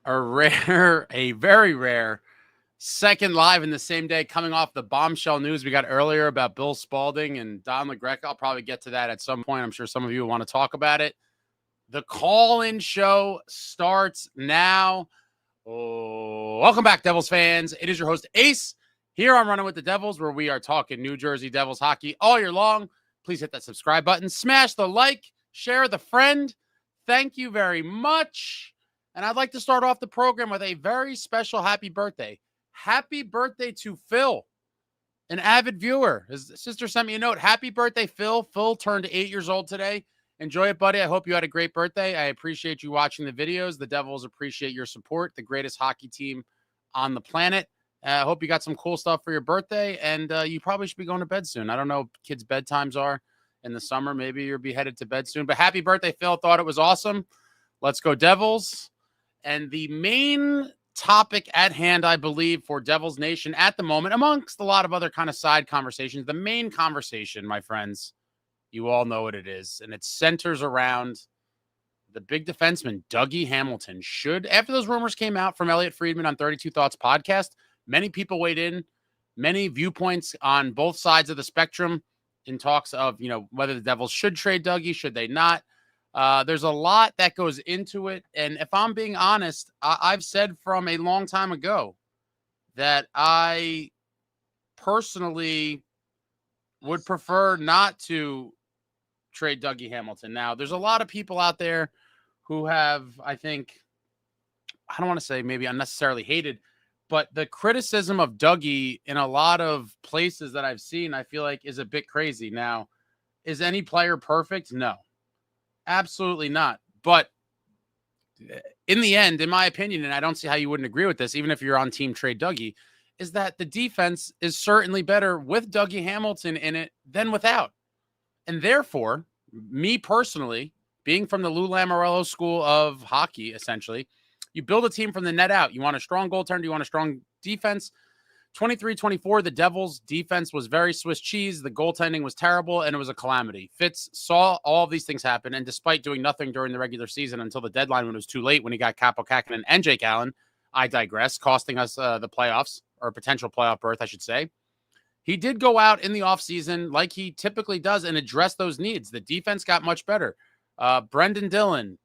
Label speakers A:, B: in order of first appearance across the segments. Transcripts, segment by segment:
A: a very rare second live in the same day, coming off the bombshell news we got earlier about Bill Spalding and Don LaGreca. I'll probably get to that at some point. I'm sure some of you will want to talk about it. The call-in show starts now. Oh, welcome back, Devils fans. It is your host, Ace, here on Running with the Devils, where we are talking New Jersey Devils hockey all year long. Please hit that subscribe button, smash the like, share the friend. Thank you very much. And I'd like to start off the program with a very special happy birthday. Happy birthday to Phil, an avid viewer. His sister sent me a note. Happy birthday, Phil. Phil turned 8 years old today. Enjoy it, buddy. I hope you had a great birthday. I appreciate you watching the videos. The Devils appreciate your support. The greatest hockey team on the planet. I hope you got some cool stuff for your birthday, and you probably should be going to bed soon. I don't know what kids' bedtimes are in the summer. Maybe you'll be headed to bed soon. But happy birthday, Phil. Thought it was awesome. Let's go, Devils. And the main topic at hand, I believe, for Devils Nation at the moment, amongst a lot of other kind of side conversations, the main conversation, my friends, you all know what it is, and it centers around the big defenseman, Dougie Hamilton. Should, after those rumors came out from Elliot Friedman on 32 Thoughts podcast, many people weighed in, many viewpoints on both sides of the spectrum in talks of, whether the Devils should trade Dougie, should they not? There's a lot that goes into it. And if I'm being honest, I've said from a long time ago that I personally would prefer not to trade Dougie Hamilton. Now, there's a lot of people out there who have, I don't want to say maybe unnecessarily hated, but the criticism of Dougie in a lot of places that I've seen, I feel like is a bit crazy. Now, is any player perfect? No. Absolutely not. But in the end, in my opinion, and I don't see how you wouldn't agree with this, even if you're on team trade Dougie, is that the defense is certainly better with Dougie Hamilton in it than without. And therefore, me personally, being from the Lou Lamoriello school of hockey, essentially, you build a team from the net out. You want a strong goaltender. You want a strong defense. 23-24, the Devils' defense was very Swiss cheese. The goaltending was terrible, and it was a calamity. Fitz saw all of these things happen, and despite doing nothing during the regular season until the deadline when it was too late, when he got Capo Kakinen and Jake Allen, I digress, costing us the playoffs, or potential playoff berth, I should say. He did go out in the offseason like he typically does and address those needs. The defense got much better. Brendan Dillon,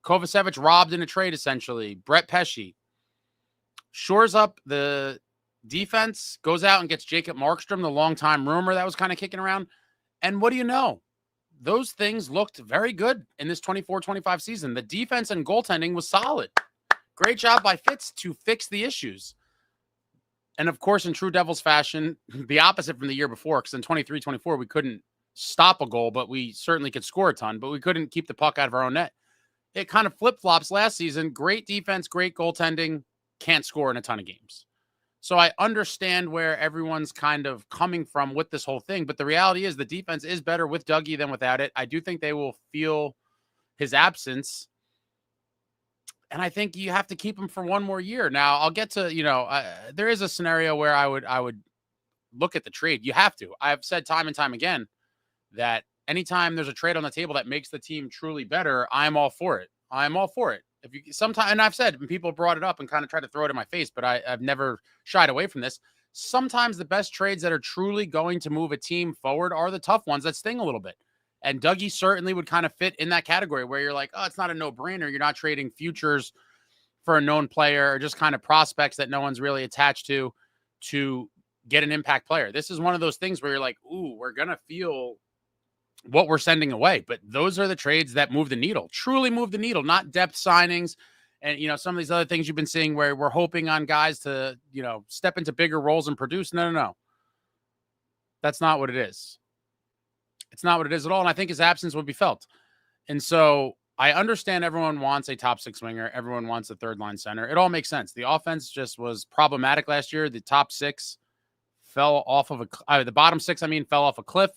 A: Kovacevic robbed in a trade, essentially. Brett Pesce shores up the defense, goes out and gets Jacob Markstrom, the longtime rumor that was kind of kicking around. And what do you know? Those things looked very good in this 24-25 season. The defense and goaltending was solid. Great job by Fitz to fix the issues. And of course, in true Devils fashion, the opposite from the year before, because in 23-24, we couldn't stop a goal, but we certainly could score a ton, but we couldn't keep the puck out of our own net. It kind of flip-flops last season. Great defense, great goaltending, can't score in a ton of games. So I understand where everyone's kind of coming from with this whole thing, but the reality is the defense is better with Dougie than without it. I do think they will feel his absence, and I think you have to keep him for one more year. Now, I'll get to, there is a scenario where I would look at the trade. You have to. I've said time and time again that anytime there's a trade on the table that makes the team truly better, I'm all for it. I'm all for it. If you sometimes, and I've said, and people brought it up and kind of tried to throw it in my face, but I've never shied away from this. Sometimes the best trades that are truly going to move a team forward are the tough ones that sting a little bit. And Dougie certainly would kind of fit in that category where you're like, oh, it's not a no-brainer. You're not trading futures for a known player or just kind of prospects that no one's really attached to get an impact player. This is one of those things where you're like, ooh, we're going to feel what we're sending away. But those are the trades that move the needle, truly move the needle, not depth signings. And, some of these other things you've been seeing where we're hoping on guys to, step into bigger roles and produce. No. That's not what it is. It's not what it is at all. And I think his absence would be felt. And so I understand everyone wants a top six winger. Everyone wants a third line center. It all makes sense. The offense just was problematic last year. The top six fell off of the bottom six, fell off a cliff.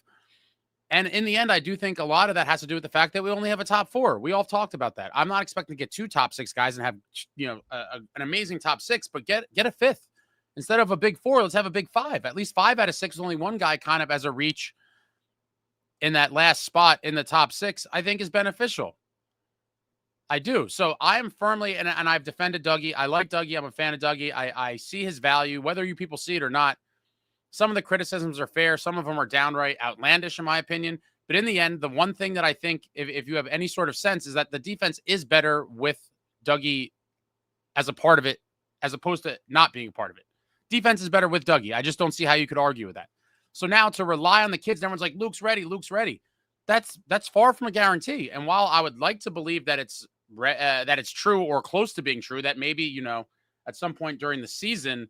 A: And in the end, I do think a lot of that has to do with the fact that we only have a top four. We all talked about that. I'm not expecting to get two top six guys and have, an amazing top six, but get a fifth. Instead of a big four, let's have a big five. At least 5 out of 6 with only one guy kind of as a reach in that last spot in the top six, I think is beneficial. I do. So I am firmly, and I've defended Dougie. I like Dougie. I'm a fan of Dougie. I see his value, whether you people see it or not. Some of the criticisms are fair. Some of them are downright outlandish, in my opinion. But in the end, the one thing that I think, if you have any sort of sense, is that the defense is better with Dougie as a part of it, as opposed to not being a part of it. Defense is better with Dougie. I just don't see how you could argue with that. So now to rely on the kids, everyone's like, Luke's ready, Luke's ready. That's far from a guarantee. And while I would like to believe that it's true or close to being true, that maybe, at some point during the season,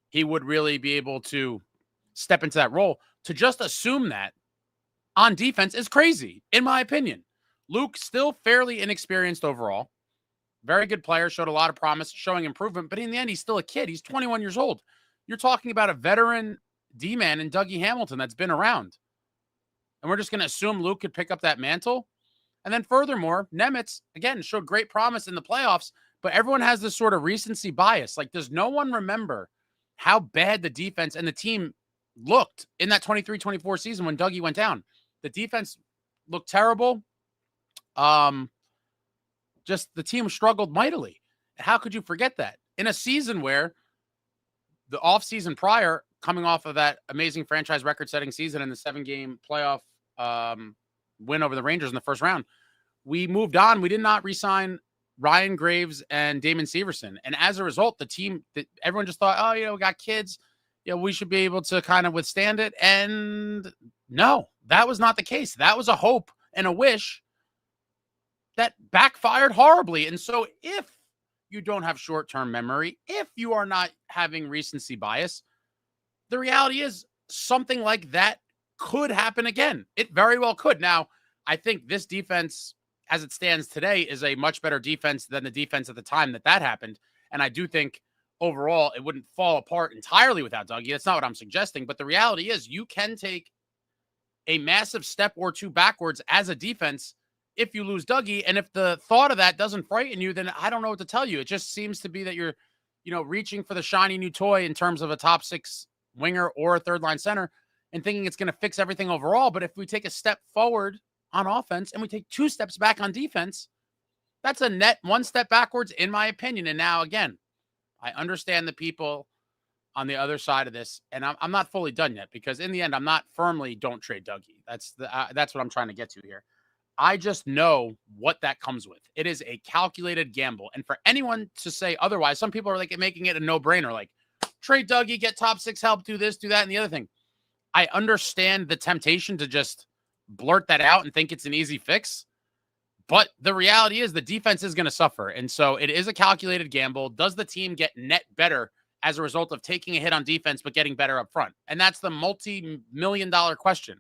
A: he would really be able to step into that role, to just assume that on defense is crazy, in my opinion. Luke, still fairly inexperienced overall. Very good player, showed a lot of promise, showing improvement, but in the end, he's still a kid. He's 21 years old. You're talking about a veteran D-man in Dougie Hamilton that's been around. And we're just going to assume Luke could pick up that mantle. And then furthermore, Nemitz, again, showed great promise in the playoffs, but everyone has this sort of recency bias. Like, does no one remember how bad the defense and the team looked in that 23-24 season when Dougie went down? The defense looked terrible. Just the team struggled mightily. How could you forget that? In a season where the offseason prior, coming off of that amazing franchise record-setting season and the 7-game playoff win over the Rangers in the first round, we moved on. We did not re-sign Ryan Graves and Damon Severson. And as a result, the team, everyone just thought, oh, we got kids. We should be able to kind of withstand it. And no, that was not the case. That was a hope and a wish that backfired horribly. And so if you don't have short-term memory, if you are not having recency bias, the reality is something like that could happen again. It very well could. Now, I think this defense, as it stands today, is a much better defense than the defense at the time that happened. And I do think overall it wouldn't fall apart entirely without Dougie. That's not what I'm suggesting. But the reality is you can take a massive step or two backwards as a defense if you lose Dougie. And if the thought of that doesn't frighten you, then I don't know what to tell you. It just seems to be that you're, reaching for the shiny new toy in terms of a top 6 winger or a third line center and thinking it's going to fix everything overall. But if we take a step forward on offense and we take 2 steps back on defense, that's a net 1 step backwards, in my opinion. And now, again, I understand the people on the other side of this, and I'm not fully done yet, because in the end, I'm not firmly don't trade Dougie. That's what I'm trying to get to here. I just know what that comes with. It is a calculated gamble. And for anyone to say otherwise, some people are like making it a no-brainer, like trade Dougie, get top 6 help, do this, do that, and the other thing. I understand the temptation to just blurt that out and think it's an easy fix. But the reality is the defense is going to suffer. And so it is a calculated gamble. Does the team get net better as a result of taking a hit on defense but getting better up front? And that's the multi-million-dollar question.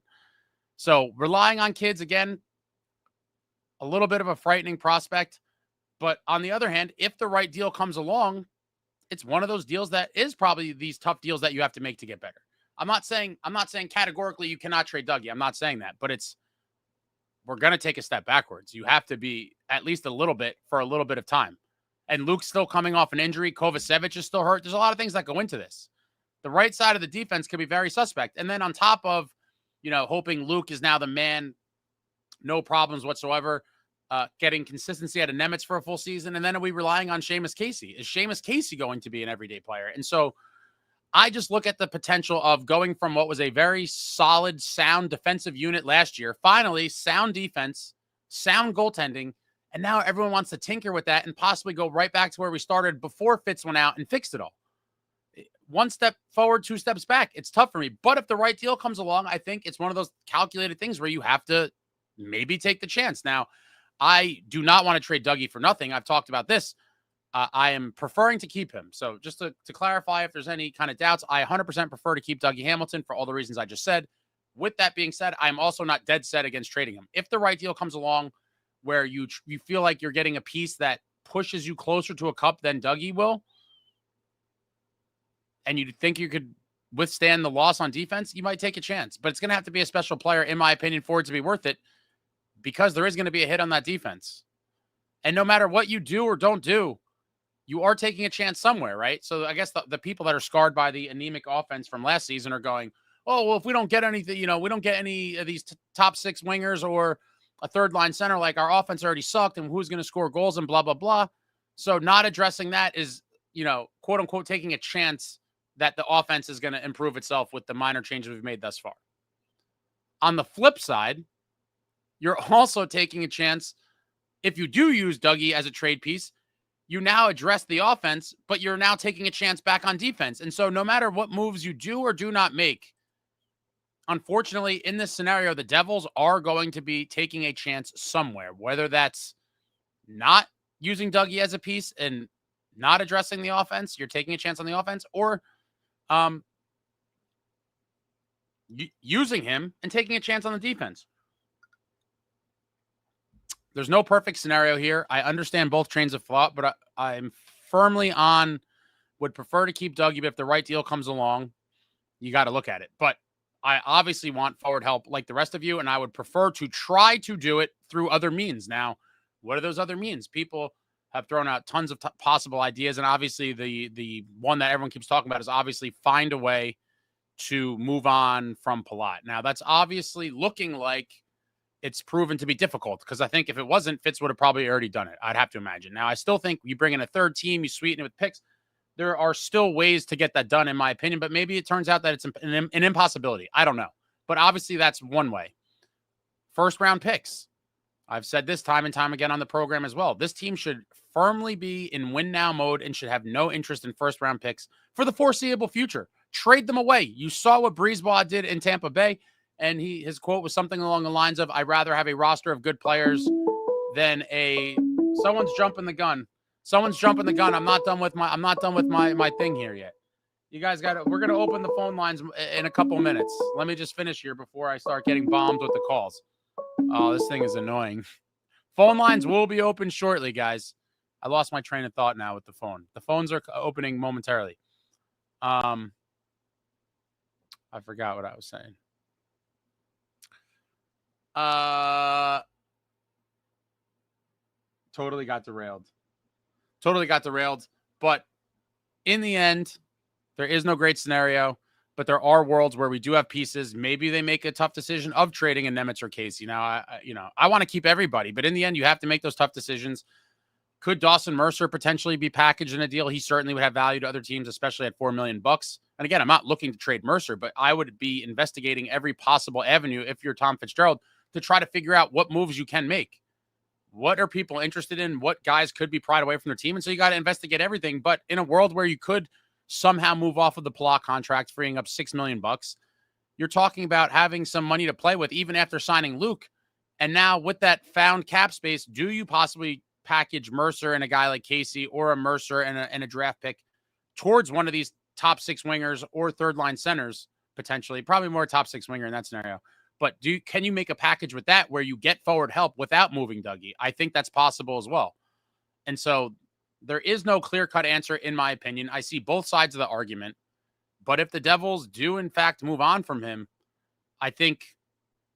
A: So relying on kids, again, a little bit of a frightening prospect. But on the other hand, if the right deal comes along, it's one of those deals that is probably these tough deals that you have to make to get better. I'm not saying categorically you cannot trade Dougie. I'm not saying that, but we're going to take a step backwards. You have to be at least a little bit for a little bit of time. And Luke's still coming off an injury. Kovacevic is still hurt. There's a lot of things that go into this. The right side of the defense could be very suspect. And then on top of, hoping Luke is now the man, no problems whatsoever, getting consistency out of Nemitz for a full season. And then are we relying on Seamus Casey? Is Seamus Casey going to be an everyday player? And so I just look at the potential of going from what was a very solid, sound defensive unit last year, finally sound defense, sound goaltending, and now everyone wants to tinker with that and possibly go right back to where we started before Fitz went out and fixed it all. 1 step forward, 2 steps back. It's tough for me. But if the right deal comes along, I think it's one of those calculated things where you have to maybe take the chance. Now, I do not want to trade Dougie for nothing. I've talked about this. I am preferring to keep him. So just to clarify, if there's any kind of doubts, I 100% prefer to keep Dougie Hamilton for all the reasons I just said. With that being said, I'm also not dead set against trading him. If the right deal comes along where you feel like you're getting a piece that pushes you closer to a cup than Dougie will, and you think you could withstand the loss on defense, you might take a chance. But it's going to have to be a special player, in my opinion, for it to be worth it, because there is going to be a hit on that defense. And no matter what you do or don't do, you are taking a chance somewhere, right? So I guess the people that are scarred by the anemic offense from last season are going, oh, well, if we don't get anything, we don't get any of these top 6 wingers or a third line center, like our offense already sucked and who's going to score goals and blah, blah, blah. So not addressing that is, quote unquote, taking a chance that the offense is going to improve itself with the minor changes we've made thus far. On the flip side, you're also taking a chance. If you do use Dougie as a trade piece, you now address the offense, but you're now taking a chance back on defense. And so no matter what moves you do or do not make, unfortunately, in this scenario, the Devils are going to be taking a chance somewhere, whether that's not using Dougie as a piece and not addressing the offense, you're taking a chance on the offense, or using him and taking a chance on the defense. There's no perfect scenario here. I understand both trains of thought, but I'm firmly would prefer to keep Dougie, but if the right deal comes along, you got to look at it. But I obviously want forward help like the rest of you, and I would prefer to try to do it through other means. Now, what are those other means? People have thrown out tons of possible ideas, and obviously the one that everyone keeps talking about is obviously find a way to move on from Palat. Now, that's obviously looking like it's proven to be difficult, because I think if it wasn't, Fitz would have probably already done it, I'd have to imagine. Now, I still think you bring in a third team, you sweeten it with picks. There are still ways to get that done, in my opinion, but maybe it turns out that it's an impossibility. I don't know. But obviously, that's one way. First-round picks. I've said this time and time again on the program as well. This team should firmly be in win-now mode and should have no interest in first-round picks for the foreseeable future. Trade them away. You saw what Breezeball did in Tampa Bay, and his quote was something along the lines of, "I'd rather have a roster of good players than someone's jumping the gun. Someone's jumping the gun. I'm not done with my thing here yet. You guys we're going to open the phone lines in a couple minutes. Let me just finish here before I start getting bombed with the calls. Oh, this thing is annoying. Phone lines will be open shortly, guys. I lost my train of thought now with the phone. The phones are opening momentarily. I forgot what I was saying. Totally got derailed. But in the end, there is no great scenario, but there are worlds where we do have pieces. Maybe they make a tough decision of trading in Nemitz or Casey. Now, I want to keep everybody, but in the end, you have to make those tough decisions. Could Dawson Mercer potentially be packaged in a deal? He certainly would have value to other teams, especially at $4 million. And again, I'm not looking to trade Mercer, but I would be investigating every possible avenue if you're Tom Fitzgerald to try to figure out what moves you can make. What are people interested in? What guys could be pried away from their team? And so you got to investigate everything. But in a world where you could somehow move off of the Palat contract, freeing up $6 million, you're talking about having some money to play with even after signing Luke. And now with that found cap space, do you possibly package Mercer and a guy like Casey, or a Mercer and a draft pick towards one of these top six wingers or third line centers, potentially? Probably more top six winger in that scenario. But can you make a package with that where you get forward help without moving Dougie? I think that's possible as well. And so there is no clear-cut answer, in my opinion. I see both sides of the argument. But if the Devils do, in fact, move on from him, I think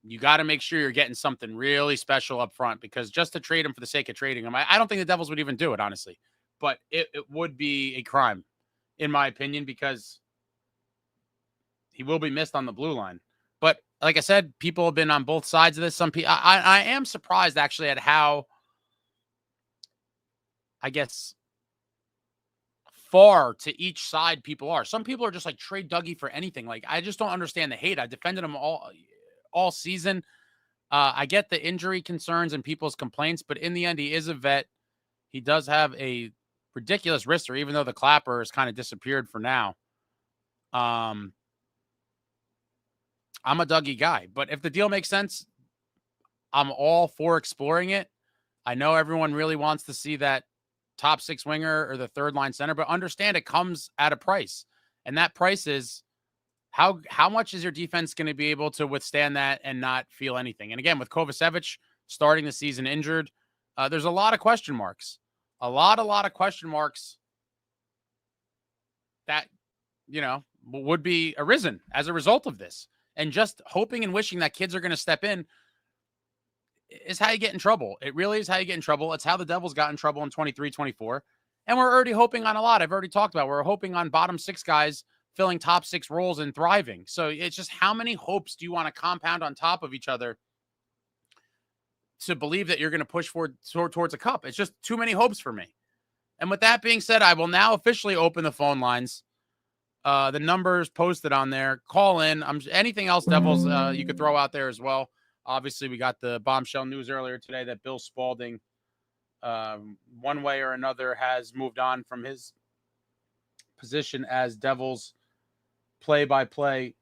A: you got to make sure you're getting something really special up front, because just to trade him for the sake of trading him, I don't think the Devils would even do it, honestly. But it would be a crime, in my opinion, because he will be missed on the blue line. But like I said, people have been on both sides of this. Some people, I am surprised actually at how, I guess, far to each side people are. Some people are just like, trade Dougie for anything. Like, I just don't understand the hate. I defended him all season. I get the injury concerns and people's complaints, but in the end, he is a vet. He does have a ridiculous wrister, even though the clapper has kind of disappeared for now. I'm a Dougie guy, but if the deal makes sense, I'm all for exploring it. I know everyone really wants to see that top six winger or the third line center, but understand it comes at a price. And that price is how much is your defense going to be able to withstand that and not feel anything? And again, with Kovacevic starting the season injured, there's a lot of question marks, a lot of question marks that, would be arisen as a result of this. And just hoping and wishing that kids are going to step in is how you get in trouble. It really is how you get in trouble. It's how the Devils got in trouble in 23-24. And we're already hoping on a lot. I've already talked about, we're hoping on bottom six guys filling top six roles and thriving. So it's just, how many hopes do you want to compound on top of each other to believe that you're going to push towards a cup. It's just too many hopes for me. And with that being said, I will now officially open the phone lines. The numbers posted on there. Call in. Anything else, Devils, you could throw out there as well. Obviously, we got the bombshell news earlier today that Bill Spalding, one way or another, has moved on from his position as Devils play-by-play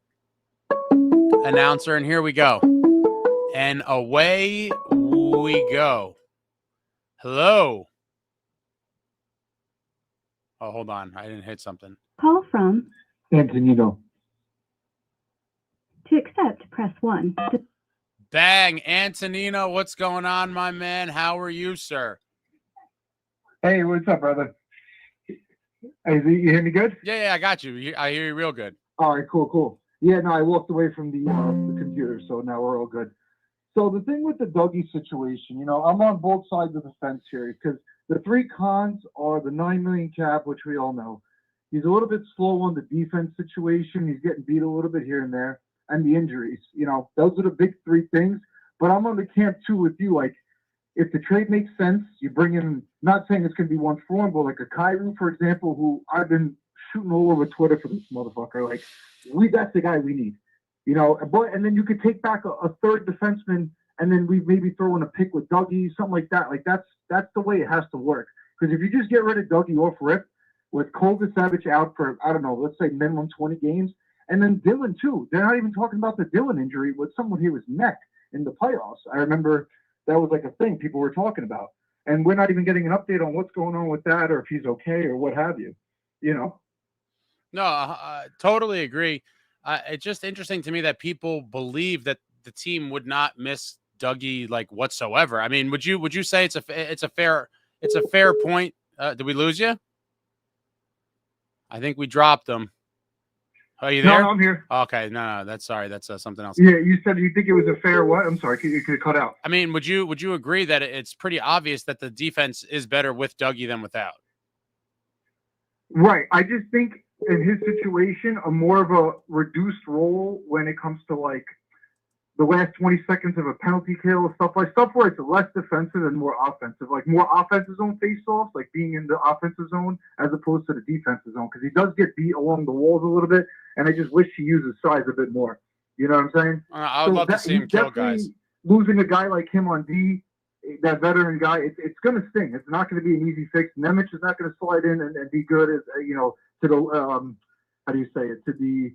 A: announcer. And here we go. And away we go. Hello. Oh, hold on. I didn't hit something.
B: Call from
C: Antonino.
B: To accept, press 1.
A: Bang. Antonino, what's going on, my man? How are you, sir?
C: Hey, what's up, brother? Hey, you hear me good?
A: Yeah, I got you. I hear you real good.
C: All right, cool. Yeah, no, I walked away from the computer, so now we're all good. So the thing with the Dougie situation, I'm on both sides of the fence here because the three cons are the $9 million cap, which we all know. He's a little bit slow on the defense situation. He's getting beat a little bit here and there, and the injuries. Those are the big three things. But I'm on the camp too with you. Like, if the trade makes sense, you bring in. Not saying it's going to be one for one, but like a Kyrie, for example, who I've been shooting all over Twitter for this motherfucker. Like, that's the guy we need. And then you could take back a third defenseman, and then we maybe throw in a pick with Dougie, something like that. Like, that's the way it has to work. Because if you just get rid of Dougie off rip, with Kovacevic out for, I don't know, let's say minimum 20 games, and then Dylan too. They're not even talking about the Dylan injury with someone here was neck in the playoffs. I remember that was like a thing people were talking about. And we're not even getting an update on what's going on with that or if he's okay or what have you, No,
A: I totally agree. It's just interesting to me that people believe that the team would not miss Dougie like whatsoever. I mean, would you say it's a fair point? Did we lose you? I think we dropped him. Are you there?
C: No, I'm here.
A: Okay, no, that's something else.
C: Yeah, you said you think it was a fair what? I'm sorry, could you cut out?
A: I mean, would you agree that it's pretty obvious that the defense is better with Dougie than without?
C: Right. I just think in his situation, a more of a reduced role when it comes to like the last 20 seconds of a penalty kill, stuff where it's less defensive and more offensive, like more offensive zone face-offs, like being in the offensive zone as opposed to the defensive zone, because he does get beat along the walls a little bit, and I just wish he used size a bit more. You know what I'm saying?
A: I would love to see him kill guys.
C: Losing a guy like him on D, that veteran guy, it's going to sting. It's not going to be an easy fix. Nemec is not going to slide in and be good as to the how do you say it, to the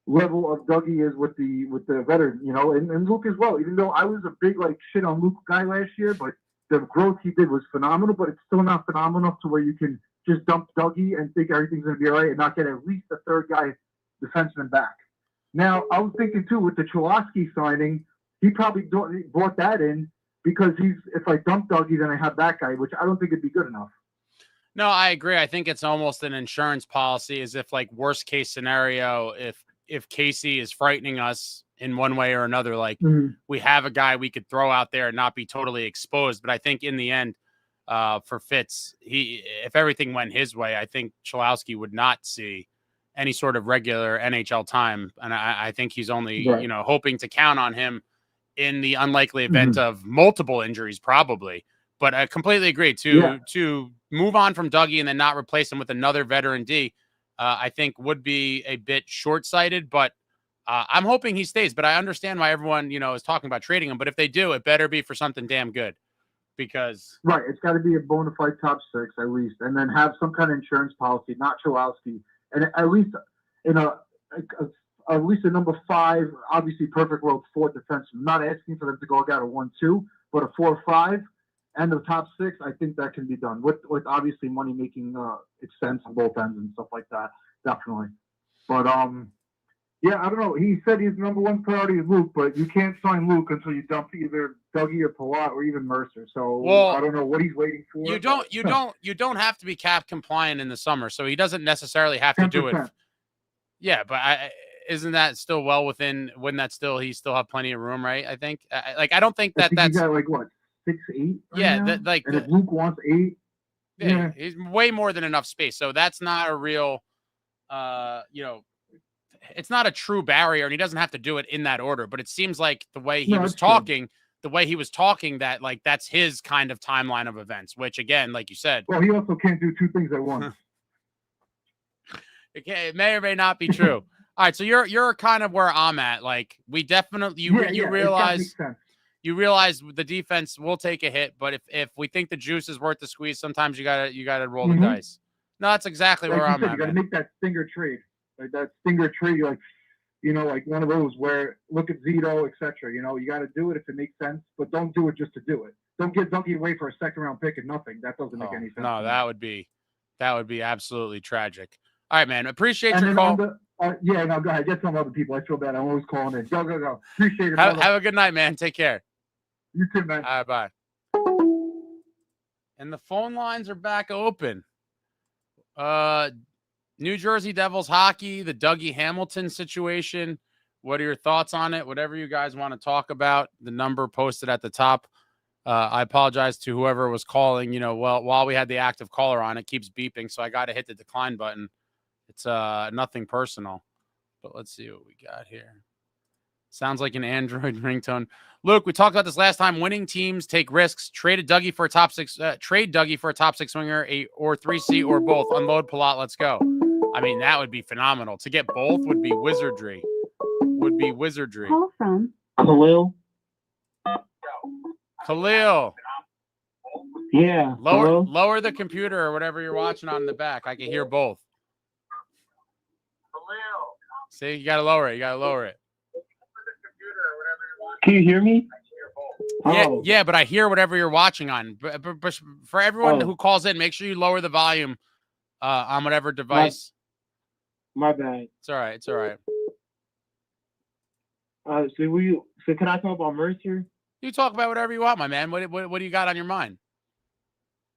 C: level of Dougie is with the veteran, and Luke as well. Even though I was a big shit on Luke guy last year, but the growth he did was phenomenal. But it's still not phenomenal enough to where you can just dump Dougie and think everything's going to be all right and not get at least a third guy defenseman back. Now I was thinking too with the Cholowski signing, he probably brought that in because if I dump Dougie, then I have that guy, which I don't think it'd be good enough.
A: No, I agree. I think it's almost an insurance policy, as if worst case scenario, if Casey is frightening us in one way or another, we have a guy we could throw out there and not be totally exposed. But I think in the end, for Fitz, if everything went his way, I think Cholowski would not see any sort of regular NHL time. And I think he's only, hoping to count on him in the unlikely event of multiple injuries, probably. But I completely agree to move on from Dougie and then not replace him with another veteran D. I think would be a bit short-sighted, but I'm hoping he stays. But I understand why everyone, is talking about trading him. But if they do, it better be for something damn good, because
C: it's got to be a bona fide top six at least, and then have some kind of insurance policy, not Cholowski, and at least in at least a number 5, obviously perfect world 4 defenseman. I'm not asking for them to go out a 1-2, but a 4-5. And the top 6, I think that can be done with obviously money making sense on both ends and stuff like that. Definitely. But I don't know. He said his number 1 priority is Luke, but you can't sign Luke until you dump either Dougie or Palat or even Mercer. So I don't know what he's waiting for.
A: You don't have to be cap compliant in the summer, so he doesn't necessarily have to 10%. Do it. Yeah, but isn't that still well within? Wouldn't that he still have plenty of room, right? I think. I don't think that's.
C: He's got what? 6'8".
A: Yeah,
C: and if Luke wants 8,
A: he's way more than enough space. So that's not a real, it's not a true barrier, and he doesn't have to do it in that order. But it seems like the way he was talking, the way he was talking that like that's his kind of timeline of events, which again, like you said,
C: Well, he also can't do two things at once.
A: it may or may not be true. All right, so you're kind of where I'm at. Like we definitely you realize the defense will take a hit, but if we think the juice is worth the squeeze, sometimes you gotta roll the dice. No, that's exactly where I'm at.
C: You gotta make that stinger trade, like that stinger trade, like like one of those where look at Zito, etc. You got to do it if it makes sense, but don't do it just to do it. Don't get Dougie away for a second round pick and nothing. That doesn't make any sense.
A: No, that would be absolutely tragic. All right, man. Appreciate your call.
C: Go ahead. Get some other people. I feel bad. I'm always calling in. Go. Appreciate it.
A: Have a good night, man. Take care.
C: You too, man.
A: All right, bye. And the phone lines are back open. New Jersey Devils hockey, the Dougie Hamilton situation. What are your thoughts on it? Whatever you guys want to talk about, the number posted at the top. I apologize to whoever was calling. While we had the active caller on, it keeps beeping, so I got to hit the decline button. It's nothing personal, but let's see what we got here. Sounds like an Android ringtone. Luke, we talked about this last time. Winning teams take risks. Trade Dougie for a top six winger, or 3C, or both. Unload Palat. Let's go. I mean, that would be phenomenal. To get both would be wizardry.
B: Call from
D: Khalil. Yeah.
A: Lower the computer or whatever you're watching on in the back. I can hear both. See, you gotta lower it.
D: Can you hear me?
A: Yeah, but I hear whatever you're watching on. But for everyone who calls in, make sure you lower the volume on whatever device.
D: My bad.
A: It's all right.
D: So can I talk about Mercer?
A: You talk about whatever you want, my man. What do you got on your mind?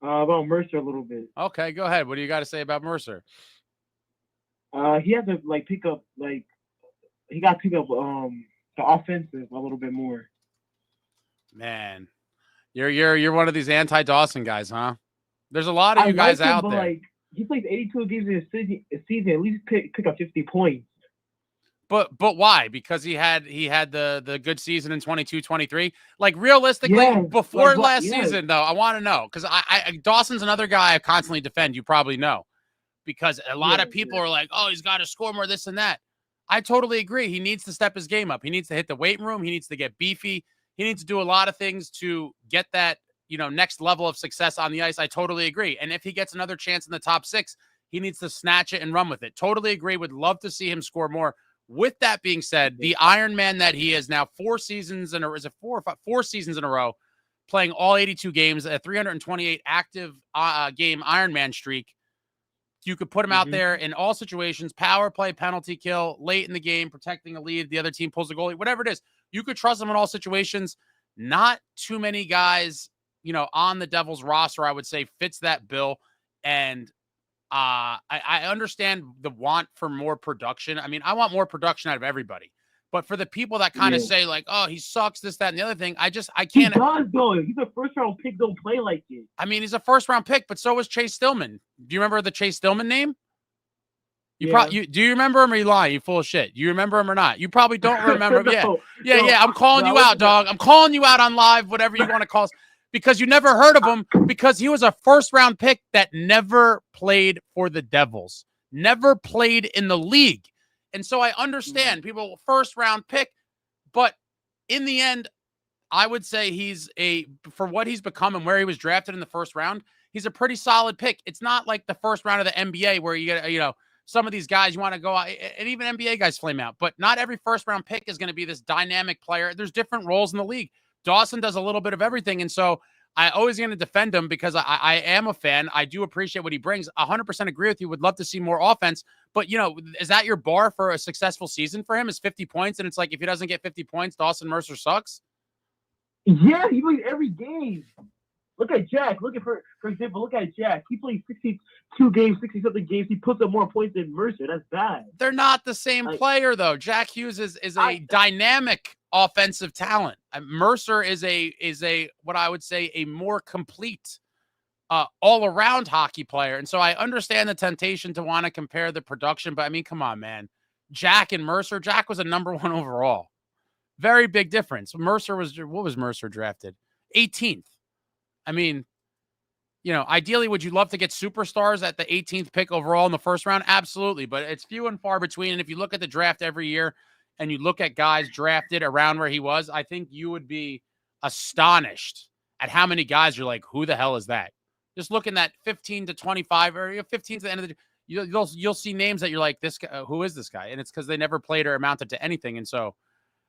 D: About Mercer a little bit.
A: Okay, go ahead. What do you got to say about Mercer?
D: He had to pick up the offensive a little bit more.
A: Man, you're one of these anti-Dawson guys, huh? There's a lot of you guys out there.
D: He plays 82 games in a season. At least pick up 50 points.
A: But why? Because he had the good season in 22-23. Like realistically, before last season, though, I want to know because I Dawson's another guy I constantly defend. You probably know because a lot of people are like, oh, he's got to score more, this and that. I totally agree. He needs to step his game up. He needs to hit the weight room. He needs to get beefy. He needs to do a lot of things to get that next level of success on the ice. I totally agree. And if he gets another chance in the top six, he needs to snatch it and run with it. Totally agree. Would love to see him score more. With that being said, the Iron Man that he is now 4 seasons in a row, playing all 82 games, a 328 active game Iron Man streak. You could put him out there in all situations, power play, penalty kill, late in the game, protecting a lead, the other team pulls the goalie, whatever it is. You could trust him in all situations. Not too many guys, on the Devils roster, I would say, fits that bill. And I understand the want for more production. I mean, I want more production out of everybody. But for the people that kind of say like, oh, he sucks, this, that, and the other thing, I can't.
D: He does, though. He's a first-round pick. Don't play like it.
A: I mean, he's a first-round pick, but so was Chase Stillman. Do you remember the Chase Stillman name? Do you remember him or you lying? You full of shit. Do you remember him or not? You probably don't remember him. Yeah. I'm calling you out, dog. I'm calling you out on live, whatever you want to call us, because you never heard of him because he was a first-round pick that never played for the Devils, never played in the league. And so I understand people first round pick, but in the end, I would say for what he's become and where he was drafted in the first round, he's a pretty solid pick. It's not like the first round of the NBA where you get, some of these guys you want to go out and even NBA guys flame out, but not every first round pick is going to be this dynamic player. There's different roles in the league. Dawson does a little bit of everything. And so I always going to defend him because I am a fan. I do appreciate what he brings. 100% agree with you. Would love to see more offense. But, is that your bar for a successful season for him is 50 points? And it's like, if he doesn't get 50 points, Dawson Mercer sucks?
D: Yeah, he plays every game. Look at Jack. For example, look at Jack. He plays 62 games, 60-something games. He puts up more points than Mercer. That's bad.
A: They're not the same player, though. Jack Hughes is a dynamic offensive talent. Mercer is a what I would say a more complete all-around hockey player. And so I understand the temptation to want to compare the production, but I mean, come on, man. Jack and Mercer. Jack was a number 1 overall. Very big difference. Mercer was, what was Mercer drafted? 18th. I mean, you know, ideally, would you love to get superstars at the 18th pick overall in the first round? Absolutely. But it's few and far between. And if you look at the draft every year and you look at guys drafted around where he was, I think you would be astonished at how many guys you're like, who the hell is that? Just looking at 15 to 25 or 15 to the end of the, you'll see names that you're like, this guy, who is this guy? And it's because they never played or amounted to anything. And so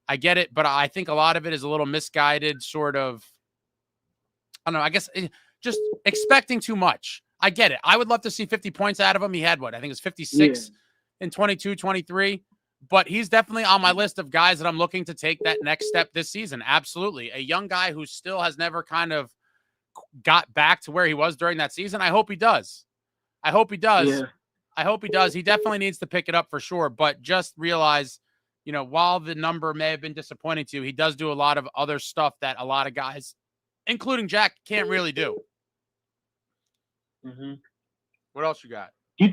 A: I get it, but I think a lot of it is a little misguided sort of, I don't know, I guess just expecting too much. I get it. I would love to see 50 points out of him. He had what? I think it's 56 in 22, 23. But he's definitely on my list of guys that I'm looking to take that next step this season. Absolutely. A young guy who still has never kind of got back to where he was during that season. I hope he does. I hope he does.
D: Yeah.
A: I hope he does. He definitely needs to pick it up for sure. But just realize, you know, while the number may have been disappointing to you, he does do a lot of other stuff that a lot of guys, including Jack, can't really do.
D: Mm-hmm.
A: What else you got?
D: Do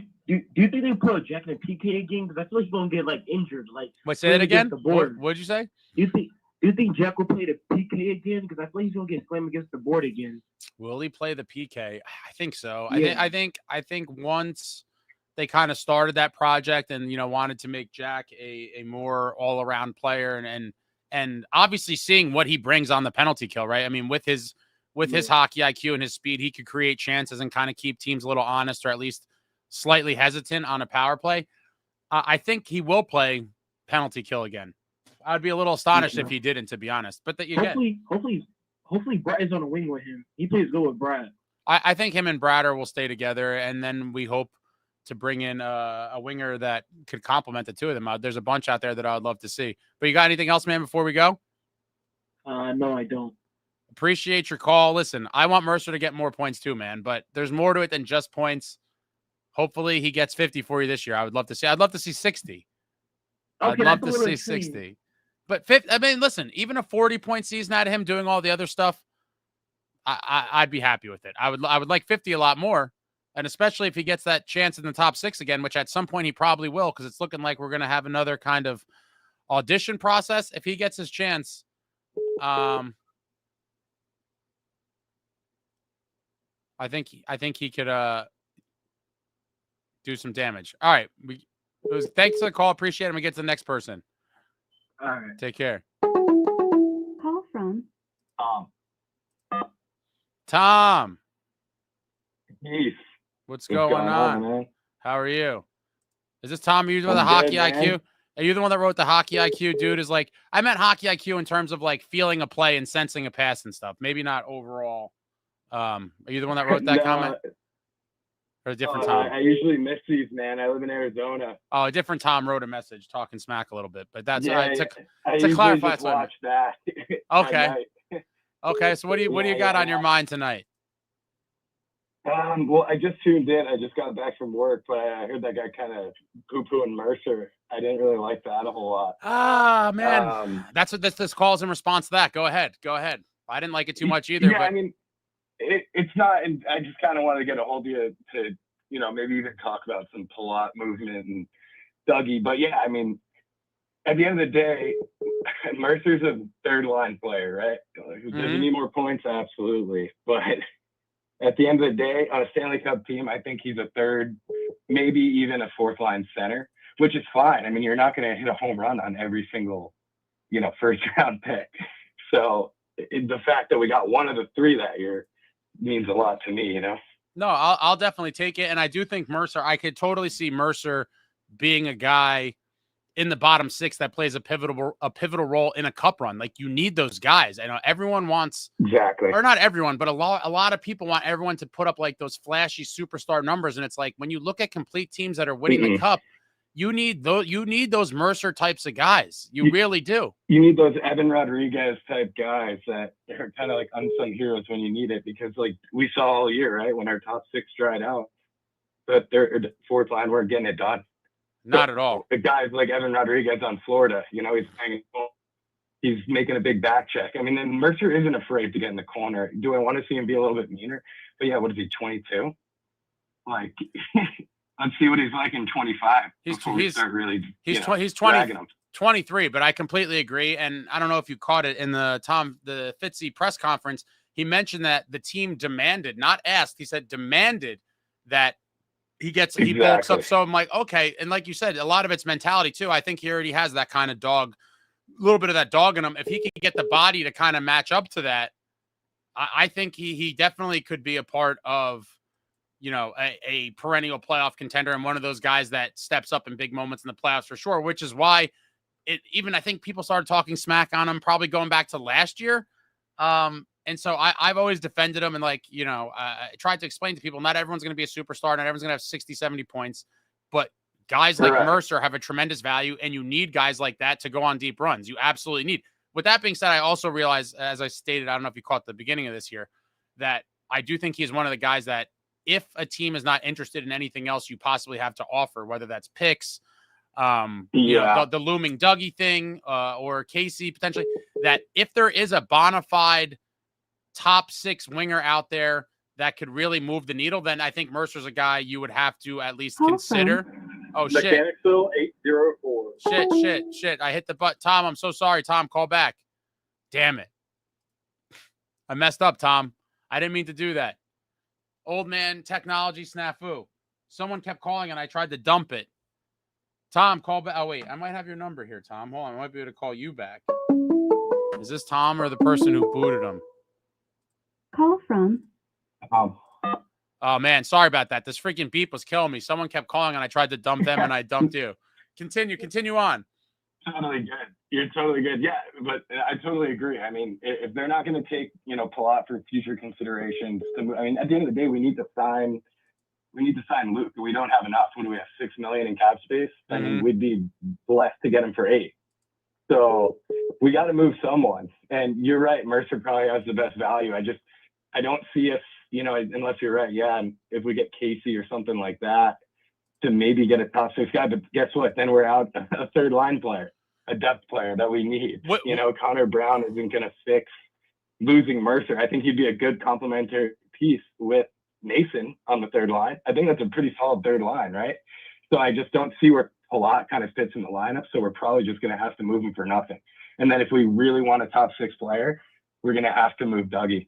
D: you think they put Jack in a PK game? Because I feel like he's gonna get like injured. Like,
A: wait, say that again.
D: What
A: did you say?
D: Do you think Jack will play the PK again? Because I feel like he's gonna get slammed against the board again.
A: Will he play the PK? I think so.
D: Yeah.
A: I think once they kind of started that project and, you know, wanted to make Jack a more all around player and obviously seeing what he brings on the penalty kill, right? I mean, with his hockey IQ and his speed, he could create chances and kind of keep teams a little honest or at least slightly hesitant on a power play. I think he will play penalty kill again. I'd be a little astonished if he didn't, to be honest. But
D: hopefully Brad is on a wing with him. He plays good with Brad.
A: I think him and Brader will stay together, and then we hope to bring in a winger that could complement the two of them. There's a bunch out there that I would love to see. But you got anything else, man, before we go?
D: No, I don't.
A: Appreciate your call. Listen, I want Mercer to get more points too, man, but there's more to it than just points. Hopefully he gets 50 for you this year. I'd love to see 60. I'd love to see 60. But I mean, listen, even a 40-point season out of him doing all the other stuff, I'd be happy with it. I would like 50 a lot more. And especially if he gets that chance in the top 6 again, which at some point he probably will, because it's looking like we're going to have another kind of audition process. If he gets his chance, I think he could do some damage. All right. Thanks for the call. Appreciate it. We get to the next person.
D: All right.
A: Take care.
B: Call from
A: Tom.
E: Heath.
A: What's going on?
E: Man?
A: How are you? Is this Tom? Are you with the hockey IQ? Are you the one that wrote the hockey IQ? Dude, is like, I meant hockey IQ in terms of like feeling a play and sensing a pass and stuff. Maybe not overall. Are you the one that wrote that comment? Or a different Tom?
E: I usually miss these, man. I live in Arizona.
A: Oh, a different Tom wrote a message talking smack a little bit, but that's
E: to
A: clarify.
E: Just watch that.
A: Okay. Okay. So what do you got on your mind tonight?
E: Well, I just tuned in. I just got back from work, but I heard that guy kind of poo-pooing Mercer. I didn't really like that a whole lot.
A: Ah, man. That's what this calls in response to that. Go ahead. I didn't like it too much either.
E: Yeah,
A: but...
E: I mean, it's not, and I just kind of wanted to get a hold of you to, you know, maybe even talk about some Palat movement and Dougie. But yeah, I mean, at the end of the day, Mercer's a third line player, right? Does he need more points? Absolutely. But at the end of the day, on a Stanley Cup team, I think he's a third, maybe even a fourth line center, which is fine. I mean, you're not going to hit a home run on every single, you know, first round pick. So the fact that we got one of the three that year means a lot to me, you know?
A: No, I'll definitely take it. And I do think Mercer, I could totally see Mercer being a guy in the bottom 6 that plays a pivotal role in a cup run. Like, you need those guys. I know everyone wants,
E: exactly,
A: or not everyone, but a lot of people want everyone to put up like those flashy superstar numbers. And it's like, when you look at complete teams that are winning the cup, you need those Mercer types of guys. You really do. You
E: need those Evan Rodriguez type guys that are kind of like unsung heroes when you need it, because like we saw all year, right? When our top 6 dried out, the third, fourth line weren't getting it done.
A: Not at all.
E: The guys like Evan Rodriguez on Florida, you know, he's making a big back check. I mean, and Mercer isn't afraid to get in the corner. Do I want to see him be a little bit meaner? But yeah, what is he, 22? Like, let's see what he's like in 25. He's 20.
A: 23, but I completely agree. And I don't know if you caught it in the Fitzy press conference. He mentioned that the team demanded, not asked, he said demanded that he bulks up. So I'm like, okay. And like you said, a lot of it's mentality too. I think he already has that kind of dog, a little bit of that dog in him. If he can get the body to kind of match up to that, I think he definitely could be a part of, a perennial playoff contender and one of those guys that steps up in big moments in the playoffs for sure, which is why I think people started talking smack on him probably going back to last year. And so I've always defended him and I tried to explain to people, not everyone's going to be a superstar. Not everyone's going to have 60, 70 points, but guys like Mercer have a tremendous value, and you need guys like that to go on deep runs. You absolutely need. With that being said, I also realize, as I stated, I don't know if you caught the beginning of this here, that I do think he's one of the guys that if a team is not interested in anything else you possibly have to offer, whether that's picks, the looming Dougie thing, or Casey potentially, that if there is a bona fide top 6 winger out there that could really move the needle, then I think Mercer's a guy you would have to at least consider. Oh, shit.
D: Mechanicsville 804.
A: Shit. I hit the button. Tom, I'm so sorry. Tom, call back. Damn it. I messed up, Tom. I didn't mean to do that. Old man technology snafu. Someone kept calling and I tried to dump it. Tom, call back. Oh, wait. I might have your number here, Tom. Hold on. I might be able to call you back. Is this Tom or the person who booted him?
B: Call from.
A: Oh, man. Sorry about that. This freaking beep was killing me. Someone kept calling and I tried to dump them and I dumped you. Continue on.
E: Totally good. You're totally good. Yeah, but I totally agree. I mean, if they're not going to take, Palat for future considerations, at the end of the day, we need to sign Luke. We don't have enough. When we have $6 million in cap space, I mean, we'd be blessed to get him for $8 million. So we got to move someone. And you're right. Mercer probably has the best value. I don't see us, unless you're right. Yeah. And if we get Casey or something like that, to maybe get a top 6 guy, but guess what? Then we're out a third line player, a depth player that we need. Connor Brown isn't going to fix losing Mercer. I think he'd be a good complementary piece with Mason on the third line. I think that's a pretty solid third line, right? So I just don't see where Palat kind of fits in the lineup. So we're probably just going to have to move him for nothing. And then if we really want a top 6 player, we're going to have to move Dougie.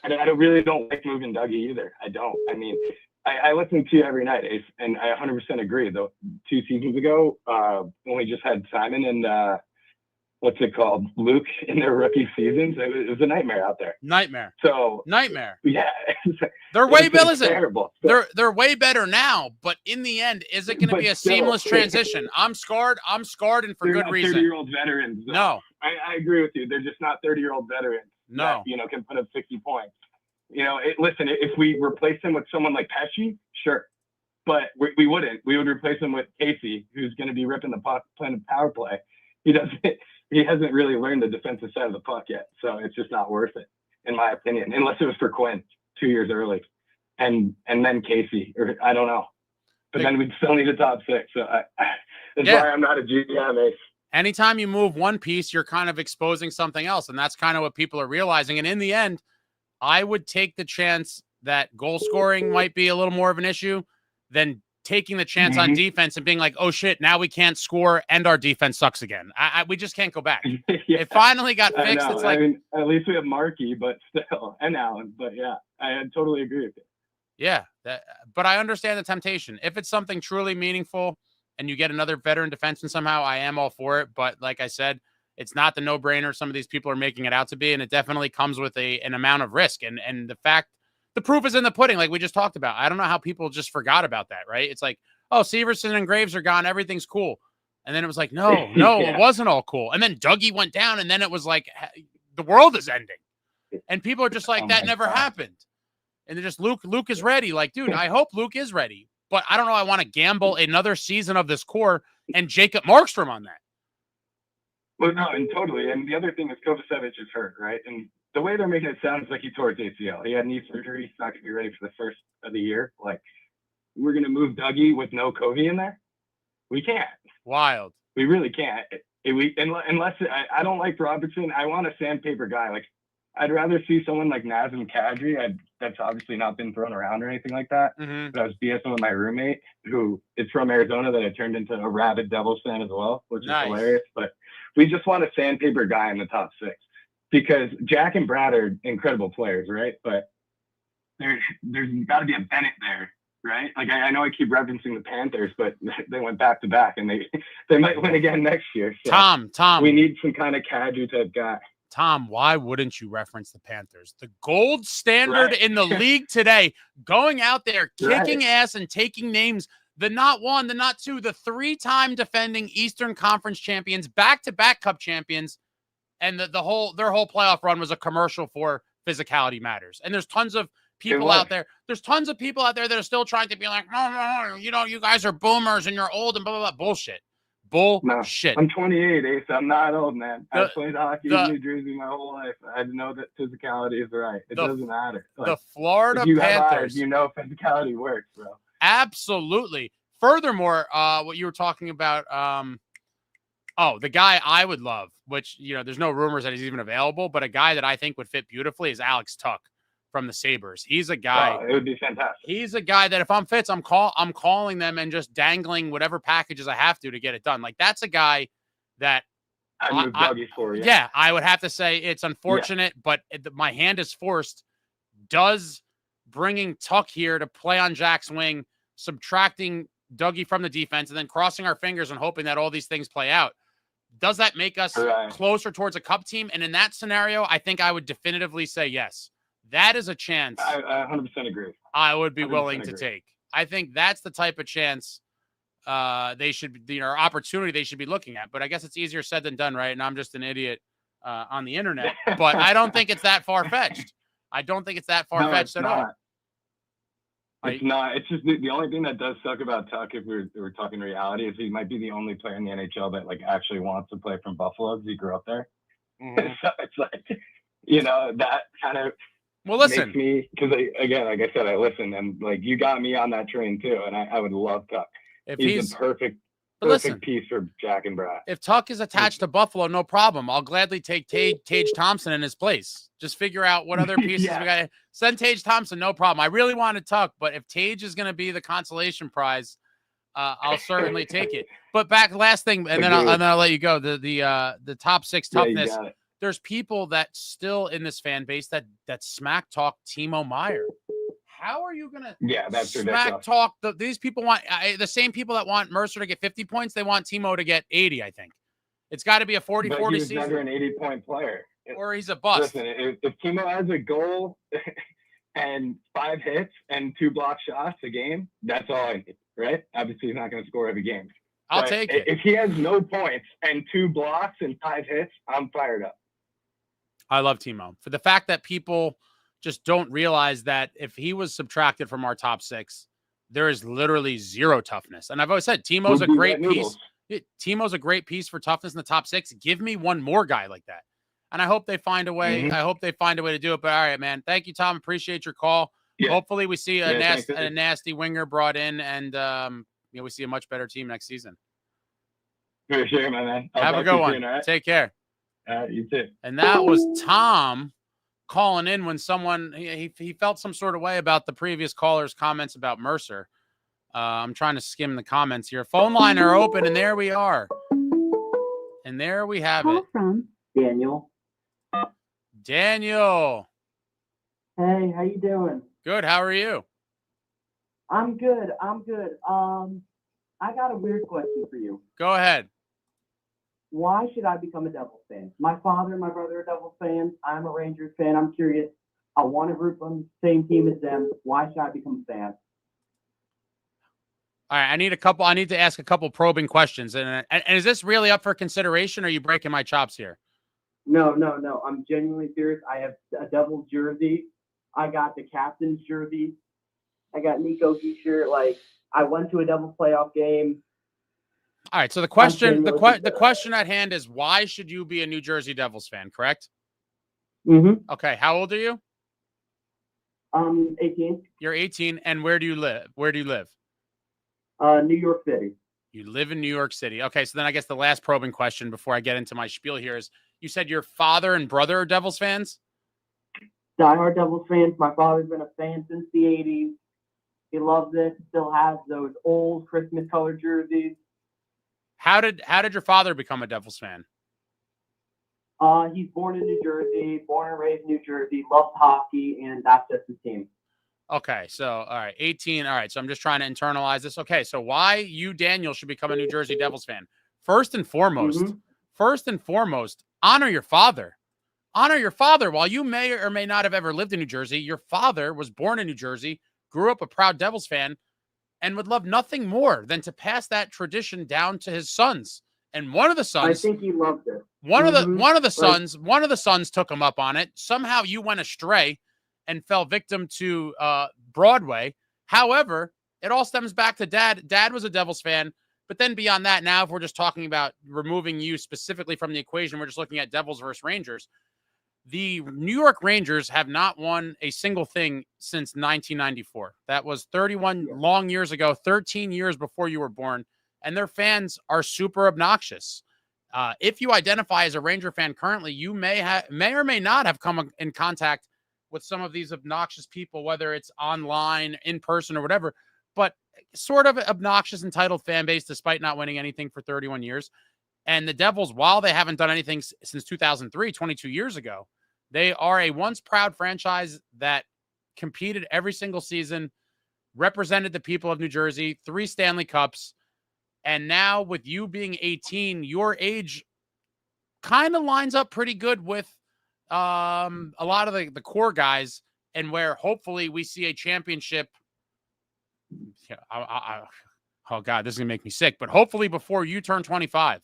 E: I really don't like moving Dougie either. I don't. I mean, I listen to you every night, Ace, and I 100% agree. Though 2 seasons ago, when we just had Simon and Luke in their rookie seasons, it was a nightmare out there.
A: Nightmare. Yeah.
E: They're
A: way better.
E: Terrible.
A: They're way better now, but in the end, is it going to be a seamless transition? I'm scarred, and for good reason.
E: 30-year-old veterans. Though.
A: No,
E: I agree with you. They're just not 30-year-old veterans.
A: No,
E: that, can put up 60 points. Listen, if we replace him with someone like Pesci, sure. But we wouldn't. We would replace him with Casey, who's going to be ripping the puck, playing the power play. He hasn't really learned the defensive side of the puck yet. So it's just not worth it, in my opinion, unless it was for Quinn 2 years early. And then Casey, or I don't know. But then we'd still need a top 6. So that's why I'm not a GM, Ace.
A: Anytime you move one piece, you're kind of exposing something else. And that's kind of what people are realizing. And in the end, I would take the chance that goal scoring might be a little more of an issue than taking the chance on defense and being like, oh shit, now we can't score and our defense sucks again. We just can't go back. It finally got fixed. It's like,
E: at least we have Markey, but still, and Allen. But yeah, I totally agree with you.
A: Yeah, but I understand the temptation. If it's something truly meaningful and you get another veteran defenseman somehow, I am all for it. But like I said, it's not the no-brainer some of these people are making it out to be, and it definitely comes with an amount of risk. And the proof is in the pudding, like we just talked about. I don't know how people just forgot about that, right? It's like, oh, Severson and Graves are gone, everything's cool. And then it was like, no, It wasn't all cool. And then Dougie went down, and then it was like, the world is ending. And people are just like, that never happened. And they're just, Luke is ready. Like, dude, I hope Luke is ready. But I don't know, I want to gamble another season of this core and Jacob Markstrom on that.
E: Well, no, and totally. And the other thing is Kovacevic is hurt, right? And the way they're making it sound is like he tore his ACL. He had knee surgery. He's not going to be ready for the first of the year. Like, we're going to move Dougie with no Covey in there? We can't.
A: Wild.
E: We really can't. Unless I don't like Robertson. I want a sandpaper guy. Like, I'd rather see someone like Nazem Kadri. That's obviously not been thrown around or anything like that.
A: Mm-hmm.
E: But I was BSing with my roommate, who is from Arizona, that I turned into a rabid Devils fan as well, which is hilarious. But we just want a sandpaper guy in the top 6 because Jack and Brad are incredible players, right? But there's got to be a Bennett there, right? Like I know I keep referencing the Panthers, but they went back to back, and they might win again next year. So
A: Tom,
E: we need some kind of Kadri type guy.
A: Tom, why wouldn't you reference the Panthers? The gold standard in the league today, going out there, kicking ass and taking names, the not one, the not two, the 3-time defending Eastern Conference champions, back-to-back Cup champions, and their whole playoff run was a commercial for physicality matters. And there's tons of people out there. There's tons of people out there that are still trying to be like, no, you guys are boomers and you're old and blah, blah, blah. Bullshit. Bullshit.
E: No, I'm 28, Ace. I'm not old, man. I played hockey in New Jersey my whole life. I know that phicicality is right. It doesn't matter. Like,
A: the Florida
E: if you
A: Panthers.
E: Have eyes, you know physicality works, bro.
A: Absolutely. Furthermore, what you were talking about, the guy I would love, which, there's no rumors that he's even available, but a guy that I think would fit beautifully is Alex Tuck from the Sabres. He's a guy.
E: It would be fantastic.
A: He's a guy that if I'm Fitz, I'm calling them and just dangling whatever packages I have to get it done. Like, that's a guy that
E: I'd move Dougie for you.
A: Yeah, I would have to say it's unfortunate, but my hand is forced. Does bringing Tuck here to play on Jack's wing, subtracting Dougie from the defense, and then crossing our fingers and hoping that all these things play out, does that make us closer towards a Cup team? And in that scenario, I think I would definitively say yes. That is a chance.
E: I 100% agree.
A: I would be willing to take. I think that's the type of chance they should, or opportunity they should be looking at. But I guess it's easier said than done, right? And I'm just an idiot on the internet. But I don't think it's that far-fetched. I don't think it's that far-fetched at all.
E: It's not. It's just the only thing that does suck about Tuck, if we're talking reality, is he might be the only player in the NHL that actually wants to play from Buffalo because he grew up there. Mm-hmm. So it's that kind of
A: listen.
E: Makes me, because again, like I said, I listen, and you got me on that train too, and I would love Tuck. He's a perfect piece for Jack and Brad.
A: If Tuck is attached to Buffalo, no problem. I'll gladly take Tage Thompson in his place. Just figure out what other pieces we got. Send Tage Thompson, no problem. I really wanted Tuck, but if Tage is going to be the consolation prize, I'll certainly take it. But last thing, and then I'll let you go. The top 6 toughness.
E: Yeah,
A: there's people that still in this fan base that smack talk Timo Meier. How are you gonna
E: that's
A: smack
E: ridiculous.
A: talk? These people want the same people that want Mercer to get 50 points. They want Timo to get 80. I think it's got to be a 40-40
E: he's
A: season.
E: Never an 80-point player,
A: or he's a bust.
E: Listen, if Timo has a goal and 5 hits and 2 block shots a game, that's all I need, right? Obviously, he's not going to score every game.
A: I'll take it.
E: If he has no points and 2 blocks and 5 hits, I'm fired up.
A: I love Timo for the fact that people just don't realize that if he was subtracted from our top 6, there is literally 0 toughness. And I've always said Timo's a great piece. Timo's a great piece for toughness in the top 6. Give me one more guy like that. And I hope they find a way. Mm-hmm. I hope they find a way to do it. But all right, man. Thank you, Tom. Appreciate your call. Yeah. Hopefully we see a nasty winger brought in, and we see a much better team next season.
E: For sure, my man.
A: Have a good one.
E: Soon, right?
A: Take care.
E: You too.
A: And that was Tom calling in when someone he felt some sort of way about the previous caller's comments about Mercer. I'm trying to skim the comments here. Phone line are open, and there we are. And there we have it.
B: From
D: Daniel.
A: Daniel.
D: Hey, how you doing?
A: Good. How are you?
D: I'm good. I got a weird question for you.
A: Go ahead.
D: Why should I become a Devils fan? My father and my brother are Devils fans. I'm a Rangers fan. I'm curious. I want to root on the same team as them. Why should I become a fan?
A: All right, I need to ask a couple probing questions. And is this really up for consideration, or are you breaking my chops here?
D: No. I'm genuinely serious. I have a Devils jersey. I got the captain's jersey. I got Nico Heischer. I went to a Devils playoff game.
A: All right, so the question at hand is, why should you be a New Jersey Devils fan, correct?
D: Mm-hmm.
A: Okay, how old are you?
D: 18.
A: You're 18, and where do you live?
D: New York City.
A: You live in New York City. Okay, so then I guess the last probing question before I get into my spiel here is, you said your father and brother are Devils fans?
D: diehard Devils fans. My father's been a fan since the 80s. He loves it. Still has those old Christmas colored jerseys.
A: How did your father become a Devils fan?
D: He's born in New Jersey, born and raised in New Jersey, loves hockey, and that's just his team.
A: Okay, so all right, 18. All right, so I'm just trying to internalize this. Okay, so why you, Daniel, should become a New Jersey Devils fan? First and foremost, honor your father. Honor your father. While you may or may not have ever lived in New Jersey, your father was born in New Jersey, grew up a proud Devils fan, and would love nothing more than to pass that tradition down to his sons. And one of the sons,
D: I think he loved it.
A: one of the sons took him up on it. Somehow you went astray and fell victim to Broadway. However, it all stems back to Dad. Dad was a Devils fan. But then beyond that, now if we're just talking about removing you specifically from the equation, we're just looking at Devils versus Rangers. The New York Rangers have not won a single thing since 1994. That was 31 long years ago, 13 years before you were born. And their fans are super obnoxious. If you identify as a Ranger fan currently, you may or may not have come in contact with some of these obnoxious people, whether it's online, in person, or whatever. But sort of obnoxious, entitled fan base, despite not winning anything for 31 years. And the Devils, while they haven't done anything since 2003, 22 years ago, they are a once proud franchise that competed every single season, represented the people of New Jersey, 3 Stanley Cups. And now with you being 18, your age kind of lines up pretty good with a lot of the core guys, and where hopefully we see a championship. Oh God, this is gonna make me sick. But hopefully before you turn 25,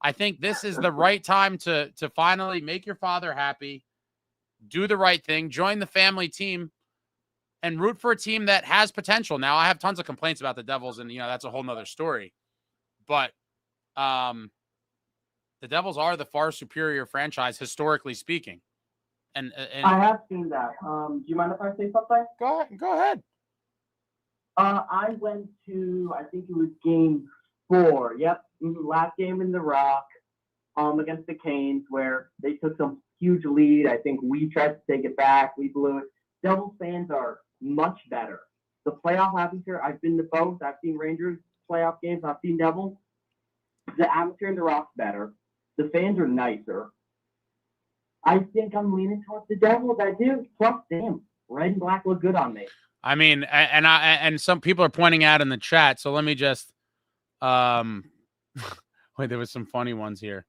A: I think this is the right time to finally make your father happy, do the right thing, join the family team, and root for a team that has potential. Now, I have tons of complaints about the Devils, and that's a whole nother story. But the Devils are the far superior franchise, historically speaking. And
D: I have seen that. Do you mind if I say something?
A: Go ahead.
D: I went to, I think it was game 4. Yep. Last game in the Rock against the Canes, where they took some huge lead. I think we tried to take it back. We blew it. Devils fans are much better. The playoff atmosphere, I've been to both. I've seen Rangers playoff games. I've seen Devils. The atmosphere in the Rock's better. The fans are nicer. I think I'm leaning towards the Devils. I do. Plus, damn, red and black look good on me.
A: I mean, and some people are pointing out in the chat. So let me just, wait, there was some funny ones here.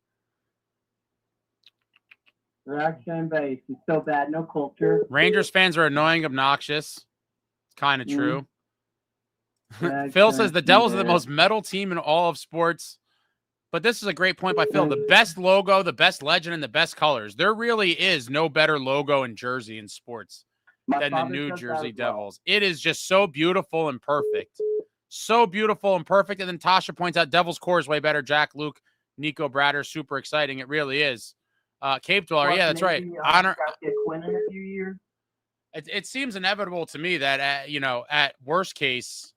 D: Rack fan base is so bad, no culture.
A: Rangers fans are annoying, obnoxious. It's kind of true. Phil says the Devils are the most metal team in all of sports. But this is a great point by Phil. The best logo, the best legend, and the best colors. There really is no better logo and jersey in sports than the New Jersey Devils. It is just so beautiful and perfect. So beautiful and perfect. And then Tasha points out Devils core is way better. Jack, Luke, Nico, Brader, super exciting. It really is. Cape Dweller, yeah, that's right. Honor.
D: Quinn in a few years.
A: It seems inevitable to me that at worst case,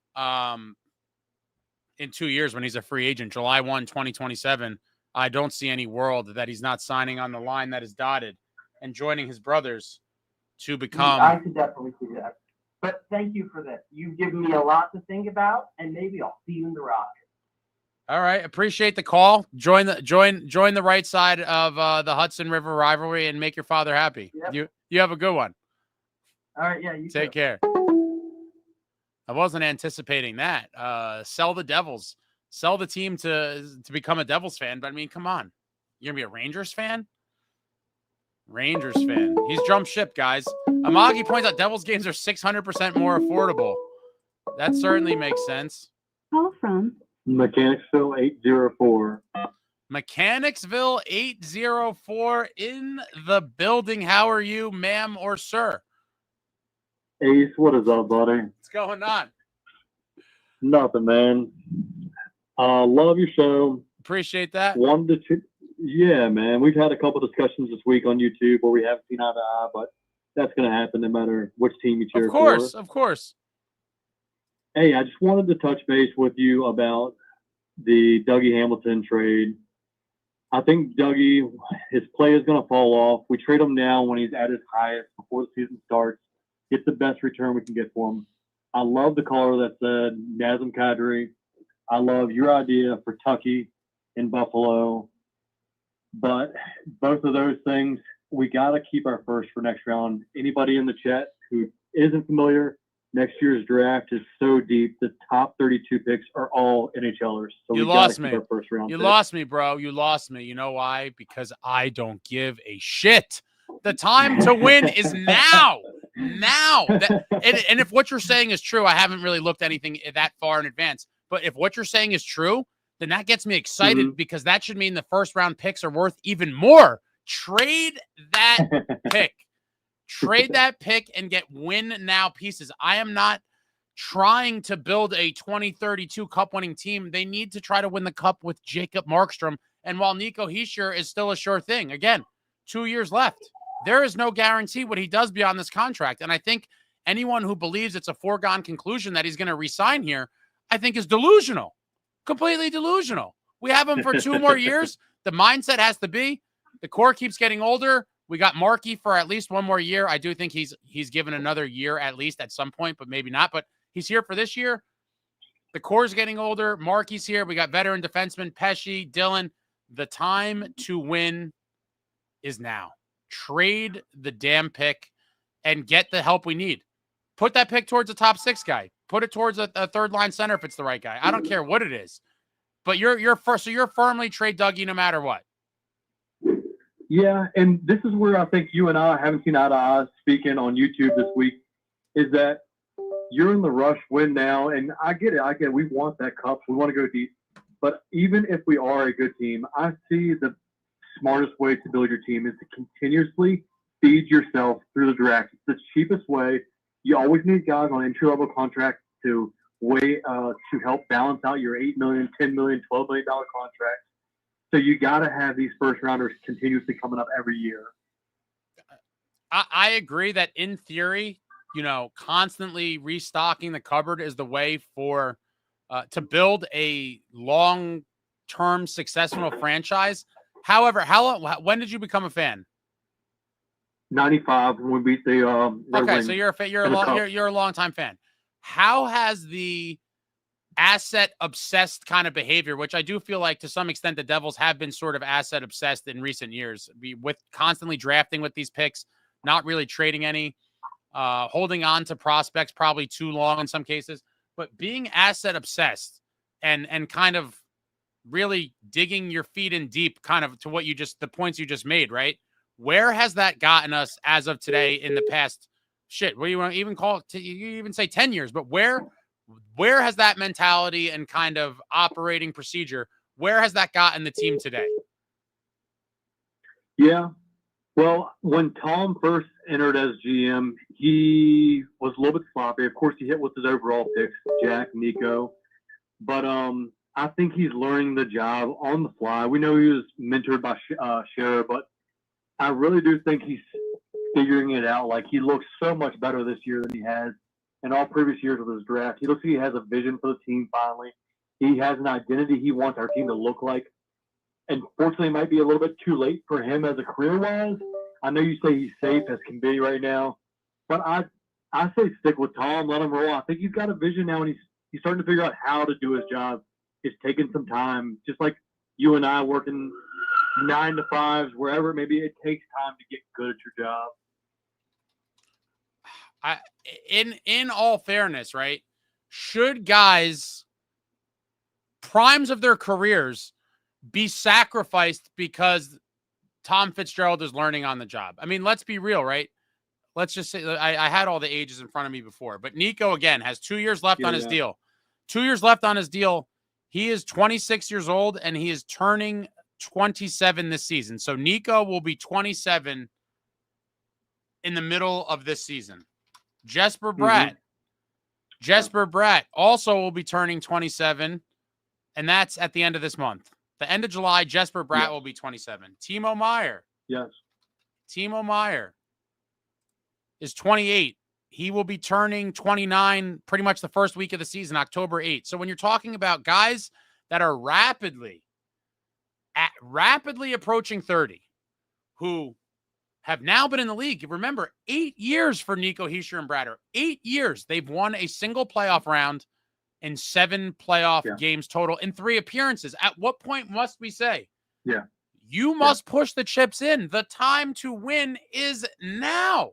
A: in 2 years when he's a free agent, July 1, 2027, I don't see any world that he's not signing on the line that is dotted and joining his brothers to become.
D: I could definitely see that. But thank you for this. You've given me a lot to think about, and maybe I'll see you in the Rock.
A: All right, appreciate the call. Join the right side of the Hudson River rivalry and make your father happy. Yep. You have a good one.
D: All right, yeah, you
A: take care. I wasn't anticipating that. Sell the Devils, sell the team to become a Devils fan. But I mean, come on, you're gonna be a Rangers fan. Rangers fan. He's jumped ship, guys. Amagi points out Devils games are 600% more affordable. That certainly makes sense.
B: Call from
C: Mechanicsville 804.
A: Mechanicsville 804 in the building. How are you, ma'am or sir?
C: Ace, what is up, buddy?
A: What's going on?
C: Nothing, man. Love your show.
A: Appreciate that.
C: Yeah, man. We've had a couple discussions this week on YouTube where we haven't seen eye to eye, but that's going to happen no matter which team you cheer for.
A: Of course.
C: Hey, I just wanted to touch base with you about the Dougie Hamilton trade.
F: I think Dougie, his play is going to fall off. We trade him now when he's at his highest before the season starts. Get the best return we can get for him. I love the caller that said Nazem Kadri. I love your idea for Tucky in Buffalo. But both of those things, we got to keep our first for next round. Anybody in the chat who isn't familiar, next year's draft is so deep. The top 32 picks are all NHLers. So
A: You
F: we got to
A: lost
F: keep
A: me.
F: our first round
A: You
F: pick.
A: lost me, bro. You lost me. You know why? Because I don't give a shit. The time to win is now. Now. And if what you're saying is true, I haven't really looked anything that far in advance. But if what you're saying is true, then that gets me excited because that should mean the first round picks are worth even more. Trade that pick. Trade that pick and get win now pieces. I am not trying to build a 2032 cup winning team. They need to try to win the cup with Jacob Markstrom. And while Nico Hischier is still a sure thing, again, 2 years left. There is no guarantee what he does beyond this contract. And I think anyone who believes it's a foregone conclusion that he's going to resign here, I think is delusional, completely delusional. We have him for 2 more years. The mindset has to be the core keeps getting older. We got Markey for at least 1 more year. I do think he's given another year at least at some point, but maybe not. But he's here for this year. The core's getting older. Markey's here. We got veteran defensemen, Pesci, Dylan. The time to win is now. Trade the damn pick and get the help we need. Put that pick towards a top 6 guy. Put it towards a third line center if it's the right guy. I don't care what it is. But you're firmly trade Dougie no matter what.
F: Yeah, and this is where I think you and I haven't seen eye to eye speaking on YouTube this week, is that you're in the rush win now, and I get it. We want that cup. We want to go deep. But even if we are a good team, I see the smartest way to build your team is to continuously feed yourself through the draft. It's the cheapest way. You always need guys on entry-level contracts to help balance out your $8 million, $10 million, $12 million contracts. So you got to have these first-rounders continuously coming up every year.
A: I agree that in theory, constantly restocking the cupboard is the way for to build a long-term successful franchise. However, when did you become a fan?
F: 95 when we beat the Red
A: Okay,
F: Wings
A: so you're a long-time fan. How has the asset-obsessed kind of behavior, which I do feel like to some extent the Devils have been sort of asset-obsessed in recent years, with constantly drafting with these picks, not really trading any, holding on to prospects probably too long in some cases, but being asset-obsessed and kind of really digging your feet in deep kind of to the points you just made, right? Where has that gotten us as of today in the past, what do you want to even call it? You even say 10 years, but where has that mentality and kind of operating procedure, where has that gotten the team today?
F: Yeah. Well, when Tom first entered as GM, he was a little bit sloppy. Of course, he hit with his overall picks, Jack, Nico. But I think he's learning the job on the fly. We know he was mentored by Scherer, but I really do think he's figuring it out. Like, he looks so much better this year than he has in all previous years of his draft. He looks like he has a vision for the team finally. He has an identity he wants our team to look like. And fortunately, it might be a little bit too late for him as a career-wise. I know you say he's safe as can be right now, but I say stick with Tom, let him roll. I think he's got a vision now, and he's starting to figure out how to do his job. It's taking some time, just like you and I working 9 to 5s, wherever maybe it takes time to get good at your job.
A: In all fairness, right? Should guys primes of their careers be sacrificed because Tom Fitzgerald is learning on the job? I mean, let's be real, right? Let's just say I had all the ages in front of me before, but Nico again has 2 years left on his deal. 2 years left on his deal. He is 26 years old and he is turning 27 this season. So Nico will be 27 in the middle of this season. Jesper Bratt. Jesper Bratt also will be turning 27, and that's at the end of this month. The end of July, Jesper Bratt will be 27. Timo Meier.
F: Yes.
A: Timo Meier is 28. He will be turning 29 pretty much the first week of the season, October 8th. So when you're talking about guys that are rapidly rapidly approaching 30, who have now been in the league. Remember, 8 years for Nico Hischier and Bratter. 8 years. They've won a single playoff round in 7 playoff games total in 3 appearances. At what point must we say, you must push the chips in? The time to win is now.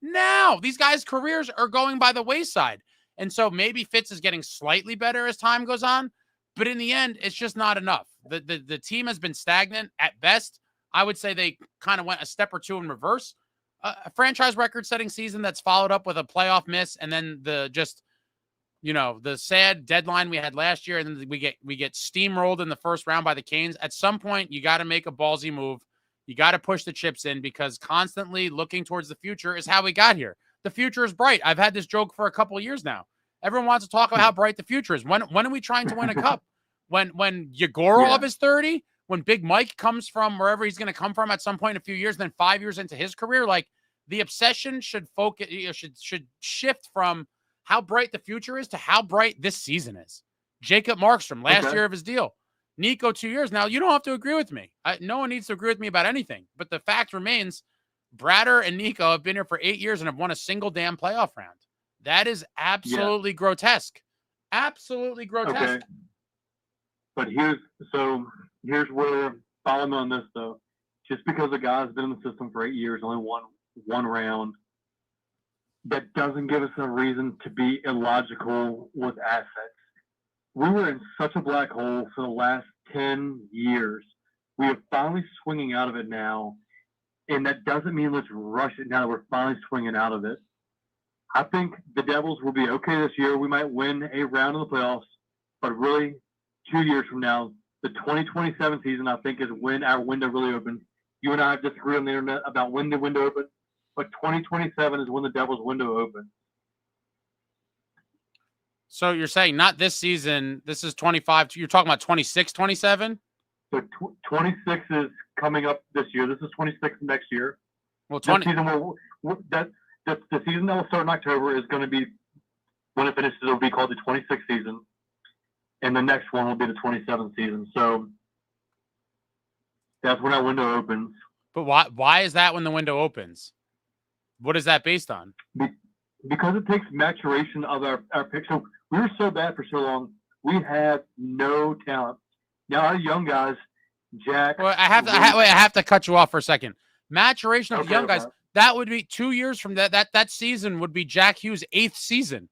A: Now. These guys' careers are going by the wayside. And so maybe Fitz is getting slightly better as time goes on, but in the end, it's just not enough. The team has been stagnant at best. I would say they kind of went a step or two in reverse. A franchise record-setting season that's followed up with a playoff miss, and then the sad deadline we had last year, and then we get steamrolled in the first round by the Canes. At some point, you got to make a ballsy move. You got to push the chips in, because constantly looking towards the future is how we got here. The future is bright. I've had this joke for a couple of years now. Everyone wants to talk about how bright the future is. When are we trying to win a cup? When Yegorov is 30? When Big Mike comes from wherever he's going to come from at some point in a few years, then 5 years into his career? Like, the obsession should focus, should shift from how bright the future is to how bright this season is. Jacob Markstrom, last year of his deal. Nico, 2 years. Now, you don't have to agree with me. No one needs to agree with me about anything. But the fact remains, Bratter and Nico have been here for 8 years and have won a single damn playoff round. That is absolutely grotesque. Absolutely grotesque.
F: Okay. But here's where, following on this, though. Just because a guy's been in the system for 8 years, only won one round, that doesn't give us a reason to be illogical with assets. We were in such a black hole for the last 10 years. We are finally swinging out of it now, and that doesn't mean let's rush it now that we're finally swinging out of it. I think the Devils will be okay this year. We might win a round in the playoffs, but really 2 years from now, the 2027 season, I think, is when our window really opens. You and I have disagreed on the internet about when the window opens, but 2027 is when the Devils' window opens.
A: So you're saying not this season, this is 25, you're talking about 26, 27?
F: So 26 is coming up this year. This is 26 next year.
A: Well,
F: The season that will start in October is going to be, when it finishes, it will be called the 26th season. And the next one will be the 27th season. So that's when that window opens.
A: But why is that when the window opens? What is that based on?
F: Because it takes maturation of our pick. So we were so bad for so long, we had no talent. Now our young guys, Jack.
A: Well, I have to cut you off for a second. Maturation of the young guys. That would be 2 years from that season would be Jack Hughes' 8th season.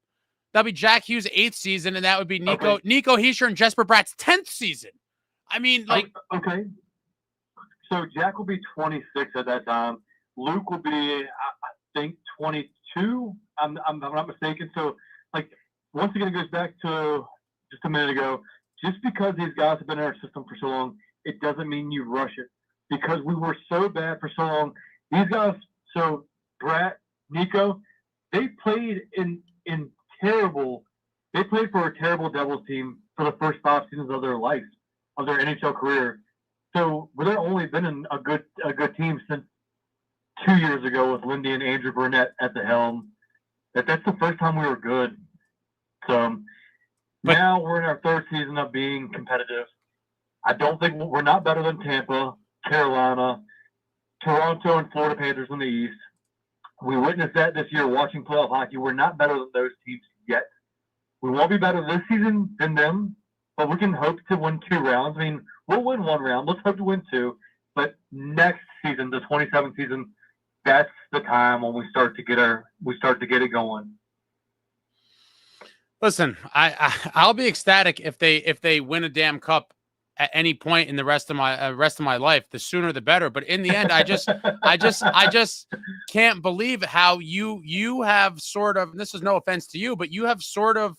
A: That'd be Jack Hughes' 8th season, and that would be Nico Hischier and Jesper Bratt's 10th season. I mean, like.
F: Okay. So Jack will be 26 at that time. Luke will be, I think, 22. I'm not mistaken. So, like, once again, it goes back to just a minute ago. Just because these guys have been in our system for so long, it doesn't mean you rush it. Because we were so bad for so long. These guys, so Bratt, Nico, they played they played for a terrible Devils team for the first 5 seasons of their life, of their NHL career. So they've only been in a good team since 2 years ago with Lindy and Andrew Burnett at the helm. That's the first time we were good. So now we're in our 3rd season of being competitive. I don't think we're not better than Tampa, Carolina, Toronto, and Florida Panthers in the East. We witnessed that this year watching playoff hockey. We're not better than those teams yet. We won't be better this season than them, but we can hope to win 2 rounds. I mean, we'll win 1 round. Let's hope to win 2. But next season, the 27th season, that's the time when we start to get it going.
A: Listen, I'll be ecstatic if they win a damn cup at any point in the rest of my life. The sooner the better. But in the end, I just can't believe how you have sort of, and this is no offense to you, but you have sort of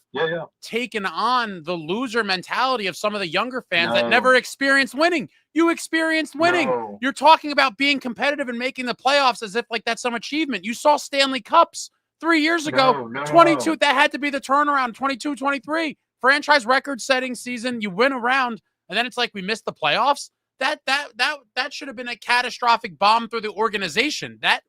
A: taken on the loser mentality of some of the younger fans that never experienced winning. You experienced winning.
F: No.
A: You're talking about being competitive and making the playoffs as if like that's some achievement. You saw Stanley Cups 3 years ago, 22. That had to be the turnaround. 22, 23 franchise record-setting season. You win a round, and then it's like we missed the playoffs. That should have been a catastrophic bomb through the organization. That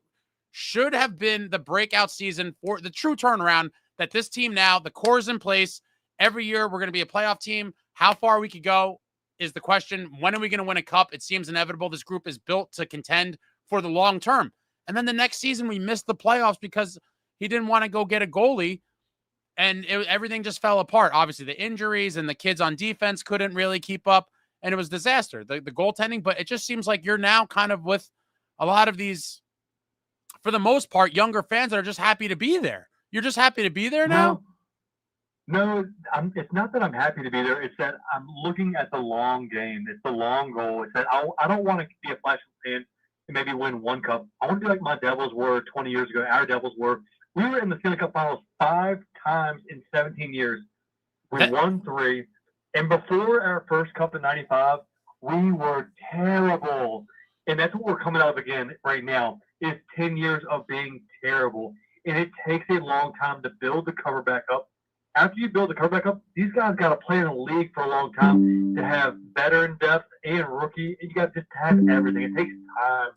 A: should have been the breakout season for the true turnaround. That this team now, the core is in place. Every year we're going to be a playoff team. How far we could go, is the question, when are we going to win a cup? It seems inevitable. This group is built to contend for the long term. And then the next season, we missed the playoffs because he didn't want to go get a goalie, and everything just fell apart. Obviously, the injuries and the kids on defense couldn't really keep up, and it was disaster, the goaltending. But it just seems like you're now kind of with a lot of these, for the most part, younger fans that are just happy to be there. You're just happy to be there now?
F: No, it's not that I'm happy to be there. It's that I'm looking at the long game. It's the long goal. It's that I don't want to be a flash fan and maybe win one cup. I want to be like my Devils were 20 years ago. Our Devils were. We were in the Stanley Cup Finals 5 times in 17 years. We won 3. And before our first cup in 95, we were terrible. And that's what we're coming out of again right now, is 10 years of being terrible. And it takes a long time to build the cover back up. After you build the cover back up, these guys got to play in the league for a long time to have veteran depth and rookie. And you got just to have everything. It takes time.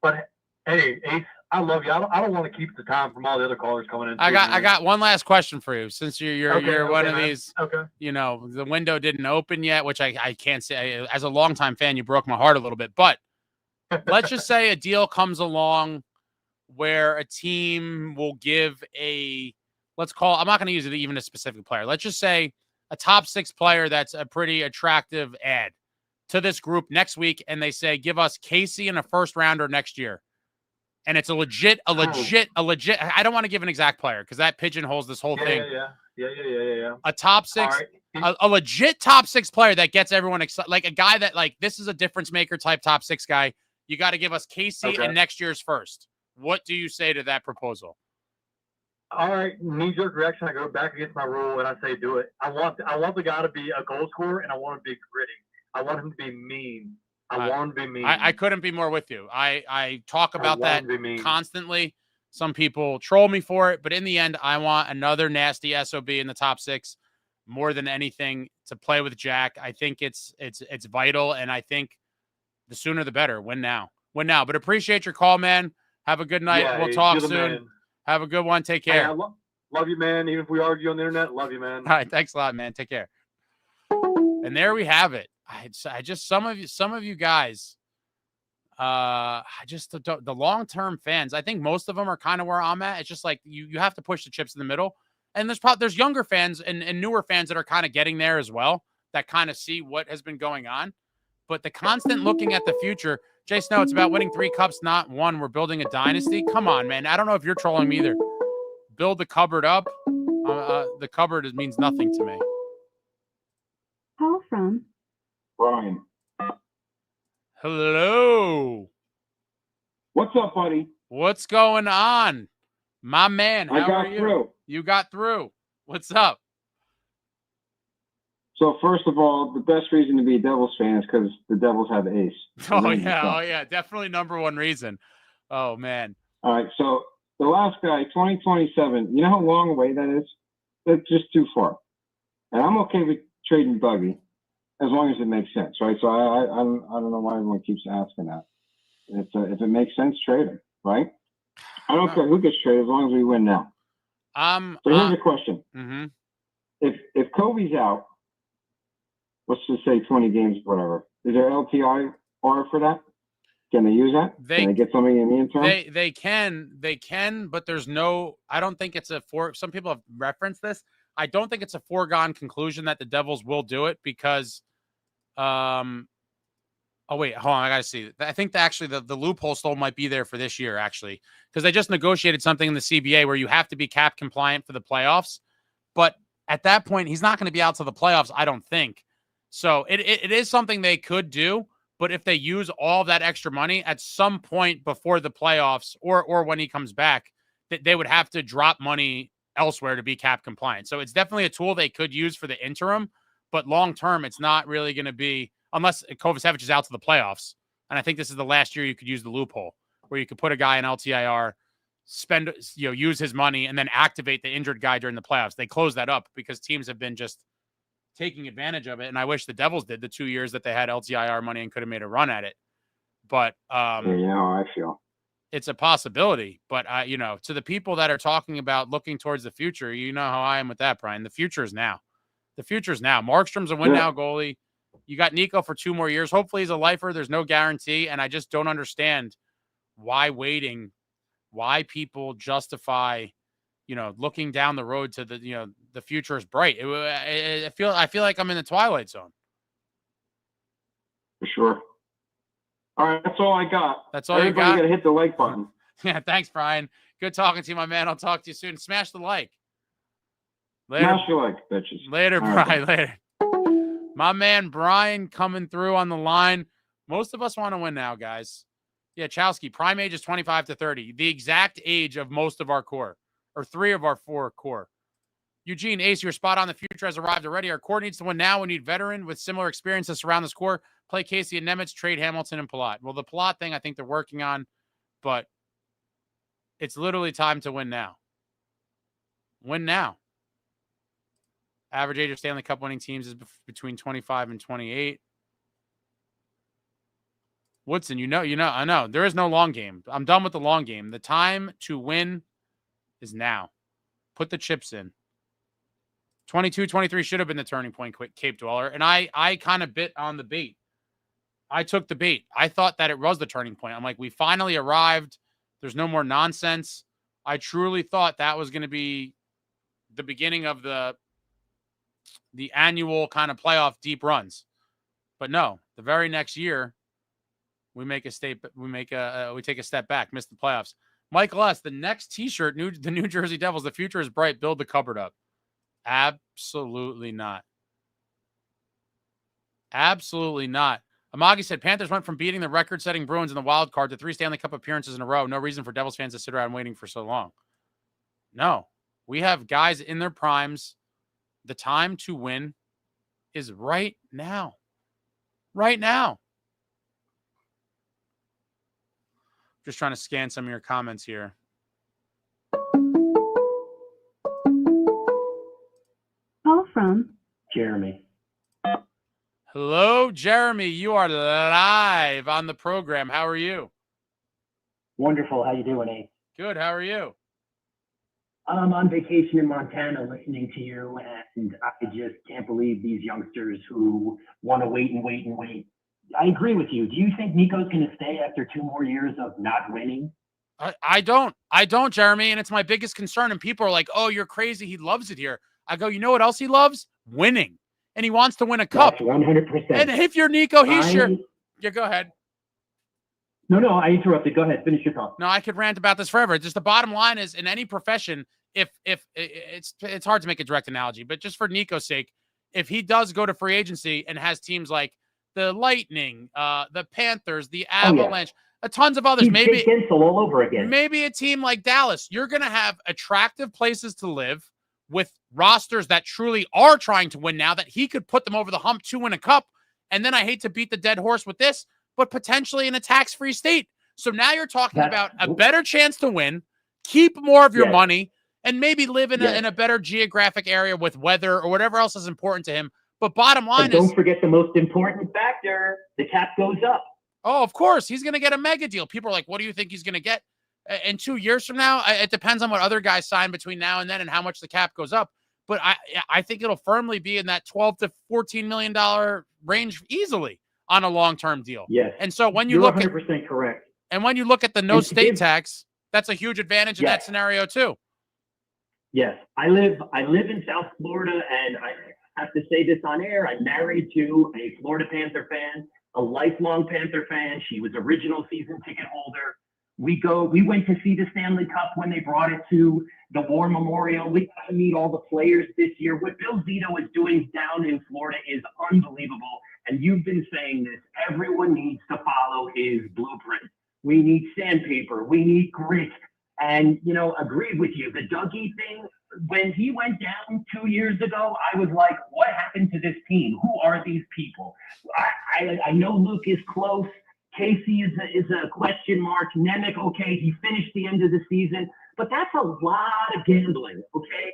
F: But, hey, Ace, I love you. I don't want to keep the time from all the other callers coming in.
A: I got one last question for you. Since you're one of these,
F: okay.
A: You know, the window didn't open yet, which I can't say. As a longtime fan, you broke my heart a little bit. But let's just say a deal comes along where a team will give I'm not going to use it even a specific player. Let's just say a top 6 player that's a pretty attractive ad to this group next week, and they say, give us Casey and a first rounder next year. And it's a legit. I don't want to give an exact player because that pigeonholes this whole thing.
F: Yeah.
A: A top 6,
F: right.
A: a legit top 6 player that gets everyone excited, like a guy that this is a difference maker type top 6 guy. You got to give us Casey and next year's first. What do you say to that proposal?
F: All right, knee-jerk reaction. I go back against my rule and I say, do it. I want the guy to be a goal scorer, and I want him to be gritty. I want him to be mean. I want him to be mean.
A: I couldn't be more with you. I talk about that constantly. Some people troll me for it, but in the end, I want another nasty SOB in the top 6 more than anything to play with Jack. I think it's vital, and I think the sooner the better. Win now. But appreciate your call, man. Have a good night. We'll talk soon. Man. Have a good one. Take care.
F: Hey, love you, man. Even if we argue on the internet, love you, man.
A: All right. Thanks a lot, man. Take care. And there we have it. I just, some of you guys, the long-term fans, I think most of them are kind of where I'm at. It's just like you have to push the chips in the middle. And there's younger fans and newer fans that are kind of getting there as well, that kind of see what has been going on. But the constant looking at the future, Jay Snow, it's about winning 3 cups, not 1. We're building a dynasty. Come on, man. I don't know if you're trolling me either. Build the cupboard up. The cupboard means nothing to me.
B: Call from
G: Brian.
A: Hello.
G: What's up, buddy?
A: What's going on? My man, how
G: I
A: are
G: got
A: you?
G: through.
A: You got through. What's up?
G: So first of all, the best reason to be a Devils fan is because the Devils have Ace.
A: Oh yeah, definitely number one reason. Oh man.
G: All right, so the last guy, 2027. You know how long away that is? That's just too far. And I'm okay with trading Dougie as long as it makes sense, right? So I don't know why everyone keeps asking that. If it makes sense, trade him, right? I don't care who gets traded as long as we win now. So here's the question: If Kobe's out, let's just say 20 games, whatever, is there LTIR for that? Can they use that? Can they get something in the interim?
A: They can, but there's no. I don't think it's some people have referenced this. I don't think it's a foregone conclusion that the Devils will do it because, oh wait, hold on, I gotta see. I think the loophole still might be there for this year actually, because they just negotiated something in the CBA where you have to be cap compliant for the playoffs. But at that point, he's not going to be out to the playoffs, I don't think. So it is something they could do. But if they use all that extra money at some point before the playoffs or when he comes back, they would have to drop money elsewhere to be cap compliant. So it's definitely a tool they could use for the interim, but long term, it's not really going to be, unless Kovacevic is out to the playoffs. And I think this is the last year you could use the loophole where you could put a guy in LTIR, use his money, and then activate the injured guy during the playoffs. They closed that up because teams have been just taking advantage of it. And I wish the Devils did the 2 years that they had LTIR money and could have made a run at it. But,
G: I feel
A: it's a possibility, but to the people that are talking about looking towards the future, you know how I am with that, Brian. The future is now. Markstrom's a win now goalie. You got Nico for 2 more years. Hopefully he's a lifer. There's no guarantee. And I just don't understand why waiting, why people justify, looking down the road to the future is bright. I feel like I'm in the twilight zone.
G: For sure. All right, that's all I got.
A: That's all
G: Everybody
A: you got?
G: got to hit the like button.
A: Yeah, thanks, Brian. Good talking to you, my man. I'll talk to you soon. Smash the like. Later.
G: Smash your like, bitches.
A: Later,
G: All
A: Brian.
G: right.
A: Later. My man Brian coming through on the line. Most of us want to win now, guys. Yeah, Chowski, prime age is 25 to 30. The exact age of most of our core, or 3 of our 4 core. Eugene, Ace, you're spot on. The future has arrived already. Our core needs to win now. We need veteran with similar experience to surround this core. Play Casey and Nemitz, trade Hamilton and Palat. Well, the Palat thing I think they're working on, but it's literally time to win now. Win now. Average age of Stanley Cup winning teams is between 25 and 28. Woodson, I know. There is no long game. I'm done with the long game. The time to win is now. Put the chips in. 22, 23 should have been the turning point, Cape Dweller. And I kind of bit on the bait. I took the bait. I thought that it was the turning point. I'm like, we finally arrived. There's no more nonsense. I truly thought that was going to be the beginning of the annual kind of playoff deep runs. But no, the very next year, we take a step back, miss the playoffs. Michael S., the next t-shirt, the New Jersey Devils, the future is bright, build the cupboard up. Absolutely not. Absolutely not. Amagi said, Panthers went from beating the record-setting Bruins in the wild card to 3 Stanley Cup appearances in a row. No reason for Devils fans to sit around waiting for so long. No. We have guys in their primes. The time to win is right now. Right now. Just trying to scan some of your comments here.
B: Call from
D: Jeremy.
A: Hello, Jeremy. You are live on the program. How are you?
D: Wonderful. How you doing, Ace?
A: Good. How are you?
D: I'm on vacation in Montana listening to you, and I just can't believe these youngsters who want to wait and wait and wait. I agree with you. Do you think Nico's going to stay after 2 more years of not winning?
A: I don't, Jeremy, and it's my biggest concern. And people are like, oh, you're crazy. He loves it here. I go, you know what else he loves? Winning. And he wants to win a cup.
D: That's 100%.
A: And if you're Nico, sure. Yeah, go ahead.
D: No, I interrupted. Go ahead. Finish your talk.
A: No, I could rant about this forever. Just the bottom line is, in any profession, if it's hard to make a direct analogy, but just for Nico's sake, if he does go to free agency and has teams like the Lightning, the Panthers, the Avalanche, tons of others, maybe
D: all over again.
A: Maybe a team like Dallas, you're going to have attractive places to live with rosters that truly are trying to win now, that he could put them over the hump to win a cup. And then I hate to beat the dead horse with this, but potentially in a tax-free state. So now you're talking about a better chance to win, keep more of your money, and maybe live in a better geographic area with weather or whatever else is important to him. But bottom line is,
D: don't forget the most important factor: the cap goes up.
A: Oh, of course, he's going to get a mega deal. People are like, "What do you think he's going to get in 2 years from now?" It depends on what other guys sign between now and then and how much the cap goes up. But I think it'll firmly be in that $12 to $14 million range easily on a long-term deal.
D: Yes.
A: And so when you
D: You're
A: look
D: 100% correct.
A: And when you look at the no state tax, that's a huge advantage in that scenario too.
D: Yes. I live in South Florida, and I have to say this on air. I'm married to a Florida Panther fan, a lifelong Panther fan. She was original season ticket holder. We went to see the Stanley Cup when they brought it to the War Memorial. We got to meet all the players this year. What Bill Zito is doing down in Florida is unbelievable. And you've been saying this. Everyone needs to follow his blueprint. We need sandpaper. We need grit. And, agreed with you. The Dougie thing, when he went down 2 years ago, I was like, what happened to this team? Who are these people? I know Luke is close. Casey is a question mark. Nemec, okay, he finished the end of the season. But that's a lot of gambling, okay?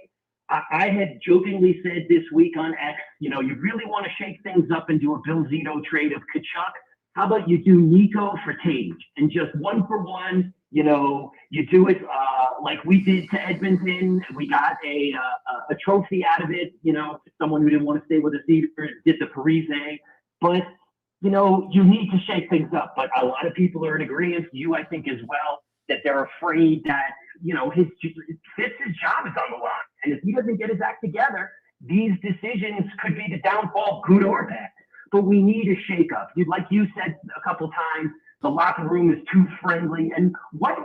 D: I had jokingly said this week on X, you really want to shake things up and do a Bill Zito trade of Kachuk. How about you do Nico for Tage and just 1-for-1, you do it like we did to Edmonton. We got a trophy out of it, someone who didn't want to stay with us either did the Parise.
H: but you know, you need to shake things up. But a lot of people are in agreement, you I think as well, that they're afraid that, you know, Fitz's job is on the line. And if he doesn't get his act together, these decisions could be the downfall, good or bad. But we need a shakeup. Like you said a couple times, the locker room is too friendly. And what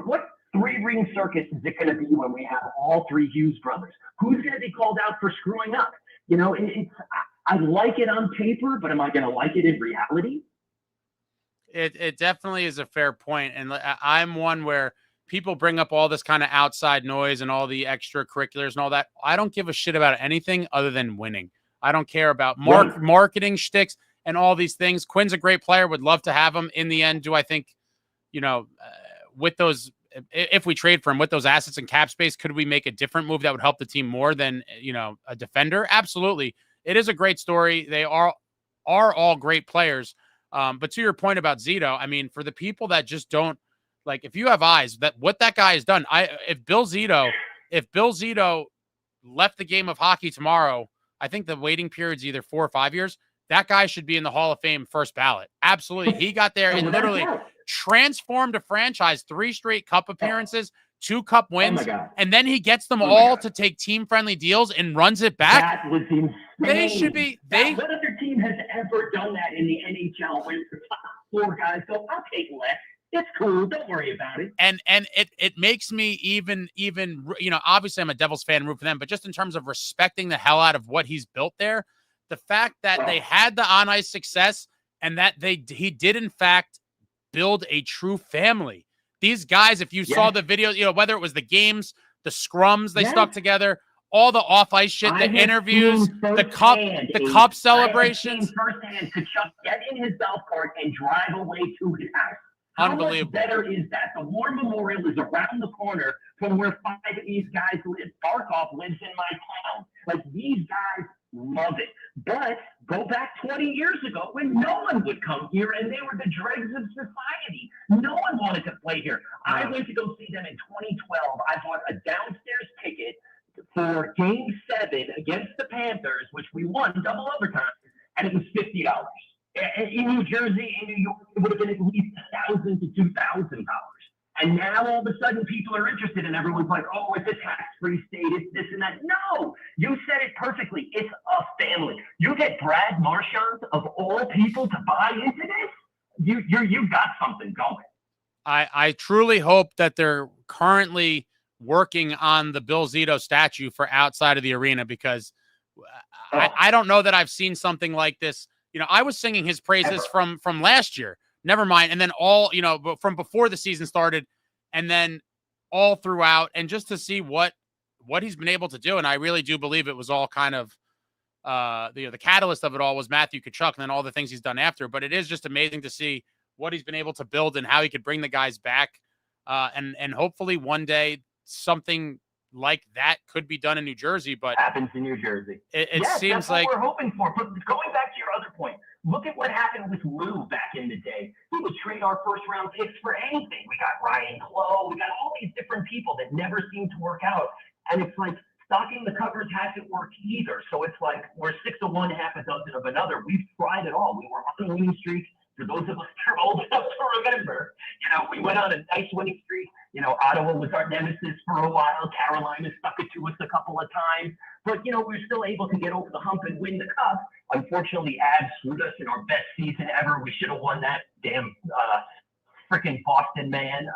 H: three-ring circus is it going to be when we have all three Hughes brothers? Who's going to be called out for screwing up? You know, I like it on paper, but am I going to like it in reality?
A: It definitely is a fair point. And I'm one where people bring up all this kind of outside noise and all the extracurriculars and all that. I don't give a shit about anything other than winning. I don't care about marketing shticks and all these things. Quinn's a great player. Would love to have him. In the end, do I think, you know, with those, if we trade for him with those assets and cap space, could we make a different move that would help the team more than, you know, a defender? Absolutely. It is a great story. They are all great players. But to your point about Zito, I mean, for the people that just don't, like, if you have eyes, that what that guy has done, if Bill Zito left the game of hockey tomorrow, I think the waiting period is either 4 or 5 years. That guy should be in the Hall of Fame first ballot. Absolutely. He got there and literally transformed a franchise, 3 straight cup appearances, 2 cup wins, and then he gets them all to take team-friendly deals and runs it back.
H: That was insane.
A: They should be.
H: What other team has ever done that in the NHL when the top 4 guys go, I'll take less. It's cool. Don't worry about it.
A: And it makes me even, you know, obviously I'm a Devils fan, root for them, but just in terms of respecting the hell out of what he's built there, the fact that they had the on-ice success and that he did in fact build a true family. These guys, if you saw the videos, you know, whether it was the games, the scrums they stuck together, all the off-ice shit, the interviews, the cup celebrations.
H: Firsthand, Kachuk get in his golf cart and drive away to his house. How much better is that? The War Memorial is around the corner from where 5 of these guys live. Barkov lives in my town. Like, these guys love it. But go back 20 years ago when no one would come here and they were the dregs of society. No one wanted to play here. I went to go see them in 2012. I bought a downstairs ticket for Game 7 against the Panthers, which we won double overtime, and it was $50. In New Jersey, in New York, it would have been at least $1,000 to $2,000. And now all of a sudden people are interested and everyone's like, oh, it's a tax-free state, it's this and that. No, you said it perfectly. It's a family. You get Brad Marchand, of all people, to buy into this, you've got something going.
A: I truly hope that they're currently working on the Bill Zito statue for outside of the arena, because I don't know that I've seen something like this. You know, I was singing his praises from last year. Never mind. And then all, you know, from before the season started and then all throughout, and just to see what he's been able to do. And I really do believe it was all kind of, the catalyst of it all was Matthew Tkachuk and then all the things he's done after. But it is just amazing to see what he's been able to build and how he could bring the guys back. And hopefully one day something like that could be done in New Jersey, but
H: happens in New Jersey.
A: It
H: yes,
A: seems
H: that's
A: like
H: what we're hoping for. But going back to your other point, look at what happened with Lou back in the day. He would trade our first round picks for anything. We got Ryan Clough. We got all these different people that never seem to work out. And it's like stocking the cupboards hasn't worked either. So it's like we're 6 of one, half a dozen of another. We've tried it all. We were on a winning streak. For those of us that are old enough to remember, you know, we went on a nice winning streak. You know, Ottawa was our nemesis for a while. Carolina stuck it to us a couple of times. But, you know, we were still able to get over the hump and win the cup. Unfortunately, Avs screwed us in our best season ever. We should have won that damn freaking Boston, man.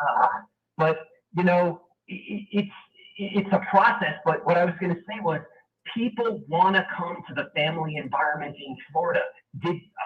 H: But, you know, it's a process. But what I was going to say was people want to come to the family environment in Florida.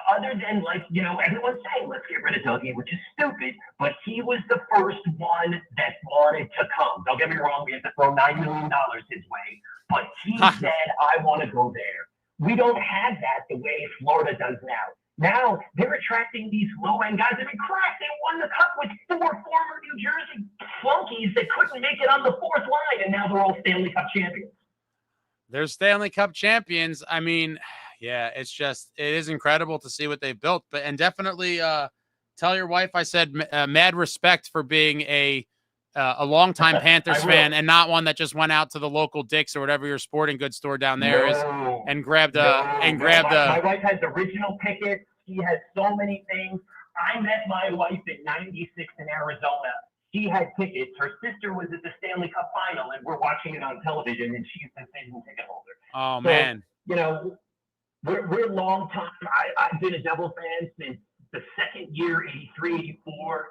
H: Other than, like, you know, everyone's saying, let's get rid of Dougie, which is stupid, but he was the first one that wanted to come. Don't get me wrong, we had to throw $9 million his way, but he said, I want to go there. We don't have that the way Florida does now. Now they're attracting these low-end guys. I mean, crap, they won the cup with 4 former New Jersey flunkies that couldn't make it on the 4th line, and now they're all Stanley Cup champions.
A: They're Stanley Cup champions. I mean, yeah, it is incredible to see what they built. But and definitely tell your wife I said mad respect for being a longtime Panthers fan and not one that just went out to the local Dick's or whatever your sporting goods store down there is and grabbed
H: My wife has original tickets. She has so many things. I met my wife in '96 in Arizona. She had tickets. Her sister was at the Stanley Cup final, and we're watching it on television, and she's the season ticket holder.
A: Oh,
H: So,
A: man.
H: you know, we're long time. I've been a Devil fan since the second year, '83, '84.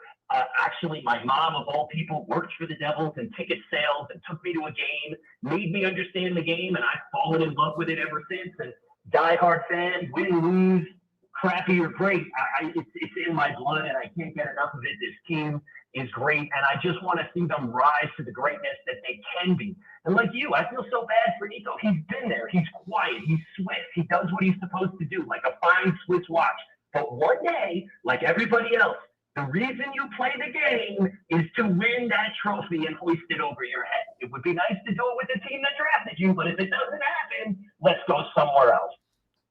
H: Actually, my mom, of all people, worked for the Devils in ticket sales and took me to a game, made me understand the game, and I've fallen in love with it ever since. And diehard fan, win, lose, crappy or great, it's in my blood, and I can't get enough of it. This team is great, and I just want to see them rise to the greatness that they can be. And like you, I feel so bad for Nico. He's been there. He's quiet. He's Swiss. He does what he's supposed to do, like a fine Swiss watch. But one day, like everybody else, the reason you play the game is to win that trophy and hoist it over your head. It would be nice to do it with the team that drafted you, but if it doesn't happen, let's go somewhere else.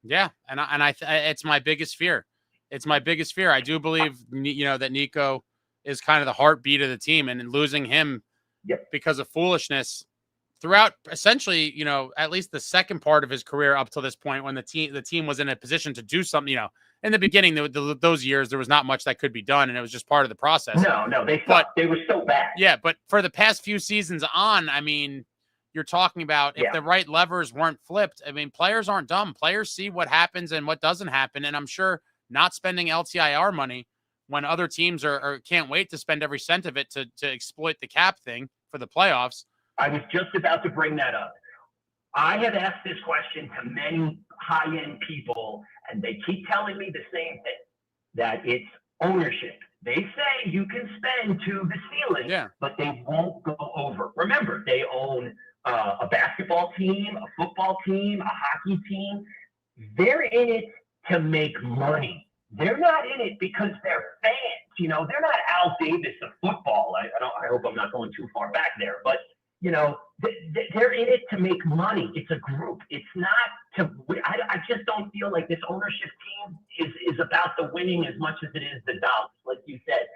A: Yeah, and it's my biggest fear. It's my biggest fear. I do believe, that Nico is kind of the heartbeat of the team, and losing him because of foolishness throughout essentially, at least the second part of his career up till this point, when the team was in a position to do something. In the beginning, those years, there was not much that could be done, and it was just part of the process.
H: No, they sucked. They were so bad.
A: Yeah, but for the past few seasons on, I mean, you're talking about if the right levers weren't flipped. I mean, players aren't dumb. Players see what happens and what doesn't happen, and I'm sure not spending LTIR money when other teams are can't wait to spend every cent of it to exploit the cap thing for the playoffs.
H: I was just about to bring that up. I have asked this question to many high-end people, and they keep telling me the same thing, that it's ownership. They say you can spend to the ceiling, but they won't go over. Remember, they own a basketball team, a football team, a hockey team. They're in it to make money. They're not in it because they're fans. They're not Al Davis of football. I hope I'm not going too far back there, but they're in it to make money. It's a group. It's not to. I just don't feel like this ownership team is about the winning as much as it is the dollars. Like you said,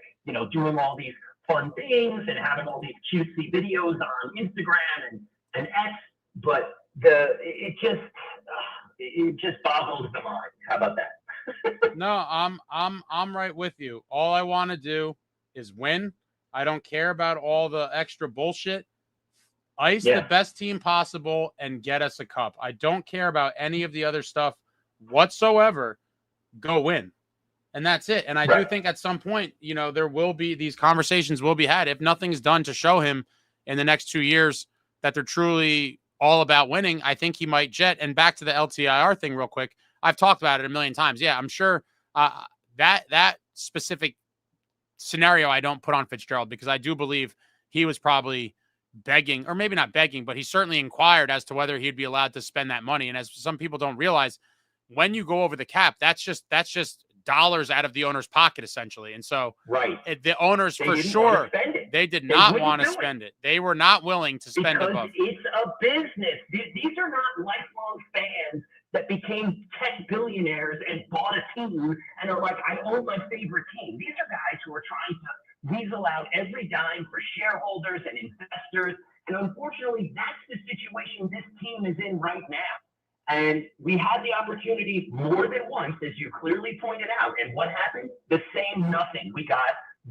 H: doing all these fun things and having all these cutesy videos on Instagram and X. But it just boggles the mind. How about that?
A: No, I'm right with you. All I want to do is win. I don't care about all the extra bullshit. Ice the best team possible and get us a cup. I don't care about any of the other stuff whatsoever. Go win. And that's it. And I do think at some point, there will be these conversations will be had. If nothing's done to show him in the next 2 years that they're truly all about winning, I think he might jet. And back to the LTIR thing real quick. I've talked about it a million times. Yeah, I'm sure that specific scenario I don't put on Fitzgerald, because I do believe he was probably begging, or maybe not begging, but he certainly inquired as to whether he'd be allowed to spend that money. And as some people don't realize, when you go over the cap, that's just dollars out of the owner's pocket, essentially. And so the owners, for sure, they did not want to spend it. They were not willing to spend it.
H: Because it's a business. These are not lifelong fans that became tech billionaires and bought a team and are like, I own my favorite team. These are guys who are trying to weasel out every dime for shareholders and investors. And unfortunately, that's the situation this team is in right now. And we had the opportunity more than once, as you clearly pointed out. And what happened? The same nothing. We got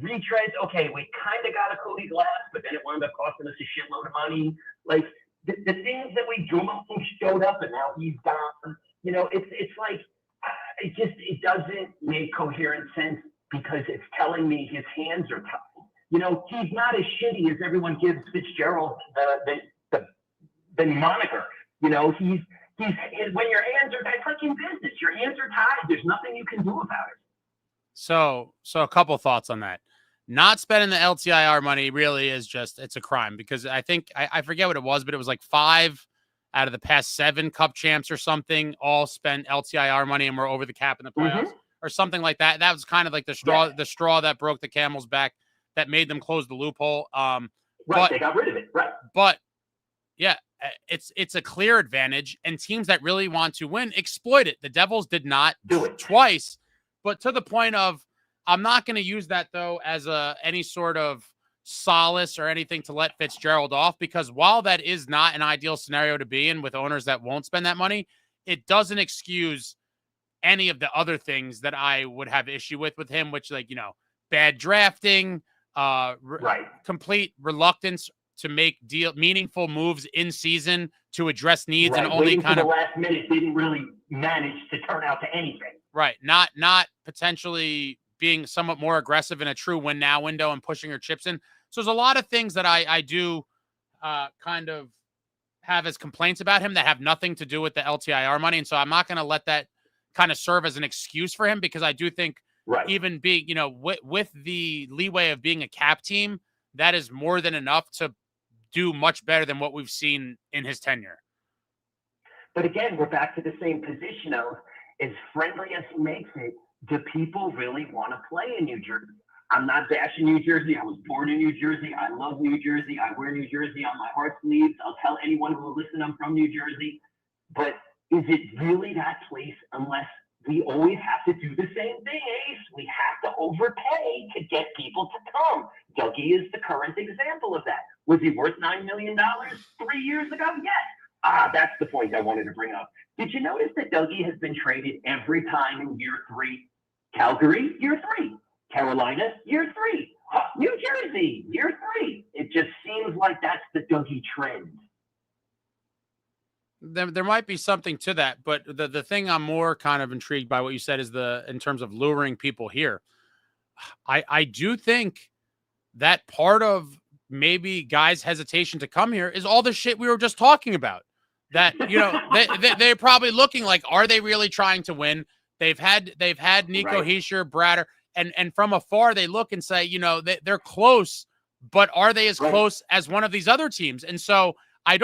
H: retreads. Okay, we kind of got a Cody Glass, but then it wound up costing us a shitload of money. Like the things that we drew up showed up, and now he's gone. It's like it doesn't make coherent sense, because it's telling me his hands are tied. He's not as shitty as everyone gives Fitzgerald the moniker. He's when your hands are tied, freaking business. Your hands are tied. There's nothing you can do about it.
A: So a couple thoughts on that. Not spending the LTIR money really is it's a crime, because I think I forget what it was, but it was like 5 out of the past 7 cup champs or something all spent LTIR money and were over the cap in the playoffs or something like that. That was kind of like the straw that broke the camel's back, that made them close the loophole.
H: They got rid of it. Right.
A: But yeah, it's a clear advantage, and teams that really want to win exploit it. The Devils did not
H: do it
A: twice, but to the point of, I'm not going to use that though as any sort of solace or anything to let Fitzgerald off, because while that is not an ideal scenario to be in with owners that won't spend that money, it doesn't excuse any of the other things that I would have issue with him, which, like, bad drafting, complete reluctance to make meaningful moves in season to address needs, and only
H: Waiting
A: kind
H: to
A: of
H: the last minute didn't really manage to turn out to anything.
A: Right. Not potentially being somewhat more aggressive in a true win now window and pushing your chips in. So there's a lot of things that I do kind of have as complaints about him that have nothing to do with the LTIR money. And so I'm not going to let that kind of serve as an excuse for him, because I do think even being, with the leeway of being a cap team, that is more than enough to do much better than what we've seen in his tenure.
H: But again, we're back to the same position of, as friendly as he makes it, do people really want to play in New Jersey? I'm not bashing New Jersey. I was born in New Jersey. I love New Jersey. I wear New Jersey on my heart sleeves. I'll tell anyone who will listen I'm from New Jersey. But is it really that place unless we always have to do the same thing, Ace? We have to overpay to get people to come. Dougie is the current example of that. Was he worth $9 million 3 years ago? Yes. That's the point I wanted to bring up. Did you notice that Dougie has been traded every time in year 3? Calgary, year 3. Carolina, year 3. New Jersey, year 3. It just seems like that's the Dougie trend.
A: There might be something to that, but the thing I'm more kind of intrigued by what you said is in terms of luring people here. I do think that part of maybe guys' hesitation to come here is all the shit we were just talking about. That, they're probably looking like, are they really trying to win? They've had Nico Hischier, Bratter, and from afar they look and say, they're close, but are they as close as one of these other teams? And so I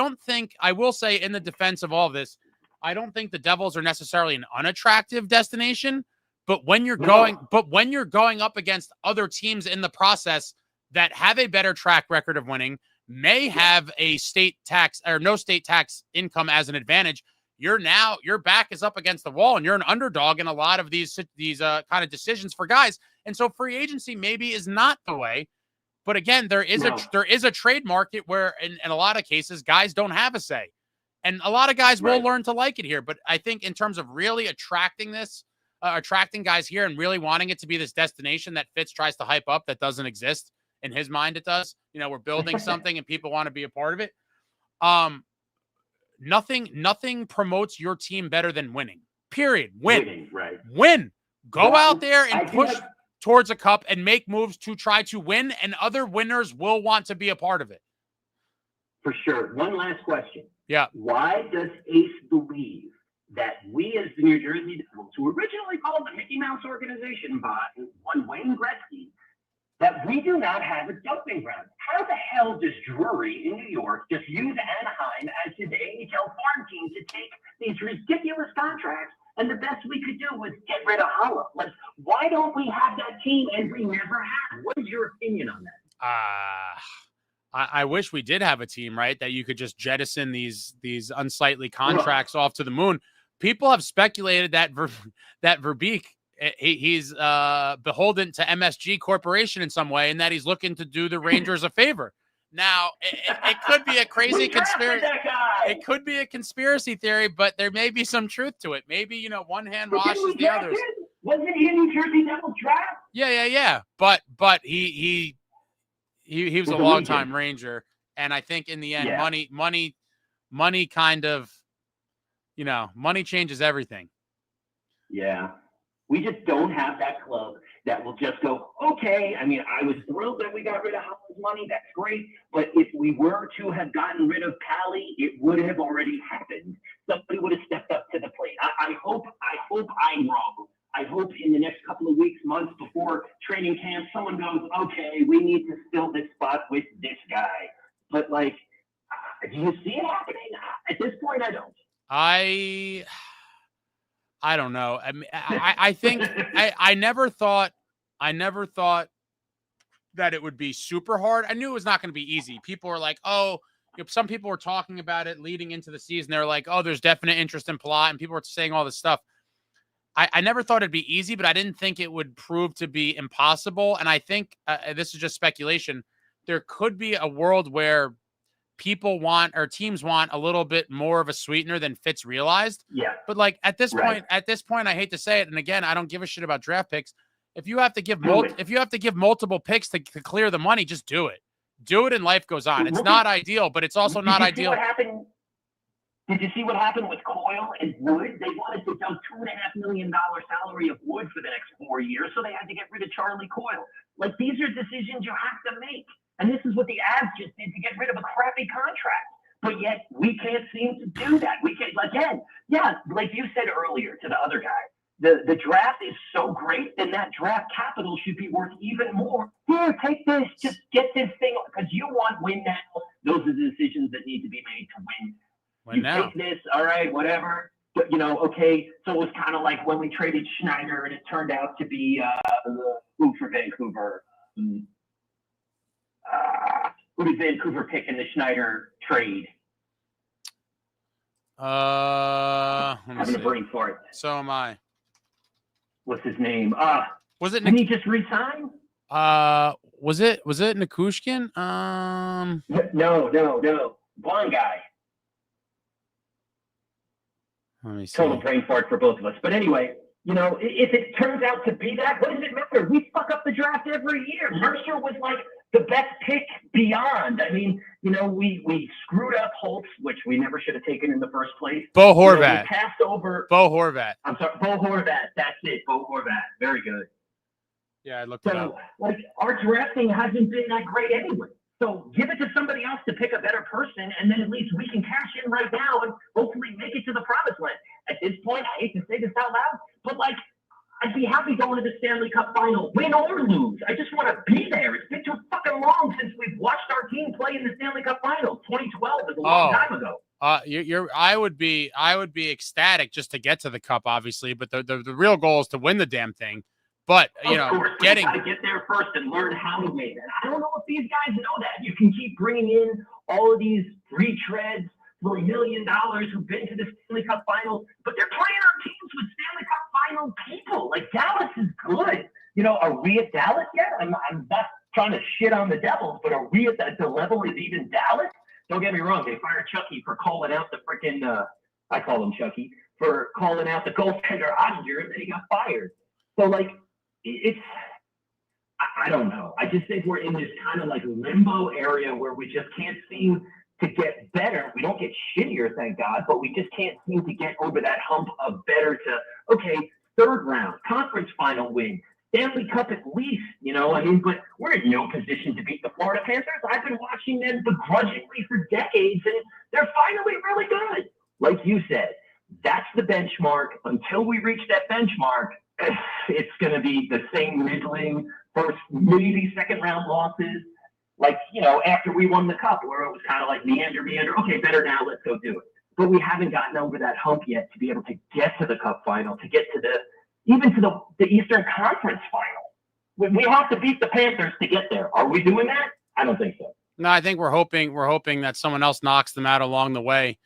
A: will say, in the defense of all of this, I don't think the Devils are necessarily an unattractive destination, but when you're going up against other teams in the process that have a better track record of winning, may have a state tax or no state tax income as an advantage, your back is up against the wall and you're an underdog in a lot of these kind of decisions for guys. And so free agency maybe is not the way. But again, there is a trade market where in a lot of cases, guys don't have a say. And a lot of guys will learn to like it here. But I think in terms of really attracting guys here and really wanting it to be this destination that Fitz tries to hype up that doesn't exist, in his mind it does. We're building something and people want to be a part of it. Nothing promotes your team better than winning. Period. Win. Win. Go out there and push towards a cup and make moves to try to win, and other winners will want to be a part of it.
H: For sure. One last question.
A: Yeah.
H: Why does Ace believe that we, as the New Jersey Devils, who originally called the Mickey Mouse organization by one Wayne Gretzky, that we do not have a dumping ground? How the hell does Drury in New York just use Anaheim as his AHL farm team to take these ridiculous contracts? And the best we could do was get rid of Holla. Like, why don't we have that team and we never have? What is your opinion on that?
A: I wish we did have a team, right, that you could just jettison these unsightly contracts off to the moon. People have speculated that Verbeek, he's beholden to MSG Corporation in some way, and that he's looking to do the Rangers a favor. Now, it could be a crazy conspiracy. It could be a conspiracy theory, but there may be some truth to it. Maybe, one hand washes the others.
H: Wasn't he a New Jersey Devils draft?
A: Yeah. But he was a long-time Ranger, and I think in the end, money kind of, money changes everything.
H: Yeah. We just don't have that club that will just go, okay. I mean, I was thrilled that we got rid of Holland's money. That's great. But if we were to have gotten rid of Pally, it would have already happened. Somebody would have stepped up to the plate. I hope I'm wrong. I hope in the next couple of weeks, months before training camp, someone goes, okay, we need to fill this spot with this guy. But, do you see it happening? At this point, I don't.
A: I don't know. I mean, I think I never thought that it would be super hard. I knew it was not going to be easy. People were like, some people were talking about it leading into the season. They were like, there's definite interest in Palat, and people were saying all this stuff. I never thought it'd be easy, but I didn't think it would prove to be impossible. And I think this is just speculation. There could be a world where people want or teams want a little bit more of a sweetener than Fitz realized.
H: Yeah.
A: But like at this
H: Right.
A: point, I hate to say it, and again, I don't give a shit about draft picks. If you have to give
H: Do it.
A: if you have to give multiple picks to clear the money, just do it. Do it, and life goes on. It's
H: Look
A: not
H: at-
A: ideal, but it's also not
H: Did you see
A: ideal.
H: what happened? Did you see what happened with Coyle and Wood? They wanted to dump $2.5 million salary of Wood for the next 4 years, so they had to get rid of Charlie Coyle. Like, these are decisions you have to make. And this is what the Avs just did to get rid of a crappy contract. But yet, we can't seem to do that. We can't, again, yeah, like you said earlier to the other guy, the draft is so great, then that draft capital should be worth even more. Here, take this, just get this thing, because you want win now. Those are the decisions that need to be made to win. You take this, all right, whatever. But, okay. So it was kind of like when we traded Schneider, and it turned out to be who for Vancouver? Who did Vancouver pick in the Schneider trade? Having a brain fart.
A: So am I.
H: What's his name?
A: Was it?
H: Didn't he just resign?
A: Was it Nikushkin?
H: No. Blonde guy.
A: Let me see.
H: Total brain fart for both of us. But anyway, if it turns out to be that, what does it matter? We fuck up the draft every year. Mercer was like the best pick beyond. I mean, we screwed up Holtz, which we never should have taken in the first place.
A: Bo Horvat.
H: We passed over.
A: Bo Horvat.
H: I'm sorry, Bo Horvat. That's it, Bo Horvat. Very good.
A: Yeah, I looked it up.
H: So, like, our drafting hasn't been that great anyway. So give it to somebody else to pick a better person, and then at least we can cash in right now and hopefully make it to the promised land. At this point, I hate to say this out loud, but like, I'd be happy going to the Stanley Cup final, win or lose. I just want to be there. It's been too fucking long since we've watched our team play in the Stanley Cup final. 2012 is a long time ago.
A: I would be ecstatic just to get to the cup, obviously, but the real goal is to win the damn thing. But
H: Of course, we gotta get there first and learn how to win. And I don't know if these guys know that. You can keep bringing in all of these retreads for $1 million who've been to the Stanley Cup Finals, but they're playing on teams with Stanley Cup Final people. Like, Dallas is good. Are we at Dallas yet? I'm not trying to shit on the Devils, but are we at the level of even Dallas? Don't get me wrong. They fired Chucky for calling out the freaking, I call him Chucky, for calling out the goaltender Ottinger, and then he got fired. So, like, I don't know. I just think we're in this kind of like limbo area where we just can't seem to get better. We don't get shittier, thank God, but we just can't seem to get over that hump of better to, okay, third round, conference final win, Stanley Cup at least, but we're in no position to beat the Florida Panthers. I've been watching them begrudgingly for decades, and they're finally really good. Like you said, that's the benchmark. Until we reach that benchmark, it's going to be the same middling first, maybe second round losses. Like, after we won the cup, where it was kind of like meander. Okay, better now, let's go do it. But we haven't gotten over that hump yet to be able to get to the cup final, to get to even to the Eastern Conference final. We have to beat the Panthers to get there. Are we doing that? I don't think so.
A: No, I think we're hoping that someone else knocks them out along the way,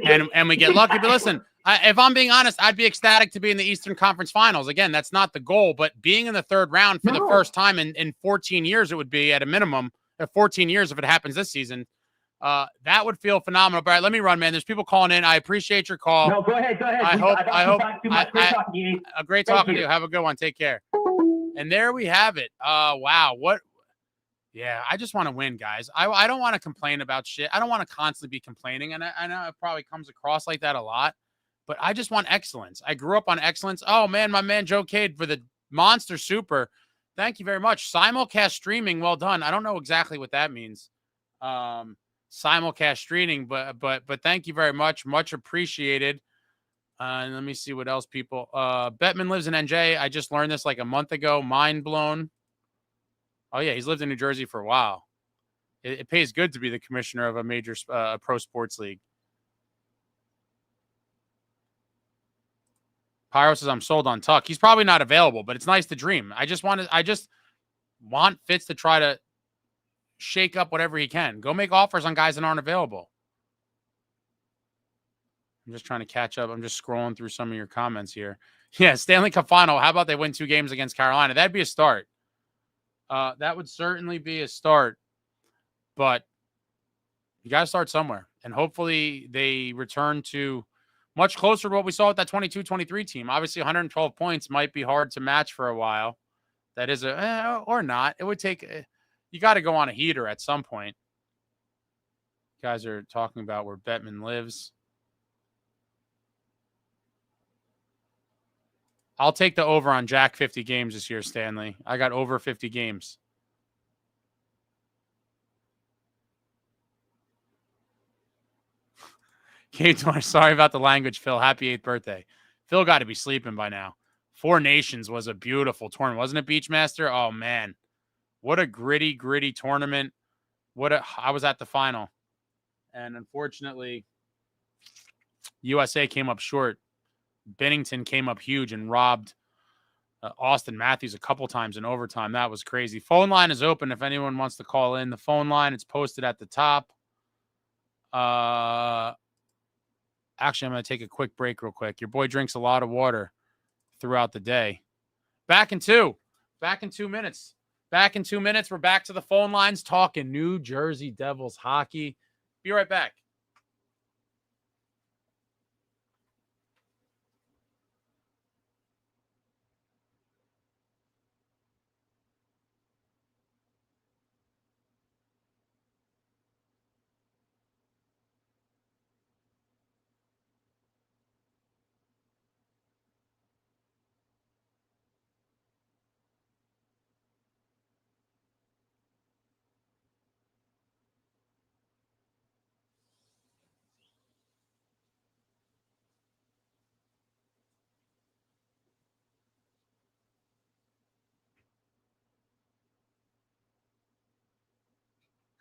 A: and we get lucky. But listen, if I'm being honest, I'd be ecstatic to be in the Eastern Conference Finals. Again, that's not the goal, but being in the third round for the first time in 14 years, it would be at a minimum. 14 years if it happens this season. That would feel phenomenal. All right, let me run, man. There's people calling in. I appreciate your call.
H: No, go ahead.
A: I hope. Great talking to you.
H: you.
A: Have a good one. Take care. And there we have it. Wow. What? Yeah, I just want to win, guys. I don't want to complain about shit. I don't want to constantly be complaining. And I know it probably comes across like that a lot, but I just want excellence. I grew up on excellence. Oh, man, my man Joe Cade for the Monster Super. Thank you very much. Simulcast streaming. Well done. I don't know exactly what that means. Simulcast streaming, but thank you very much. Much appreciated. And let me see what else people. Bettman lives in NJ. I just learned this like a month ago. Mind blown. Oh yeah, he's lived in New Jersey for a while. It pays good to be the commissioner of a major pro sports league. Pyro says I'm sold on Tuck. He's probably not available, but it's nice to dream. I just want Fitz to try to shake up whatever he can. Go make offers on guys that aren't available. I'm just trying to catch up. I'm just scrolling through some of your comments here. Yeah, Stanley Cup final. How about they win 2 games against Carolina? That'd be a start. That would certainly be a start. But You got to start somewhere. And hopefully they return to much closer to what we saw with that 22-23 team. Obviously, 112 points might be hard to match for a while. That is or not. It would take, you got to go on a heater at some point. You guys are talking about where Bettman lives. I'll take the over on Jack 50 games this year, Stanley. I got over 50 games. Sorry about the language, Phil. Happy 8th birthday. Phil got to be sleeping by now. Four Nations was a beautiful tournament, wasn't it, Beachmaster? Oh, man. What a gritty tournament. I was at the final. And unfortunately, USA came up short. Bennington came up huge and robbed Austin Matthews a couple times in overtime. That was crazy. Phone line is open if anyone wants to call in. The phone line, it's posted at the top. Actually, I'm going to take a quick break real quick. Your boy drinks a lot of water throughout the day. Back in 2 minutes. Back in 2 minutes. We're back to the phone lines talking New Jersey Devils hockey. Be right back.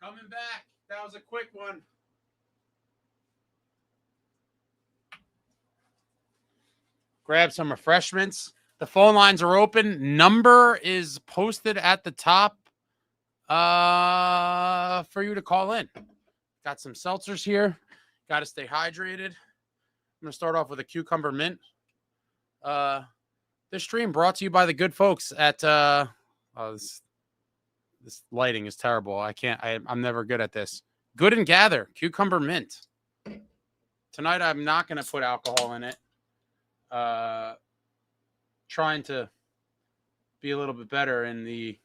A: Coming back. That was a quick one. Grab some refreshments. The phone lines are open. Number is posted at the top for you to call in. Got some seltzers here. Got to stay hydrated. I'm going to start off with a cucumber mint. This stream brought to you by the good folks at this lighting is terrible. I'm never good at this. Good and Gather, cucumber mint. Tonight, I'm not going to put alcohol in it. Trying to be a little bit better in the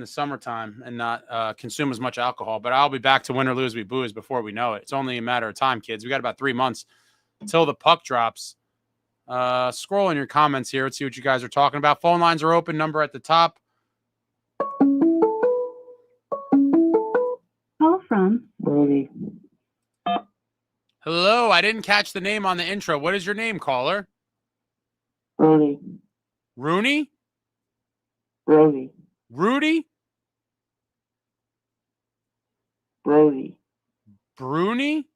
A: summertime and not consume as much alcohol. But I'll be back to win or lose, we booze before we know it. It's only a matter of time, kids. We got about 3 months until the puck drops. Scroll in your comments here. Let's see what you guys are talking about. Phone lines are open. Number at the top.
B: Call from
D: Rooney.
A: Hello. I didn't catch the name on the intro. What is your name, caller?
D: Rooney.
A: Rooney?
D: Brody.
A: Rudy?
D: Brody.
A: Bruni?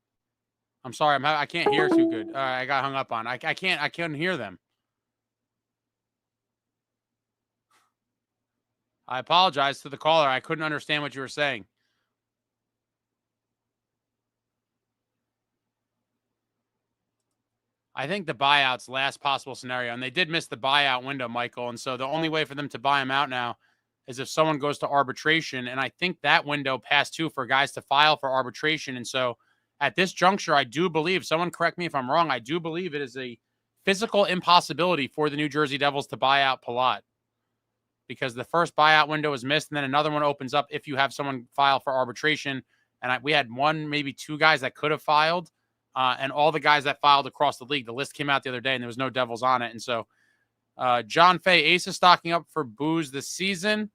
A: I'm sorry. I can't hear too good. I got hung up on. I couldn't hear them. I apologize to the caller. I couldn't understand what you were saying. I think the buyout's last possible scenario, and they did miss the buyout window, Michael. And so the only way for them to buy him out now is if someone goes to arbitration. And I think that window passed too for guys to file for arbitration. And so at this juncture, I do believe, someone correct me if I'm wrong, I do believe it is a physical impossibility for the New Jersey Devils to buy out Palat, because the first buyout window is missed, and then another one opens up if you have someone file for arbitration. And we had one, maybe two guys that could have filed, and all the guys that filed across the league. The list came out the other day, and there was no Devils on it. And so John Fay, Ace is stocking up for booze this season.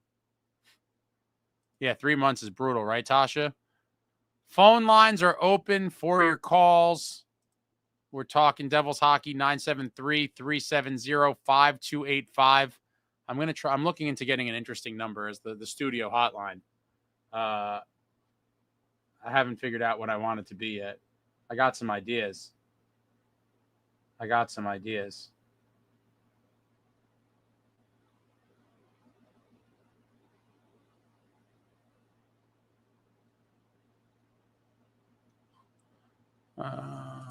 A: Yeah, 3 months is brutal, right, Tasha? Phone lines are open for your calls. We're talking Devils hockey, 973-370-5285. I'm looking into getting an interesting number as the studio hotline. I haven't figured out what I want it to be yet. I got some ideas.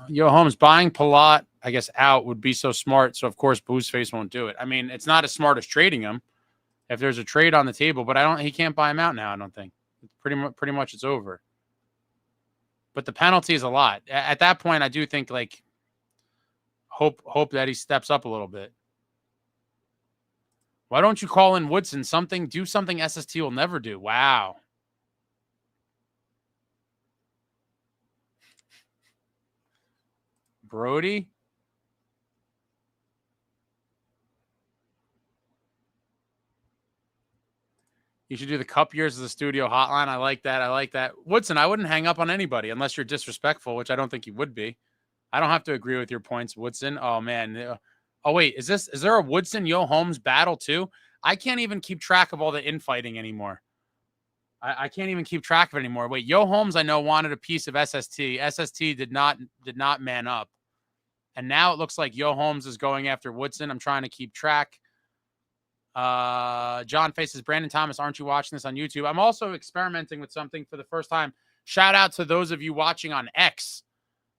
A: Yo, Holmes, buying Palat, I guess, out would be so smart. So, of course, Boozeface won't do it. I mean, it's not as smart as trading him if there's a trade on the table, but he can't buy him out now, I don't think. Pretty much it's over. but the penalty is a lot. At that point, I do think like hope that he steps up a little bit. Why don't you call in Woodson? Do something SST will never do. Wow. Brody? You should do the cup years as a studio hotline. I like that. Woodson, I wouldn't hang up on anybody unless you're disrespectful, which I don't think you would be. I don't have to agree with your points, Woodson. Oh, man. Oh, wait. Is there a Woodson-Yo Holmes battle, too? I can't even keep track of all the infighting anymore. I can't even keep track of it anymore. Wait, Yo Holmes, I know, wanted a piece of SST. SST did not man up. And now it looks like Yo Holmes is going after Woodson. I'm trying to keep track. John Faces, Brandon Thomas, aren't you watching this on YouTube? I'm also experimenting with something for the first time. Shout out to those of you watching on X.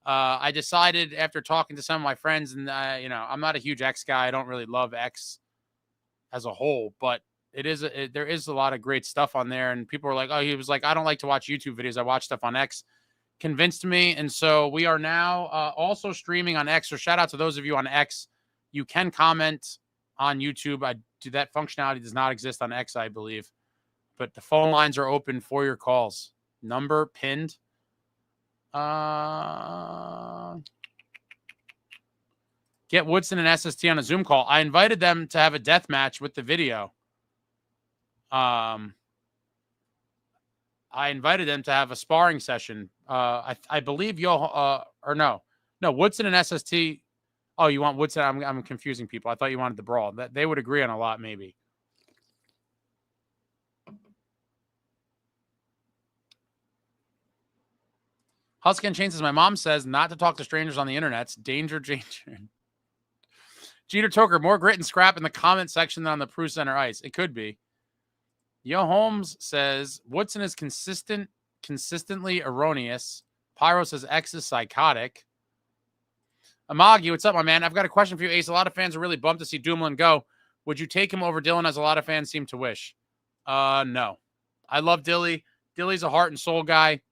A: I decided after talking to some of my friends, and I'm not a huge X guy. I don't really love X as a whole, but there is a lot of great stuff on there. And people were like, oh, he was like, I don't like to watch YouTube videos. I watch stuff on X. Convinced me. And so we are now also streaming on X. So shout out to those of you on X. You can comment on YouTube. That functionality does not exist on X, I believe. But the phone lines are open for your calls. Number pinned. Get Woodson and SST on a Zoom call. I invited them to have a death match with the video. I invited them to have a sparring session. I believe Woodson and SST. Oh, you want Woodson? I'm confusing people. I thought you wanted the brawl. That they would agree on a lot, maybe. Husky and Chain says, my mom says not to talk to strangers on the internet. Danger. Jeter Toker, more grit and scrap in the comment section than on the Prue Center ice. It could be. Yo Holmes says, Woodson is consistently erroneous. Pyro says, X is psychotic. Amagi, what's up, my man? I've got a question for you, Ace. A lot of fans are really bummed to see Dumoulin go. Would you take him over Dylan, as a lot of fans seem to wish? No. I love Dilly. Dilly's a heart and soul guy.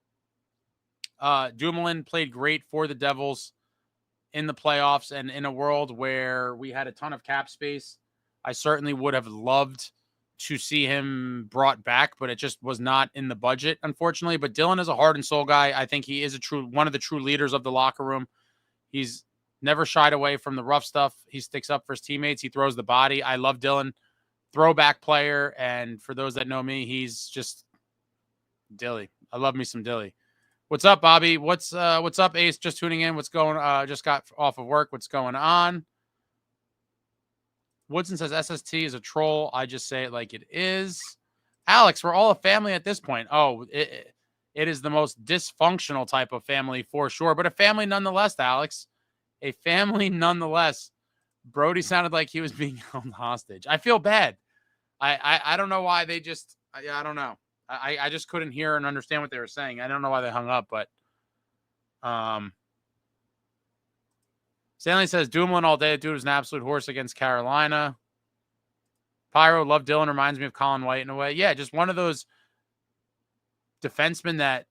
A: Dumoulin played great for the Devils in the playoffs, and in a world where we had a ton of cap space, I certainly would have loved to see him brought back, but it just was not in the budget, unfortunately. But Dylan is a heart and soul guy. I think he is one of the true leaders of the locker room. He's never shied away from the rough stuff. He sticks up for his teammates. He throws the body. I love Dylan. Throwback player. And for those that know me, he's just Dilly. I love me some Dilly. What's up, Bobby? What's up, Ace? Just tuning in. What's going on? Just got off of work. What's going on? Woodson says SST is a troll. I just say it like it is. Alex, we're all a family at this point. Oh, it is the most dysfunctional type of family for sure, but a family nonetheless, Alex. A family nonetheless. Brody sounded like he was being held hostage. I feel bad. I don't know why they just, I don't know. I just couldn't hear and understand what they were saying. I don't know why they hung up, but Stanley says Dumoulin all day. Dude was an absolute horse against Carolina. Pyro, love Dylan. Reminds me of Colin White in a way. Yeah, just one of those defensemen that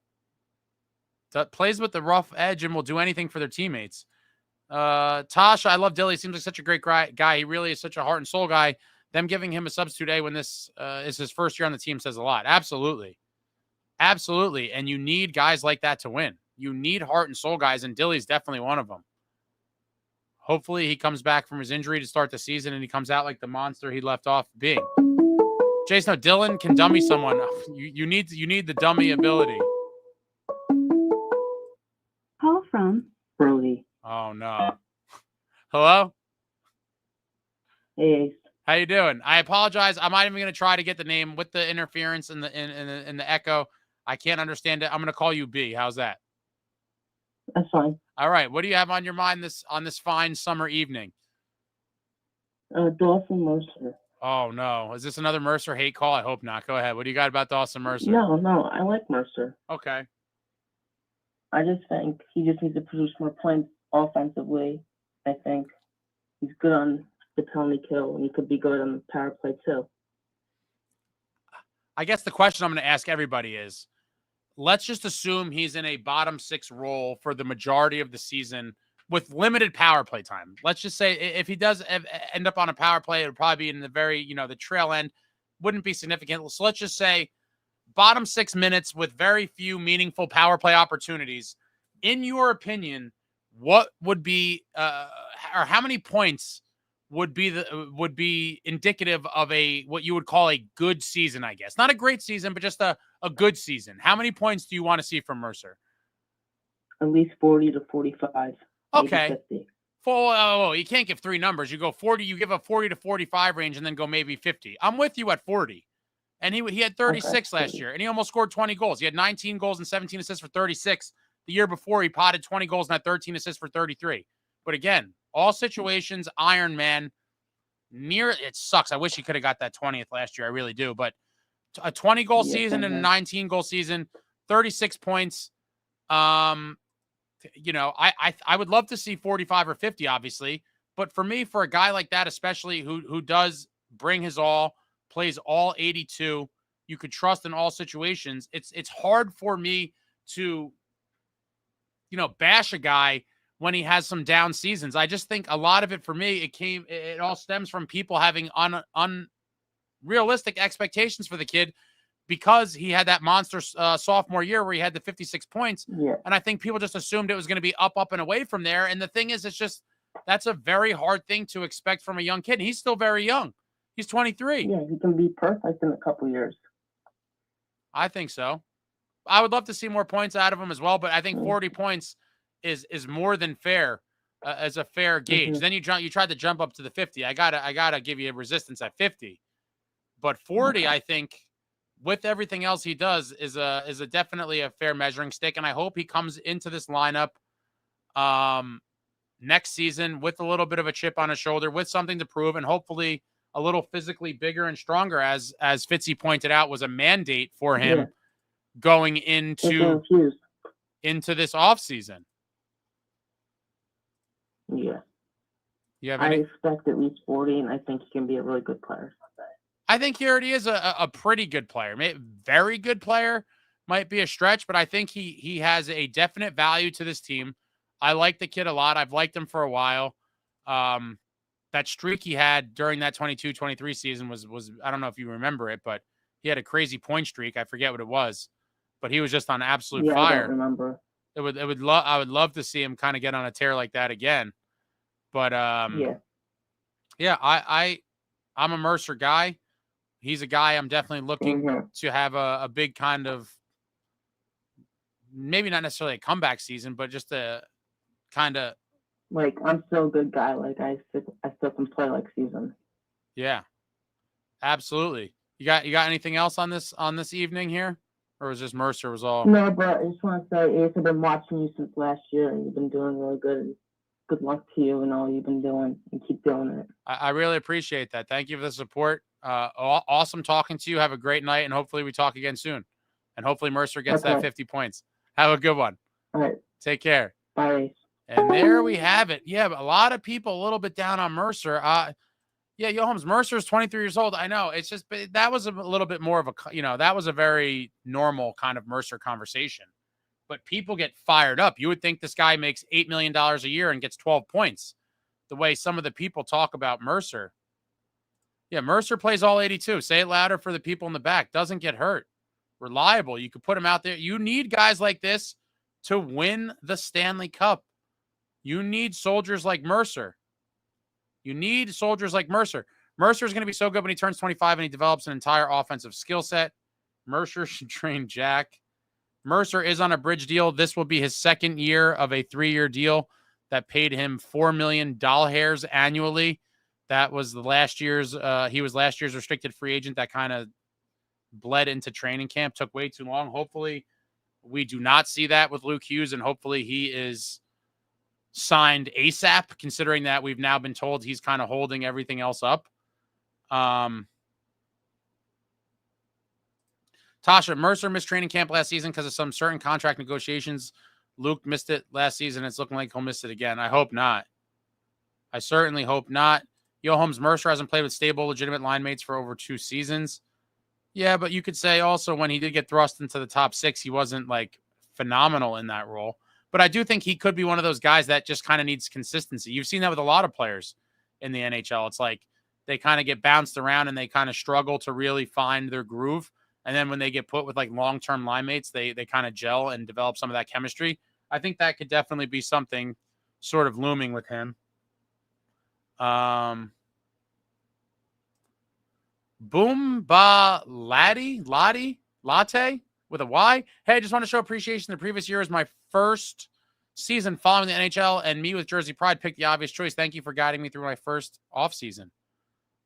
A: plays with the rough edge and will do anything for their teammates. Tasha, I love Dilly. Seems like such a great guy. He really is such a heart and soul guy. Them giving him a substitute A when this is his first year on the team says a lot. Absolutely. Absolutely. And you need guys like that to win. You need heart and soul guys, and Dilly's definitely one of them. Hopefully he comes back from his injury to start the season and he comes out like the monster he left off being. Jason, no, Dylan can dummy someone. You need the dummy ability.
B: Call from
D: Brody.
A: Oh no. Hello?
D: Hey,
A: How you doing? I apologize. I'm not even going to try to get the name with the interference and the echo. I can't understand it. I'm going to call you B. How's that?
D: that's fine.
A: All right. What do you have on your mind on this fine summer evening?
D: Dawson Mercer.
A: Oh no. Is this another Mercer hate call? I hope not. Go ahead. What do you got about Dawson Mercer?
D: No, I like Mercer.
A: Okay.
D: I just think he just needs to produce more points offensively. I think he's good on the penalty kill, and he could be good on the power play too.
A: I guess the question I'm going to ask everybody is, let's just assume he's in a bottom 6 role for the majority of the season with limited power play time. Let's just say if he does end up on a power play, it would probably be in the very, the trail end. Wouldn't be significant. So let's just say bottom 6 minutes with very few meaningful power play opportunities. In your opinion, what would be, or how many points would be indicative of what you would call a good season, I guess? Not a great season, but just a good season. How many points do you want to see from Mercer?
D: At least 40 to 45.
A: Okay.
D: 50.
A: You can't give 3 numbers. You go 40, you give a 40 to 45 range and then go maybe 50. I'm with you at 40. And he had 36 last year, and he almost scored 20 goals. He had 19 goals and 17 assists for 36. The year before, he potted 20 goals and had 13 assists for 33. But again, all situations, Iron Man, it sucks. I wish he could have got that 20th last year. I really do. But a 20-goal season and a 19-goal season, 36 points. I would love to see 45 or 50, obviously. But for me, for a guy like that, especially who does bring his all, plays all 82, you could trust in all situations. It's hard for me to, bash a guy when he has some down seasons. I just think a lot of it for me, it all stems from people having unrealistic expectations for the kid because he had that monster sophomore year where he had the 56 points.
D: Yeah.
A: And I think people just assumed it was going to be up, and away from there. And the thing is, that's a very hard thing to expect from a young kid. He's still very young. He's 23.
D: Yeah, he can be perfect in a couple years.
A: I think so. I would love to see more points out of him as well, but I think 40 points is more than fair as a fair gauge. Then you tried to jump up to the 50. I gotta give you a resistance at 50, but 40, I think, with everything else he does, is a definitely a fair measuring stick. And I hope he comes into this lineup next season with a little bit of a chip on his shoulder, with something to prove, and hopefully a little physically bigger and stronger, as Fitzy pointed out, was a mandate for him going into this offseason.
D: Yeah.
A: You have
D: I
A: any?
D: expect at least 40, and I think he can be a really good player someday.
A: I think he already is a pretty good player. Very good player might be a stretch, but I think he has a definite value to this team. I like the kid a lot. I've liked him for a while. That streak he had during that 22-23 season was I don't know if you remember it, but he had a crazy point streak. I forget what it was, but he was just on absolute fire.
D: I don't remember.
A: I would love to see him kind of get on a tear like that again. But I'm a Mercer guy. He's a guy I'm definitely looking to have a big kind of, maybe not necessarily a comeback season, but just a kind of,
D: like, I'm still a good guy. Like, I still can play like season.
A: Yeah, absolutely. You got anything else on this evening here, or was just Mercer was all?
D: No, but I just want to say, I've been watching you since last year, and you've been doing really good. And good luck to you and all you've been doing, and keep doing it.
A: I really appreciate that. Thank you for the support. Awesome talking to you. Have a great night, and hopefully we talk again soon. And hopefully Mercer gets that 50 points. Have a good one.
D: All right.
A: Take care.
D: Bye.
A: And there we have it. Yeah, but a lot of people a little bit down on Mercer. Holmes, Mercer is 23 years old. I know. It's just, that was a little bit more of a, that was a very normal kind of Mercer conversation. But people get fired up. You would think this guy makes $8 million a year and gets 12 points. The way some of the people talk about Mercer. Yeah, Mercer plays all 82. Say it louder for the people in the back. Doesn't get hurt. Reliable. You could put him out there. You need guys like this to win the Stanley Cup. You need soldiers like Mercer. Mercer is going to be so good when he turns 25 and he develops an entire offensive skill set. Mercer should train Jack. Mercer is on a bridge deal. This will be his second year of a 3-year deal that paid him $4 million annually. That was last year's. He was last year's restricted free agent that kind of bled into training camp. Took way too long. Hopefully, we do not see that with Luke Hughes, and hopefully he is signed ASAP, considering that we've now been told he's kind of holding everything else up. Tasha, Mercer missed training camp last season because of some certain contract negotiations. Luke missed it last season. It's looking like he'll miss it again. I hope not. I certainly hope not. Holmes, Mercer hasn't played with stable, legitimate line mates for over 2 seasons. Yeah, but you could say also when he did get thrust into the top 6, he wasn't like phenomenal in that role. But I do think he could be one of those guys that just kind of needs consistency. You've seen that with a lot of players in the NHL. It's like they kind of get bounced around and they kind of struggle to really find their groove. And then when they get put with like long-term line mates, they kind of gel and develop some of that chemistry. I think that could definitely be something sort of looming with him. Boom ba latte with a Y. Hey, I just want to show appreciation. The previous year is my first season following the NHL, and me with Jersey Pride picked the obvious choice. Thank you for guiding me through my first off season.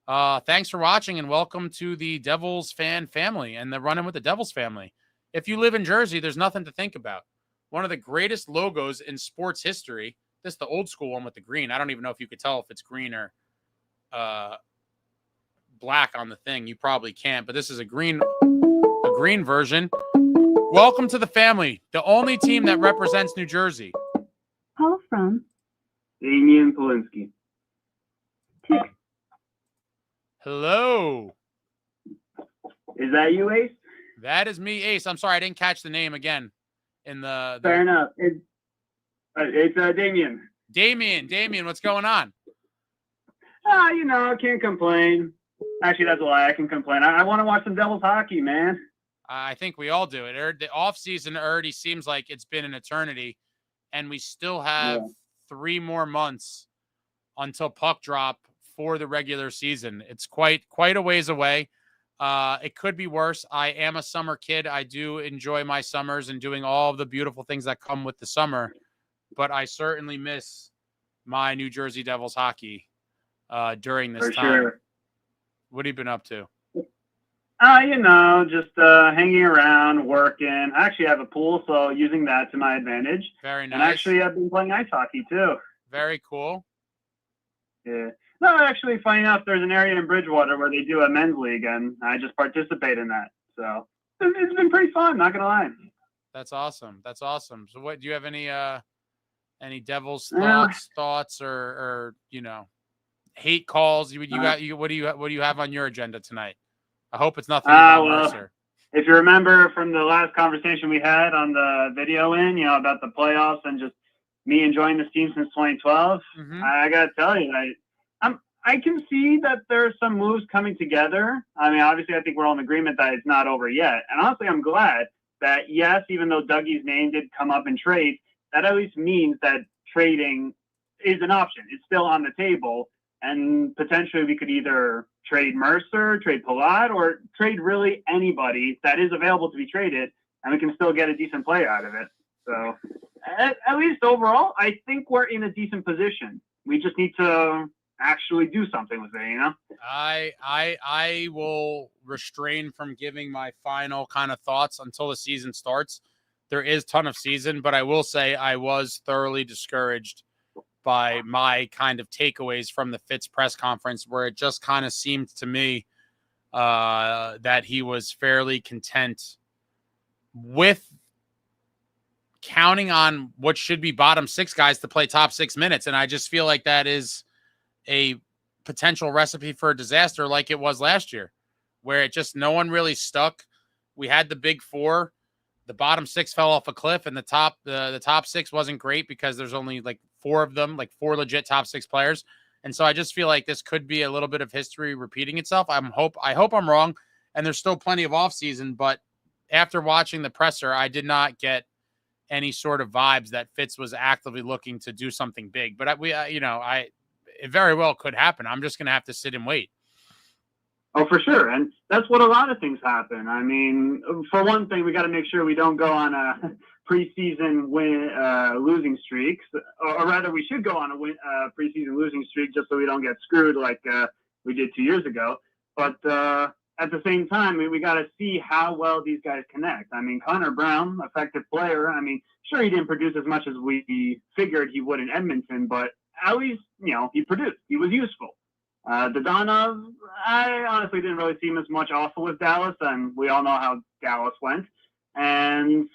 A: Thanks for watching, and welcome to the Devils fan family and the Running with the Devils family. If you live in Jersey, there's nothing to think about. One of the greatest logos in sports history. This is the old school one with the green. I don't even know if you could tell if it's green or black on the thing. You probably can't, but this is a green version. Welcome to the family, the only team that represents New Jersey.
B: Call from
F: Damian Polinsky.
A: Hello.
F: Is that you, Ace?
A: That is me, Ace. I'm sorry, I didn't catch the name again. In the
F: Fair enough. It's Damian.
A: Damian, what's going on?
F: I can't complain. Actually, that's a lie. I can complain. I want to watch some Devils hockey, man.
A: I think we all do. The offseason already seems like it's been an eternity, and we still have 3 more months until puck drop for the regular season. It's quite a ways away. It could be worse. I am a summer kid. I do enjoy my summers and doing all of the beautiful things that come with the summer, but I certainly miss my New Jersey Devils hockey during this time. Sure. What have you been up to?
F: Just hanging around, working. I actually have a pool, so using that to my advantage.
A: Very nice.
F: And actually, I've been playing ice hockey, too.
A: Very cool.
F: Yeah. No, actually, funny enough, there's an area in Bridgewater where they do a men's league, and I just participate in that. So it's been pretty fun, not going to lie.
A: That's awesome. So what, do you have any Devils thoughts or hate calls? What do you have on your agenda tonight? I hope it's nothing about Mercer.
F: If you remember from the last conversation we had on the video about the playoffs and just me enjoying this team since 2012, I got to tell you, I can see that there's some moves coming together. I mean, obviously, I think we're all in agreement that it's not over yet. And honestly, I'm glad that, yes, even though Dougie's name did come up in trade, that at least means that trading is an option. It's still on the table. And potentially we could either trade Mercer, trade Palat, or trade really anybody that is available to be traded, and we can still get a decent player out of it. So at least overall, I think we're in a decent position. We just need to actually do something with it,
A: I will refrain from giving my final kind of thoughts until the season starts. There is a ton of season, but I will say I was thoroughly discouraged by my kind of takeaways from the Fitz press conference, where it just kind of seemed to me that he was fairly content with counting on what should be bottom 6 guys to play top 6 minutes. And I just feel like that is a potential recipe for a disaster like it was last year, where it just no one really stuck. We had the big 4. The bottom 6 fell off a cliff, and the top 6 wasn't great because there's only like 4 of them, like 4 legit top 6 players. And so I just feel like this could be a little bit of history repeating itself. I hope I'm wrong, and there's still plenty of offseason, but after watching the presser, I did not get any sort of vibes that Fitz was actively looking to do something big. But it very well could happen. I'm just going to have to sit and wait.
F: Oh, for sure. And that's what a lot of things happen. I mean, for one thing, we got to make sure we don't go on a preseason losing streaks, or rather we should go on a preseason losing streak just so we don't get screwed like we did 2 years ago. But at the same time, we got to see how well these guys connect. I mean, Connor Brown, effective player. I mean, sure, he didn't produce as much as we figured he would in Edmonton, but at least, he produced. He was useful. Dodonov, I honestly didn't really see him as much also with Dallas, and we all know how Dallas went. And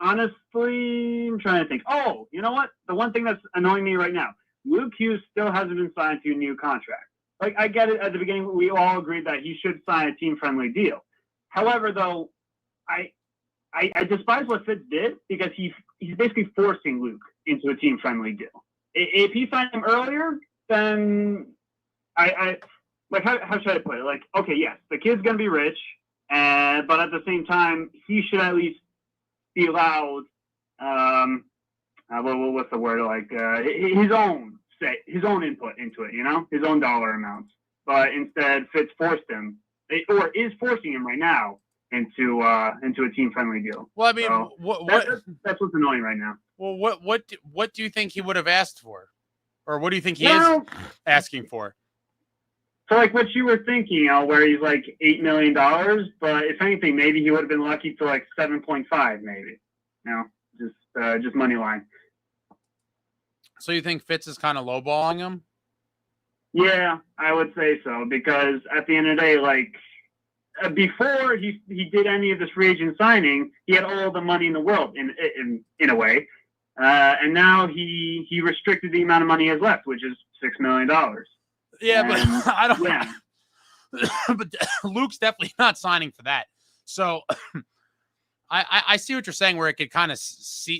F: honestly, I'm trying to think. Oh, you know what? The one thing that's annoying me right now, Luke Hughes still hasn't been signed to a new contract. Like, I get it. At the beginning, we all agreed that he should sign a team-friendly deal.
I: However, though, I despise what Fitz did because he's basically forcing Luke into a team-friendly deal. If he signed him earlier, then I like how should I put it? Like, okay, yes, the kid's gonna be rich, but at the same time, he should at least be allowed. What's the word? Like his own input into it, his own dollar amounts. But instead, Fitz forced him, or is forcing him right now into a team-friendly deal.
A: Well, I mean,
I: so that's what's annoying right now.
A: Well, what do you think he would have asked for, or what do you think he is asking for?
I: So, like what you were thinking, where he's like $8 million, but if anything, maybe he would have been lucky for like 7.5, maybe. Just money line.
A: So you think Fitz is kind of lowballing him?
I: Yeah, I would say so, because at the end of the day, like before he did any of this free agent signing, he had all the money in the world in a way, and now he restricted the amount of money he has left, which is $6 million.
A: Yeah, but I don't. Yeah. But Luke's definitely not signing for that. So I see what you're saying, where it could kind of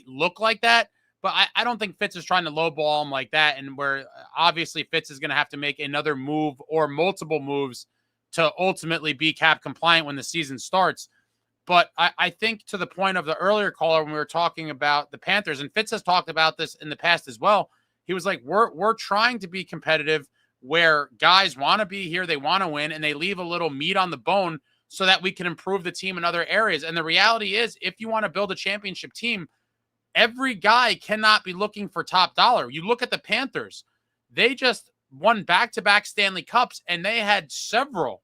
A: look like that. But I don't think Fitz is trying to lowball him like that, and where obviously Fitz is going to have to make another move or multiple moves to ultimately be cap compliant when the season starts. But I think to the point of the earlier caller when we were talking about the Panthers, and Fitz has talked about this in the past as well, he was like, we're trying to be competitive where guys want to be here, they want to win, and they leave a little meat on the bone so that we can improve the team in other areas. And the reality is, if you want to build a championship team, every guy cannot be looking for top dollar. You look at the Panthers, they just won back-to-back Stanley Cups, and they had several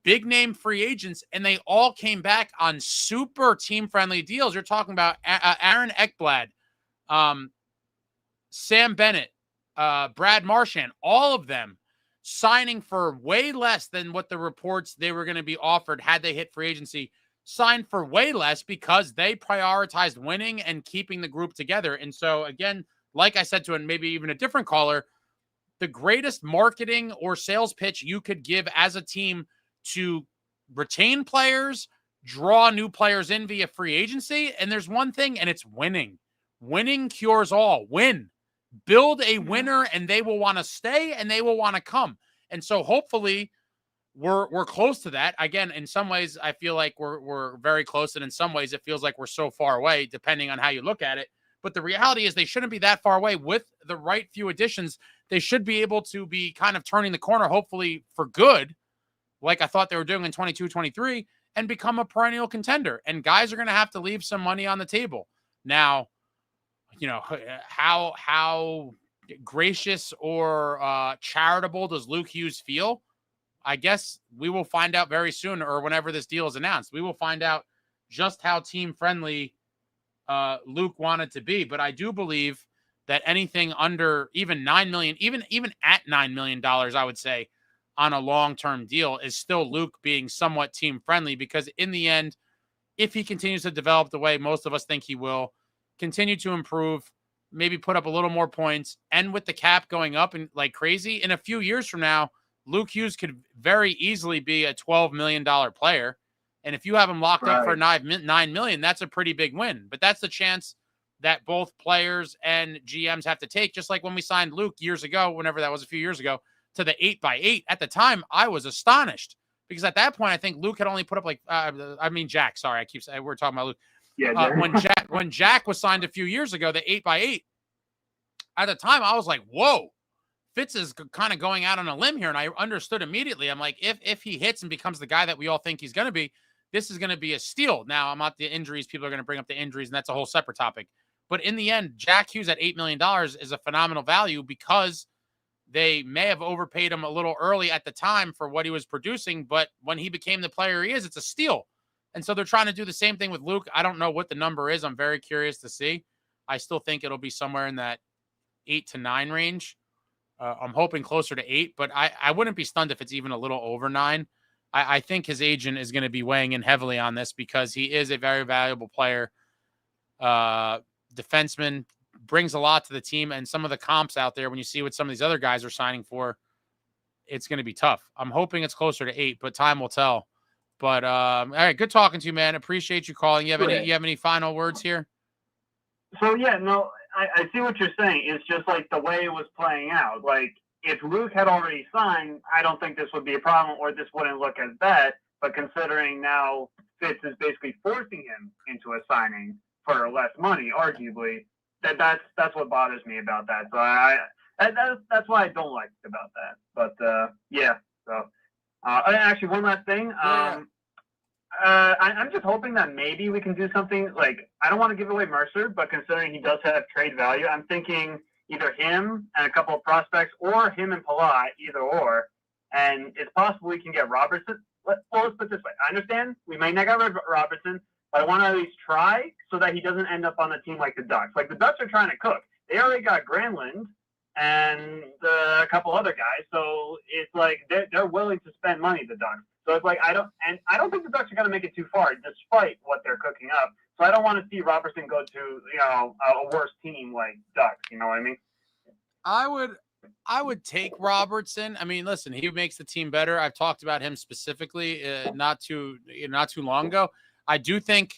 A: big-name free agents, and they all came back on super team-friendly deals. You're talking about Aaron Ekblad, Sam Bennett, Brad Marchand, all of them signing for way less than what the reports they were going to be offered had they hit free agency, signed for way less because they prioritized winning and keeping the group together. And so, again, like I said to and maybe even a different caller, the greatest marketing or sales pitch you could give as a team to retain players, draw new players in via free agency, and there's one thing, and it's winning. Winning cures all. Win. Build a winner, and they will want to stay, and they will want to come. And so hopefully we're close to that. Again, in some ways, I feel like we're very close, and in some ways it feels like we're so far away, depending on how you look at it. But the reality is they shouldn't be that far away. With the right few additions, they should be able to be kind of turning the corner, hopefully for good, like I thought they were doing in 22-23, and become a perennial contender. And guys are going to have to leave some money on the table. Now, how gracious or charitable does Luke Hughes feel? I guess we will find out very soon, or whenever this deal is announced. We will find out just how team-friendly Luke wanted to be. But I do believe that anything under even $9 million, even at $9 million, I would say, on a long-term deal is still Luke being somewhat team-friendly, because in the end, if he continues to develop the way most of us think he will, continue to improve, maybe put up a little more points, and with the cap going up and like crazy, in a few years from now, Luke Hughes could very easily be a $12 million player. And if you have him locked up for $9 million, that's a pretty big win. But that's the chance that both players and GMs have to take. Just like when we signed Luke years ago, whenever that was, a few years ago, to the 8x8. At the time, I was astonished, because at that point, I think Luke had only put up like, Jack. Sorry, I keep saying we're talking about Luke.
I: Yeah,
A: when Jack was signed a few years ago, the 8x8. At the time, I was like, "Whoa, Fitz is kind of going out on a limb here," and I understood immediately. I'm like, if he hits and becomes the guy that we all think he's going to be, this is going to be a steal. Now, I'm not the injuries. People are going to bring up the injuries, and that's a whole separate topic. But in the end, Jack Hughes at $8 million is a phenomenal value, because they may have overpaid him a little early at the time for what he was producing, but when he became the player he is, it's a steal. And so they're trying to do the same thing with Luke. I don't know what the number is. I'm very curious to see. I still think it'll be somewhere in that 8 to 9 range. I'm hoping closer to 8, but I wouldn't be stunned if it's even a little over 9. I think his agent is going to be weighing in heavily on this, because he is a very valuable player. Defenseman, brings a lot to the team, and some of the comps out there, when you see what some of these other guys are signing for, it's going to be tough. I'm hoping it's closer to 8, but time will tell. But all right, good talking to you, man. Appreciate you calling. You have any final words here?
I: So yeah, no, I see what you're saying. It's just like the way it was playing out. Like if Luke had already signed, I don't think this would be a problem, or this wouldn't look as bad. But considering now Fitz is basically forcing him into a signing for less money, arguably, that's what bothers me about that. So that's what I don't like about that. But yeah. So actually, one last thing. I'm just hoping that maybe we can do something like, I don't want to give away Mercer, but considering he does have trade value, I'm thinking either him and a couple of prospects, or him and Palat, either or. And it's possible we can get Robertson. Let's put it this way. I understand we may not get Robertson, but I want to at least try so that he doesn't end up on a team like the Ducks. Like the Ducks are trying to cook. They already got Granlund and a couple other guys, so it's like they're willing to spend money, the Ducks. So it's like I don't think the Ducks are going to make it too far, despite what they're cooking up. So I don't want to see Robertson go to a worse team like Ducks. You know what I mean?
A: I would take Robertson. I mean, listen, he makes the team better. I've talked about him specifically not too long ago. I do think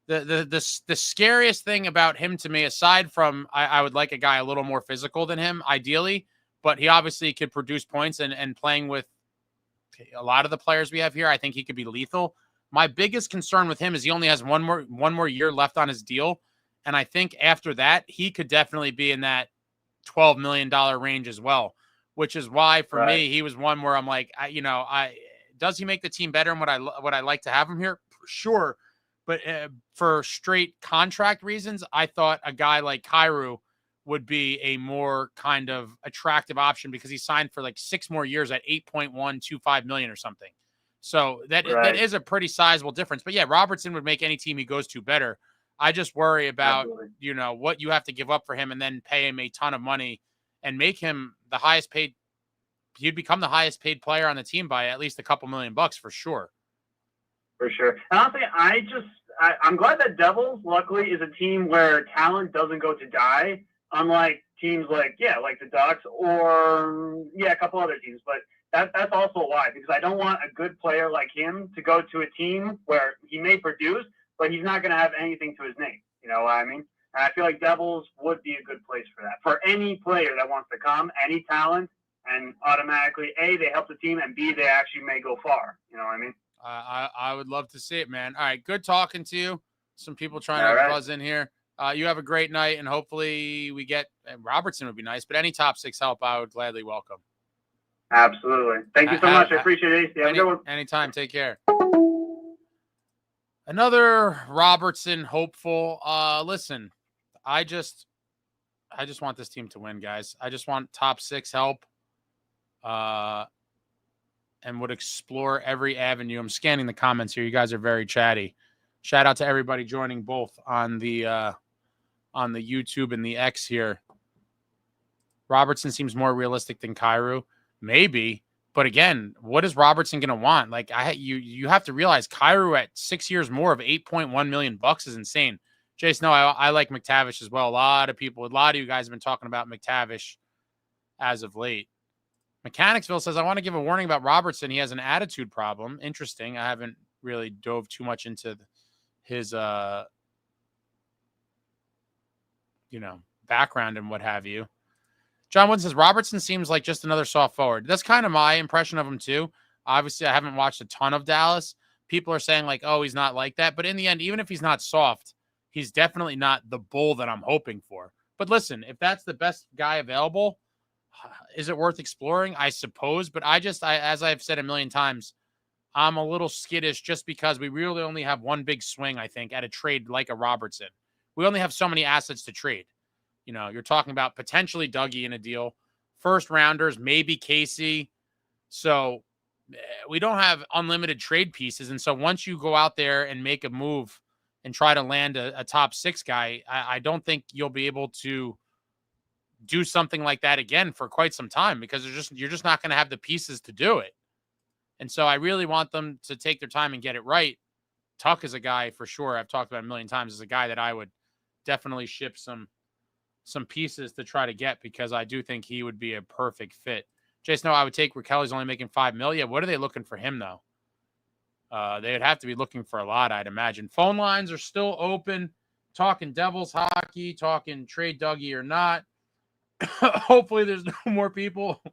A: the scariest thing about him to me, aside from I would like a guy a little more physical than him, ideally, but he obviously could produce points and playing with a lot of the players we have here, I think he could be lethal. My biggest concern with him is he only has one more year left on his deal. And I think after that, he could definitely be in that $12 million range as well, which is why for me, he was one where I'm like, does he make the team better and what I like to have him here? Sure. But for straight contract reasons, I thought a guy like Kyrou would be a more kind of attractive option because he signed for like 6 more years at $8.125 million or something. So that is a pretty sizable difference. But yeah, Robertson would make any team he goes to better. I just worry about, what you have to give up for him and then pay him a ton of money and make him the highest paid. He'd become the highest paid player on the team by at least a couple $1 million for sure.
I: For sure. And honestly, I'm glad that Devils, luckily, is a team where talent doesn't go to die, unlike teams like the Ducks or a couple other teams. But that's also why, because I don't want a good player like him to go to a team where he may produce, but he's not going to have anything to his name. You know what I mean? And I feel like Devils would be a good place for that. For any player that wants to come, any talent, and automatically, A, they help the team, and B, they actually may go far. You know what I mean?
A: I would love to see it, man. All right, good talking to you. Some people trying to buzz in here. You have a great night, and hopefully we get Robertson would be nice, but any top 6 help, I would gladly welcome.
I: Absolutely. Thank you so much. I appreciate it. Have a good one.
A: Anytime. Take care. Another Robertson hopeful. Listen, I just want this team to win, guys. I just want top 6 help. And would explore every avenue. I'm scanning the comments here. You guys are very chatty. Shout out to everybody joining both on the YouTube and the X here. Robertson seems more realistic than Kyrou. Maybe. But again, what is Robertson going to want? Like you have to realize Kyrou at 6 years more of $8.1 million is insane. Jason, no, I like McTavish as well. A lot of you guys have been talking about McTavish as of late. Mechanicsville says, I want to give a warning about Robertson. He has an attitude problem. Interesting. I haven't really dove too much into his, background and what have you. John Wood says, Robertson seems like just another soft forward. That's kind of my impression of him too. Obviously, I haven't watched a ton of Dallas. People are saying like, oh, he's not like that. But in the end, even if he's not soft, he's definitely not the bull that I'm hoping for. But listen, if that's the best guy available, is it worth exploring? I suppose. But as I've said a million times, I'm a little skittish just because we really only have one big swing, I think, at a trade like a Robertson. We only have so many assets to trade. You're talking about potentially Dougie in a deal, first rounders, maybe Casey. So we don't have unlimited trade pieces. And so once you go out there and make a move and try to land a top 6 guy, I don't think you'll be able to do something like that again for quite some time because you're just not going to have the pieces to do it. And so I really want them to take their time and get it right. Tuck is a guy for sure. I've talked about a million times, is a guy that I would definitely ship some pieces to try to get because I do think he would be a perfect fit. Jason, no, I would take Raquel. He's only making $5 million. What are they looking for him though? They'd have to be looking for a lot, I'd imagine. Phone lines are still open. Talking Devils hockey, talking trade Dougie or not. Hopefully there's no more people.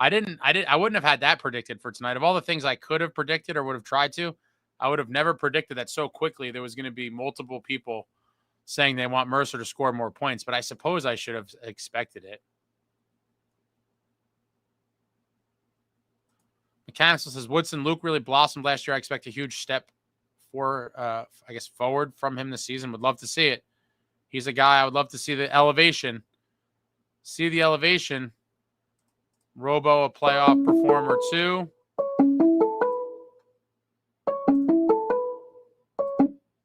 A: I wouldn't have had that predicted for tonight. Of all the things I could have predicted or would have tried to, I would have never predicted that so quickly there was going to be multiple people saying they want Mercer to score more points, but I suppose I should have expected it. Mechanical says, Woodson, Luke really blossomed last year. I expect a huge step forward from him this season. Would love to see it. He's a guy I would love to see the elevation. See the elevation. Robo, a playoff performer too.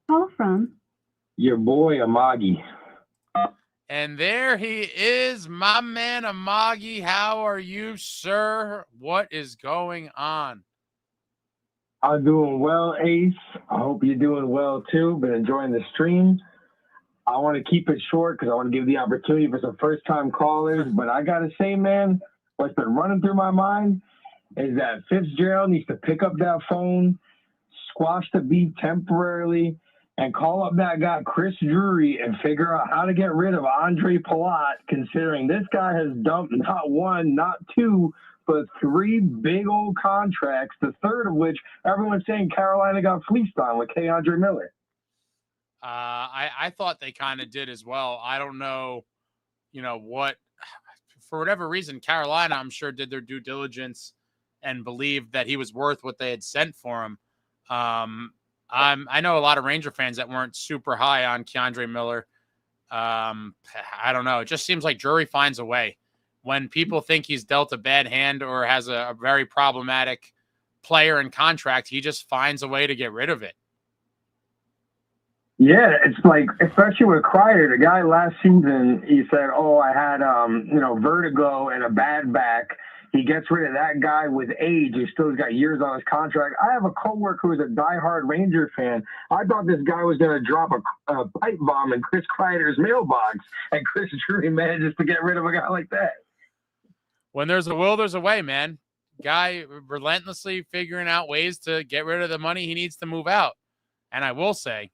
B: Call from
G: Your boy Amagi.
A: And there he is, my man Amagi. How are you, sir? What is going on?
G: I'm doing well, Ace. I hope you're doing well too. Been enjoying the stream. I want to keep it short because I want to give the opportunity for some first-time callers. But I gotta say, man, what's been running through my mind is that Fitzgerald needs to pick up that phone, squash the beat temporarily, and call up that guy Chris Drury and figure out how to get rid of Andre Palat, considering this guy has dumped not one, not two, but 3 big old contracts, the third of which everyone's saying Carolina got fleeced on with Andre Miller.
A: I thought they kind of did as well. I don't know, what, for whatever reason, Carolina, I'm sure, did their due diligence and believed that he was worth what they had sent for him. I know a lot of Ranger fans that weren't super high on Andre Miller. I don't know. It just seems like Drury finds a way. When people think he's dealt a bad hand or has a very problematic player in contract, he just finds a way to get rid of it.
G: Yeah, it's like, especially with Kreider, the guy last season, he said, I had, vertigo and a bad back. He gets rid of that guy with age. He still got years on his contract. I have a coworker who's a diehard Ranger fan. I thought this guy was going to drop a pipe bomb in Chris Kreider's mailbox, and Chris Drury manages to get rid of a guy like that.
A: When there's a will, there's a way, man. Guy relentlessly figuring out ways to get rid of the money he needs to move out. And I will say,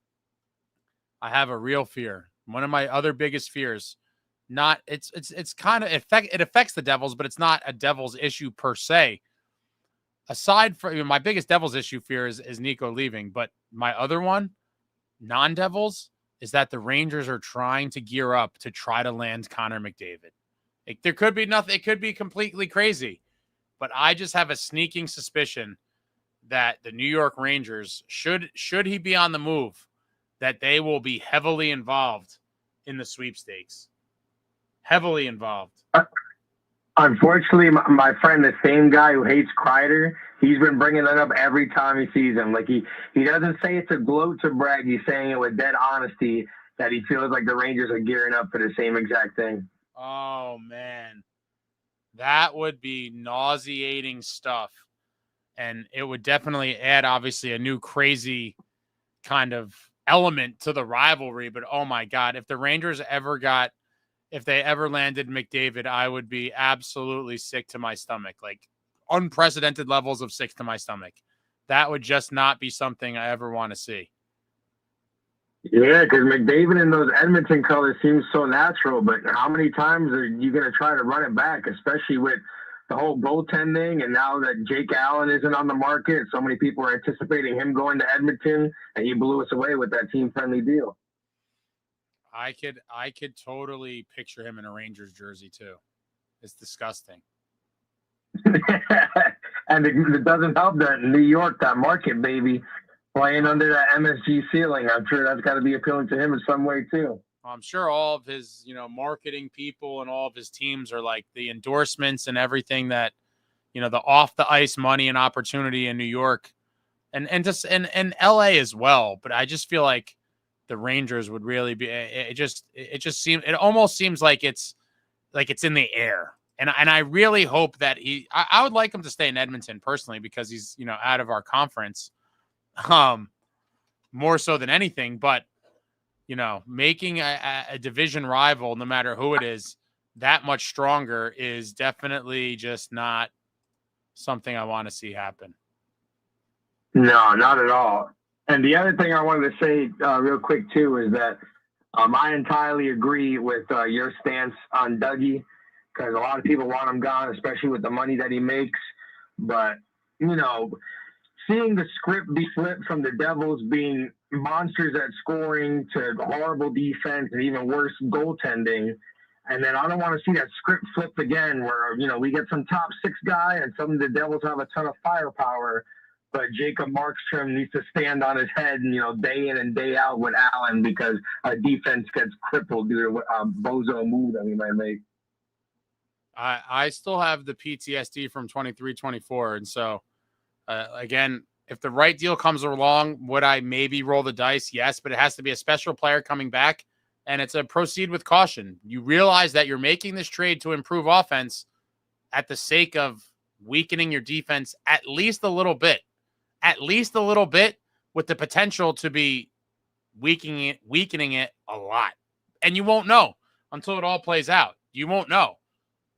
A: I have a real fear. One of my other biggest fears. It's kind of it affects the Devils, but it's not a Devils issue per se. Aside from my biggest Devils issue fear is Nico leaving, but my other one, non-Devils, is that the Rangers are trying to gear up to try to land Connor McDavid. There could be nothing. It could be completely crazy, but I just have a sneaking suspicion that the New York Rangers, should he be on the move, that they will be heavily involved in the sweepstakes. Heavily involved.
G: Unfortunately, my friend, the same guy who hates Kreider, he's been bringing that up every time he sees him. Like he doesn't say it's a gloat to brag. He's saying it with dead honesty that he feels like the Rangers are gearing up for the same exact thing.
A: Oh, man. That would be nauseating stuff. And it would definitely add, obviously, a new crazy kind of element to the rivalry. But, oh, my God, if the Rangers if they ever landed McDavid, I would be absolutely sick to my stomach, like unprecedented levels of sick to my stomach. That would just not be something I ever want to see.
G: Yeah, because McDavid in those Edmonton colors seems so natural, but how many times are you going to try to run it back, especially with the whole goaltending, and now that Jake Allen isn't on the market, so many people are anticipating him going to Edmonton, and you blew us away with that team-friendly deal.
A: I could totally picture him in a Rangers jersey too. It's disgusting.
G: And it doesn't help that New York, that market, baby, playing under that MSG ceiling. I'm sure that's got to be appealing to him in some way too.
A: I'm sure all of his, marketing people and all of his teams are like the endorsements and everything that, the off the ice money and opportunity in New York and LA as well. But I just feel like the Rangers would really be, it almost seems like it's in the air. And I really hope that I would like him to stay in Edmonton personally, because he's, out of our conference, more so than anything, but making a division rival, no matter who it is, that much stronger is definitely just not something I want to see happen.
G: No, not at all. And the other thing I wanted to say real quick too is that I entirely agree with your stance on Dougie, because a lot of people want him gone, especially with the money that he makes. But, you know, seeing the script be flipped from the Devils being monsters at scoring to horrible defense and even worse goaltending, and then I don't want to see that script flipped again where, you know, we get some top 6 guy and some of the Devils have a ton of firepower, but Jacob Markstrom needs to stand on his head, you know, day in and day out with Allen because our defense gets crippled due to a bozo move that we might make.
A: I still have the PTSD from 23-24. And so, again, if the right deal comes along, would I maybe roll the dice? Yes, but it has to be a special player coming back, and it's a proceed with caution. You realize that you're making this trade to improve offense at the sake of weakening your defense at least a little bit, with the potential to be weakening it a lot. And you won't know until it all plays out. You won't know.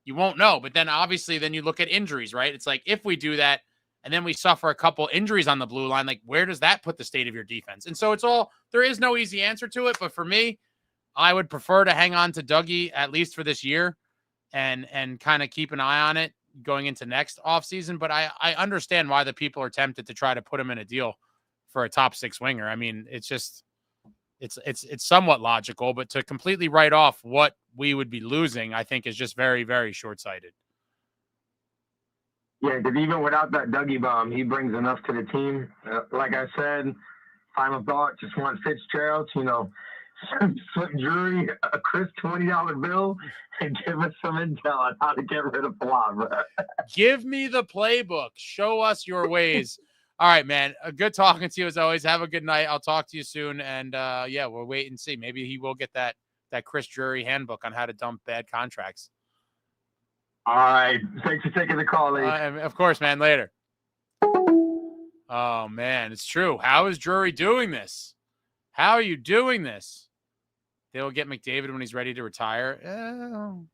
A: But then obviously then you look at injuries, right? It's like, if we do that and then we suffer a couple injuries on the blue line, like where does that put the state of your defense? And so there is no easy answer to it. But for me, I would prefer to hang on to Dougie at least for this year and kind of keep an eye on it going into next offseason. But I understand why the people are tempted to try to put him in a deal for a top 6 winger. I mean, it's just, it's somewhat logical, but to completely write off what we would be losing, I think is just very, very short-sighted.
G: Yeah, because even without that Dougie bomb, he brings enough to the team. Like I said, final thought, just want Fitzgerald, you know, slip Drury a crisp $20 bill and give us some intel on how to get rid of Palavra.
A: Give me the playbook. Show us your ways. All right, man. Good talking to you as always. Have a good night. I'll talk to you soon. And yeah, we'll wait and see. Maybe he will get that Chris Drury handbook on how to dump bad contracts.
G: All right. Thanks for taking the call, Lee.
A: Of course, man. Later. Oh, man. It's true. How is Drury doing this? How are you doing this? They'll get McDavid when he's ready to retire.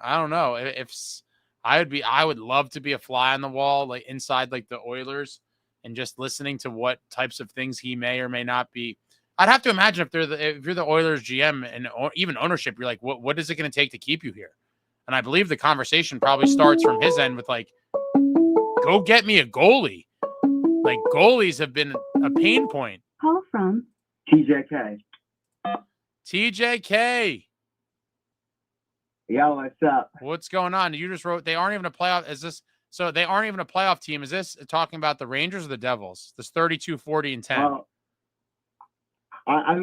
A: I don't know. I would love to be a fly on the wall, like inside like the Oilers, and just listening to what types of things he may or may not be. I'd have to imagine if you're the Oilers GM and even ownership, you're like, what is it going to take to keep you here? And I believe the conversation probably starts from his end with like, go get me a goalie. Like goalies have been a pain point.
B: Call from
D: TJK.
A: TJK.
D: Yo, what's up?
A: What's going on? You just wrote they aren't even a playoff. So they aren't even a playoff team. Is this talking about the Rangers or the Devils? This 32, 40, and 10.
D: I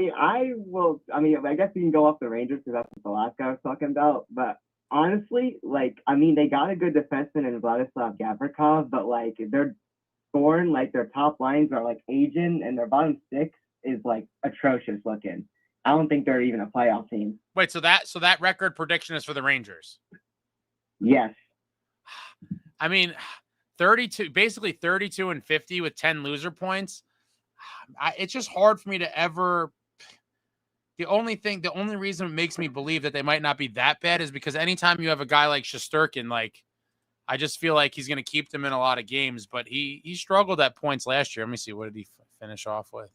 D: guess we can go off the Rangers because that's what the last guy was talking about. But honestly, they got a good defenseman in Vladislav Gavrikov, but they're scoring, their top lines are aging, and their bottom 6 is atrocious looking. I don't think they're even a playoff team.
A: Wait, so that record prediction is for the Rangers?
D: Yes.
A: I mean, 32, basically 32 and 50 with 10 loser points. It's just hard for me to ever. The only reason it makes me believe that they might not be that bad is because anytime you have a guy like Shesterkin, I just feel like he's going to keep them in a lot of games. But he struggled at points last year. Let me see. What did he finish off with?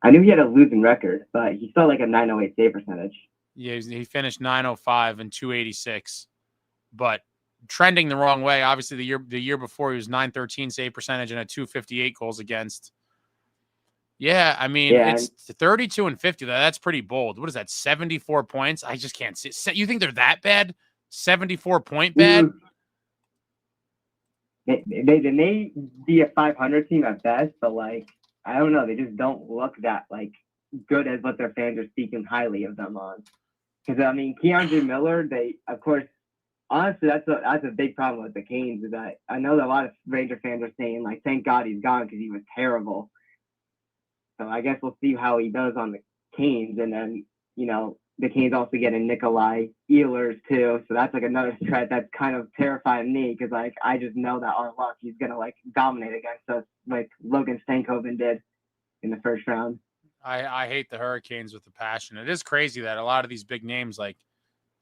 D: I knew he had a losing record, but he still a 908 save percentage.
A: Yeah, he finished 905 and 286, but trending the wrong way. Obviously, the year before he was 913 save percentage and a 258 goals against. Yeah, I mean, it's 32 and 50. That's pretty bold. What is that? 74 points? I just can't see. You think they're that bad? 74 point bad?
D: They may be a 500 team at best, but I don't know. They just don't look that good as what their fans are speaking highly of them on. Because Keandre Miller, of course, honestly, that's a big problem with the Canes. Is that I know that a lot of Ranger fans are saying thank God he's gone because he was terrible. So I guess we'll see how he does on the Canes, and then the Canes also get in Nikolai Ehlers too. So that's another threat that's kind of terrifying me because I just know that our luck he's gonna dominate against us like Logan Stankoven did in the first round.
A: I hate the Hurricanes with a passion. It is crazy that a lot of these big names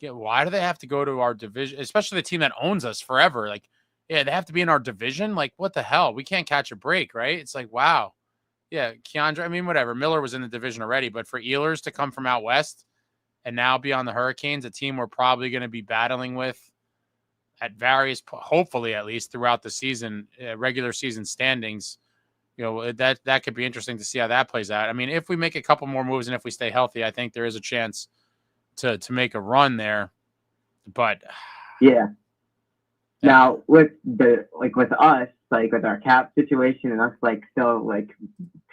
A: why do they have to go to our division, especially the team that owns us forever? Yeah, they have to be in our division. Like, what the hell? We can't catch a break, right? It's like, wow. Yeah, Keandre, I mean, whatever. Miller was in the division already, but for Ehlers to come from out west and now be on the Hurricanes, a team we're probably going to be battling with at various, hopefully at least throughout the season, regular season standings, that could be interesting to see how that plays out. I mean, if we make a couple more moves and if we stay healthy, I think there is a chance to make a run there. But
D: yeah. Now with us, like with our cap situation and us still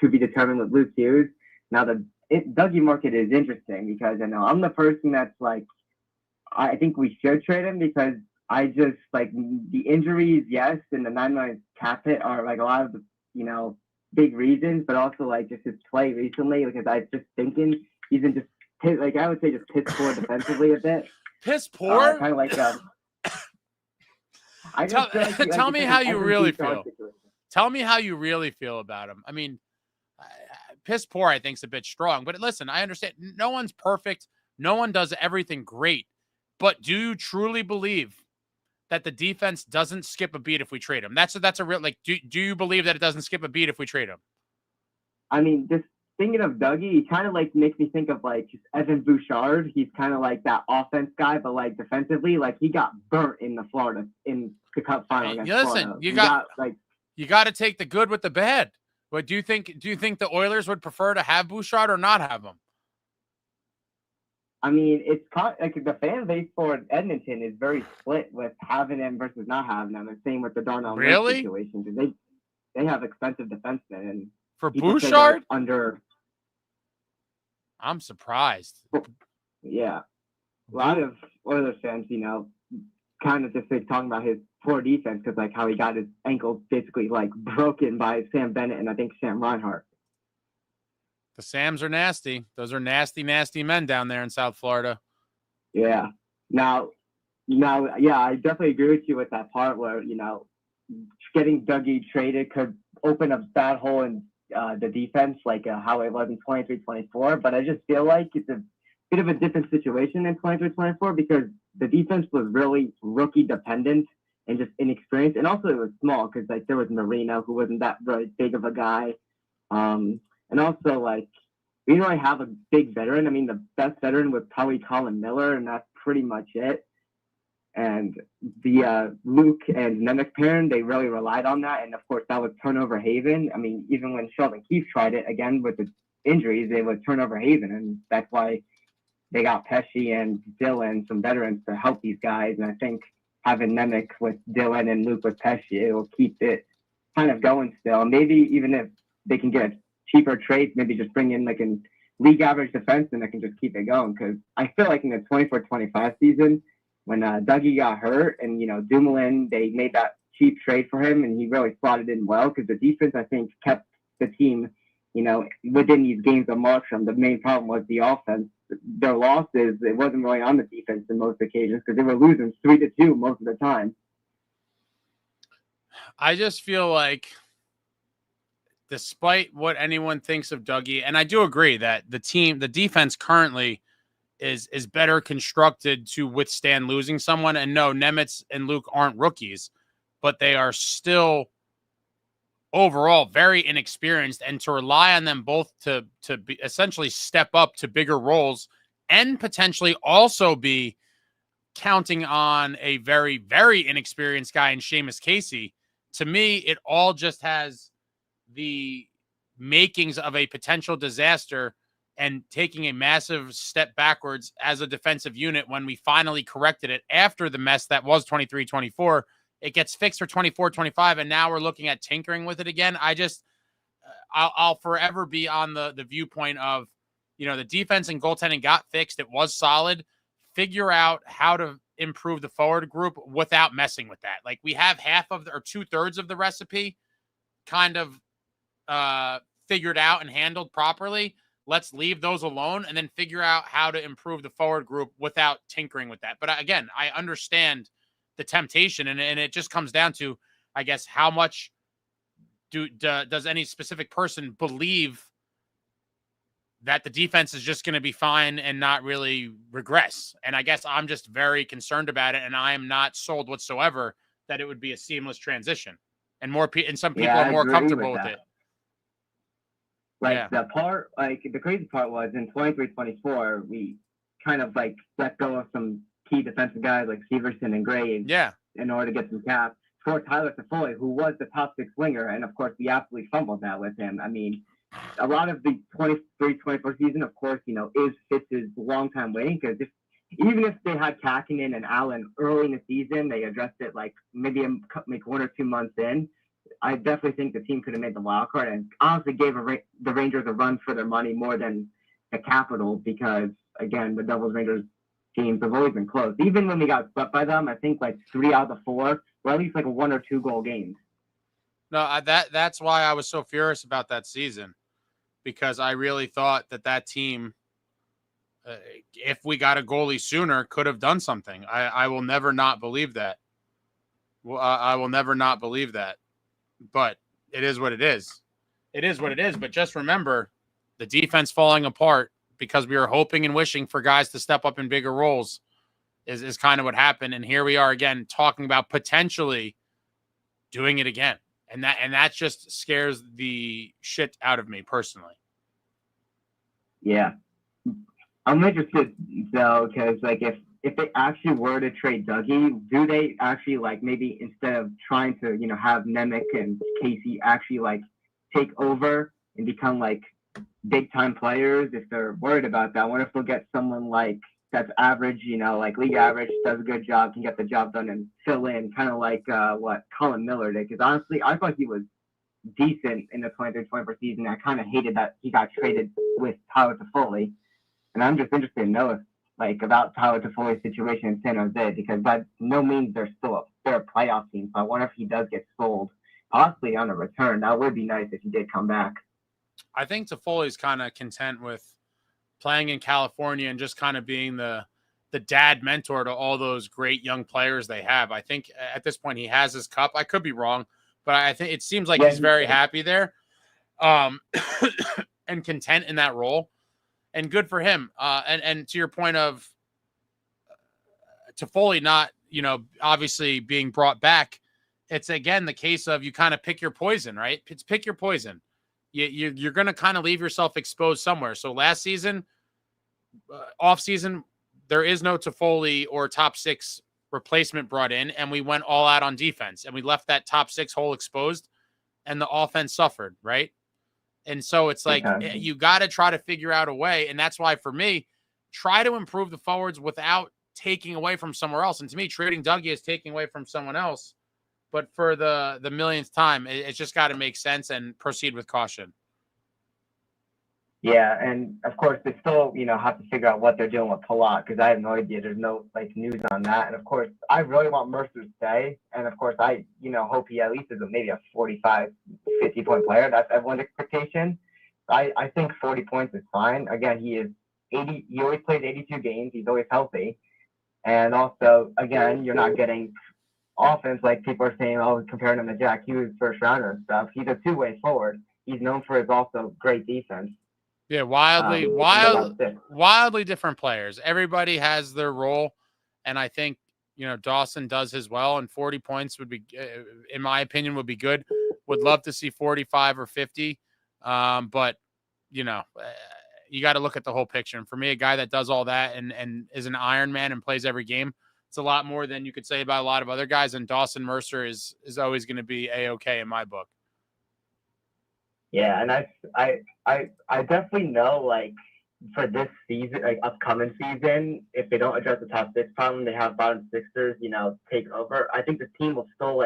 D: to be determined with Luke Hughes. Now the Dougie market is interesting because I know I'm the person that's I think we should trade him because I just the injuries, yes, and the 9 million cap hit are a lot of the big reasons, but also just his play recently because I was just thinking he's been just I would say just piss poor defensively a bit.
A: Piss poor?
D: Kind of
A: tell me how you really feel. Tell me how you really feel about him. I mean, piss poor, I think, is a bit strong. But listen, I understand. No one's perfect. No one does everything great. But do you truly believe that the defense doesn't skip a beat if we trade him? That's a real do you believe that it doesn't skip a beat if we trade him?
D: I mean, just thinking of Dougie, he kind of makes me think of just Evan Bouchard. He's kind of that offense guy, but defensively, he got burnt in the Florida in the Cup final.
A: Listen, you got to take the good with the bad. But do you think the Oilers would prefer to have Bouchard or not have him?
D: I mean, it's the fan base for Edmonton is very split with having him versus not having him. And same with the Darnell Nurse situation because they have expensive defensemen and
A: for Bouchard I'm surprised.
D: Yeah, a lot of Oilers fans, kind of just talking about his poor defense because how he got his ankle basically broken by Sam Bennett and I think Sam Reinhart.
A: The Sams are nasty. Those are nasty, nasty men down there in South Florida.
D: Yeah. Now, yeah, I definitely agree with you with that part where getting Dougie traded could open up that hole in the defense, how it was in 23-24. But I just feel it's a bit of a different situation in 23-24 because the defense was really rookie dependent and just inexperienced, and also it was small because there was Marino who wasn't that very big of a guy, and also we didn't really have a big veteran. I mean, the best veteran was probably Colin Miller, and that's pretty much it. And the Luke and Nemec pairing, they really relied on that. And, of course, that was turnover haven. I mean, even when Sheldon Keefe tried it, again, with the injuries, they would turnover haven. And that's why they got Pesci and Dylan, some veterans, to help these guys. And I think having Nemec with Dylan and Luke with Pesci, it will keep it kind of going still. Maybe even if they can get a cheaper trade, maybe just bring in a league average defenseman that can just keep it going. Because I feel in the 24-25 season, when Dougie got hurt and, Dumoulin, they made that cheap trade for him and he really slotted in well because the defense, I think, kept the team, within these games of Markstrom. The main problem was the offense. Their losses, it wasn't really on the defense in most occasions because they were losing 3-2 most of the time.
A: I just feel despite what anyone thinks of Dougie, and I do agree that the defense currently is better constructed to withstand losing someone. And no, Nemitz and Luke aren't rookies, but they are still overall very inexperienced, and to rely on them both to be, essentially step up to bigger roles and potentially also be counting on a very, very inexperienced guy in Seamus Casey. To me, it all just has the makings of a potential disaster and taking a massive step backwards as a defensive unit when we finally corrected it after the mess that was 23-24. It gets fixed for 24-25, and now we're looking at tinkering with it again. I'll forever be on the viewpoint of, the defense and goaltending got fixed. It was solid. Figure out how to improve the forward group without messing with that. We have half of or 2/3 of the recipe kind of figured out and handled properly. Let's leave those alone and then figure out how to improve the forward group without tinkering with that. But again, I understand the temptation, and it just comes down to, I guess, how much does any specific person believe that the defense is just going to be fine and not really regress? And I guess I'm just very concerned about it, and I am not sold whatsoever that it would be a seamless transition, and and some people
D: Yeah,
A: are
D: I
A: more
D: agree
A: comfortable
D: with
A: with
D: that.
A: it.
D: Like
A: Yeah.
D: the crazy part was in 23-24, we kind of like let go of some key defensive guys like Severson and Graves
A: Yeah.
D: in order to get some cap for Tyler Toffoli, who was the top 6 winger. And of course, we absolutely fumbled that with him. I mean, a lot of the 23-24 season, of course, is Fitz's long time waiting, because even if they had Kakinen and Allen early in the season, they addressed it like maybe 1 or 2 months in. I definitely think the team could have made the wild card and honestly gave the Rangers a run for their money more than the Capitals, because again, the Devils Rangers teams have always been close. Even when we got swept by them, I think like 3 out of the 4 were at least like 1 or 2 goal games.
A: No, that's why I was so furious about that season, because I really thought that team, if we got a goalie sooner, could have done something. I will never not believe that. Well, I will never not believe that. But it is what it is. It is what it is. But just remember, the defense falling apart because we were hoping and wishing for guys to step up in bigger roles is kind of what happened. And here we are again talking about potentially doing it again. And that just scares the shit out of me personally.
D: Yeah. I'm interested though, because like if they actually were to trade Dougie, do they actually like maybe instead of trying to, have Nemec and Casey actually like take over and become like big time players if they're worried about that? What if they'll get someone like that's average, like league average, does a good job, can get the job done and fill in, kind of like what Colin Miller did? Because honestly, I thought he was decent in the 23-24 season. I kind of hated that he got traded with Tyler Toffoli. And I'm just interested to know if, about Tyler Toffoli's situation in San Jose, because by no means they're a playoff team. So I wonder if he does get sold, possibly on a return. That would be nice if he did come back.
A: I think Toffoli's kind of content with playing in California and just kind of being the dad mentor to all those great young players they have. I think at this point he has his cup. I could be wrong, but I think it seems like he's very happy there, and content in that role. And good for him. And to your point of Toffoli not, obviously being brought back, it's again the case of you kind of pick your poison, right? It's pick your poison. You're going to kind of leave yourself exposed somewhere. So last season, off season, there is no Toffoli or top 6 replacement brought in, and we went all out on defense, and we left that top 6 hole exposed, and the offense suffered, right? And so it's like you got to try to figure out a way. And that's why, for me, try to improve the forwards without taking away from somewhere else. And to me, trading Dougie is taking away from someone else. But for the millionth time, it's just got to make sense and proceed with caution.
D: Yeah, and of course, they still, have to figure out what they're doing with Palat, because I have no idea. There's no news on that. And of course, I really want Mercer to stay. And of course, I hope he at least is maybe a 45, 50 point player. That's everyone's expectation. I think 40 points is fine. Again, he always plays 82 games. He's always healthy. And also, again, you're not getting offense like people are saying, comparing him to Jack Hughes first rounder and stuff. He's a 2-way forward. He's known for his also great defense.
A: Yeah, wildly different players. Everybody has their role, and I think Dawson does his well. And 40 points would be, in my opinion, would be good. Would love to see 45 or 50, but you got to look at the whole picture. And for me, a guy that does all that and is an Iron Man and plays every game, it's a lot more than you could say about a lot of other guys. And Dawson Mercer is always going to be A-okay in my book.
D: Yeah, and I definitely know, for this season, upcoming season, if they don't address the top 6 problem, they have bottom sixers, take over. I think the team will still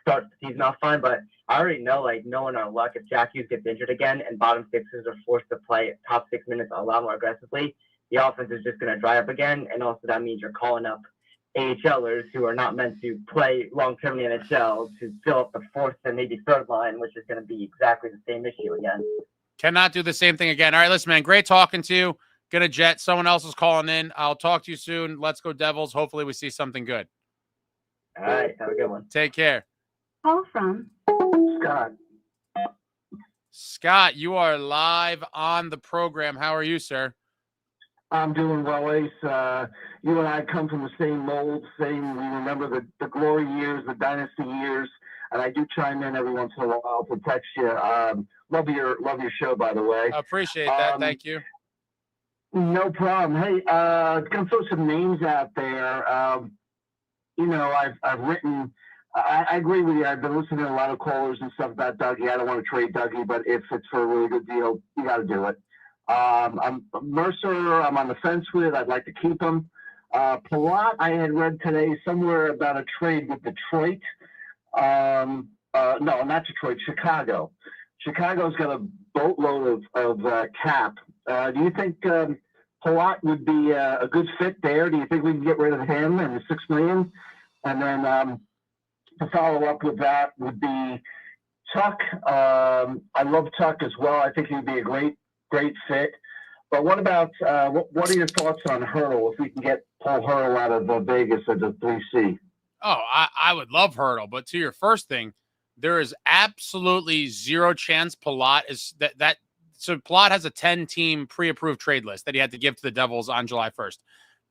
D: start the season off fine, but I already know, knowing our luck, if Jack Hughes gets injured again and bottom sixers are forced to play top 6 minutes a lot more aggressively, the offense is just going to dry up again, and also that means you're calling up AHLers who are not meant to play long-term in the NHL to fill up the 4th and maybe 3rd line, which is going to be exactly the same issue again.
A: Cannot do the same thing again. All right, listen, man, great talking to you. Gonna jet. Someone else is calling in. I'll talk to you soon. Let's go Devils. Hopefully we see something good.
D: All right, have a good one.
A: Take care.
B: Call from
D: Scott.
A: Scott, you are live on the program. How are you, sir?
J: I'm doing well, Ace. You and I come from the same mold, we remember the glory years, the dynasty years, and I do chime in every once in a while to text you. Love your show, by the way.
A: I appreciate that. Thank you.
J: No problem. Hey, gonna throw some names out there. I've written. I agree with you. I've been listening to a lot of callers and stuff about Dougie. I don't want to trade Dougie, but if it's for a really good deal, you got to do it. I'm Mercer. I'm on the fence with. I'd like to keep him. Palat, I had read today somewhere about a trade with Detroit. No, not Detroit. Chicago. Chicago's got a boatload of cap. Do you think Palat would be a good fit there? Do you think we can get rid of him and the $6 million? And then to follow up with that would be Tuck. I love Tuck as well. I think he'd be a great fit. But what about what are your thoughts on Hurdle? If we can get Paul Hurdle out of Vegas as a 3C.
A: Oh, I would love Hurdle, but to your first thing, there is absolutely zero chance Palat is that. So Palat has a 10-team pre-approved trade list that he had to give to the Devils on July 1st.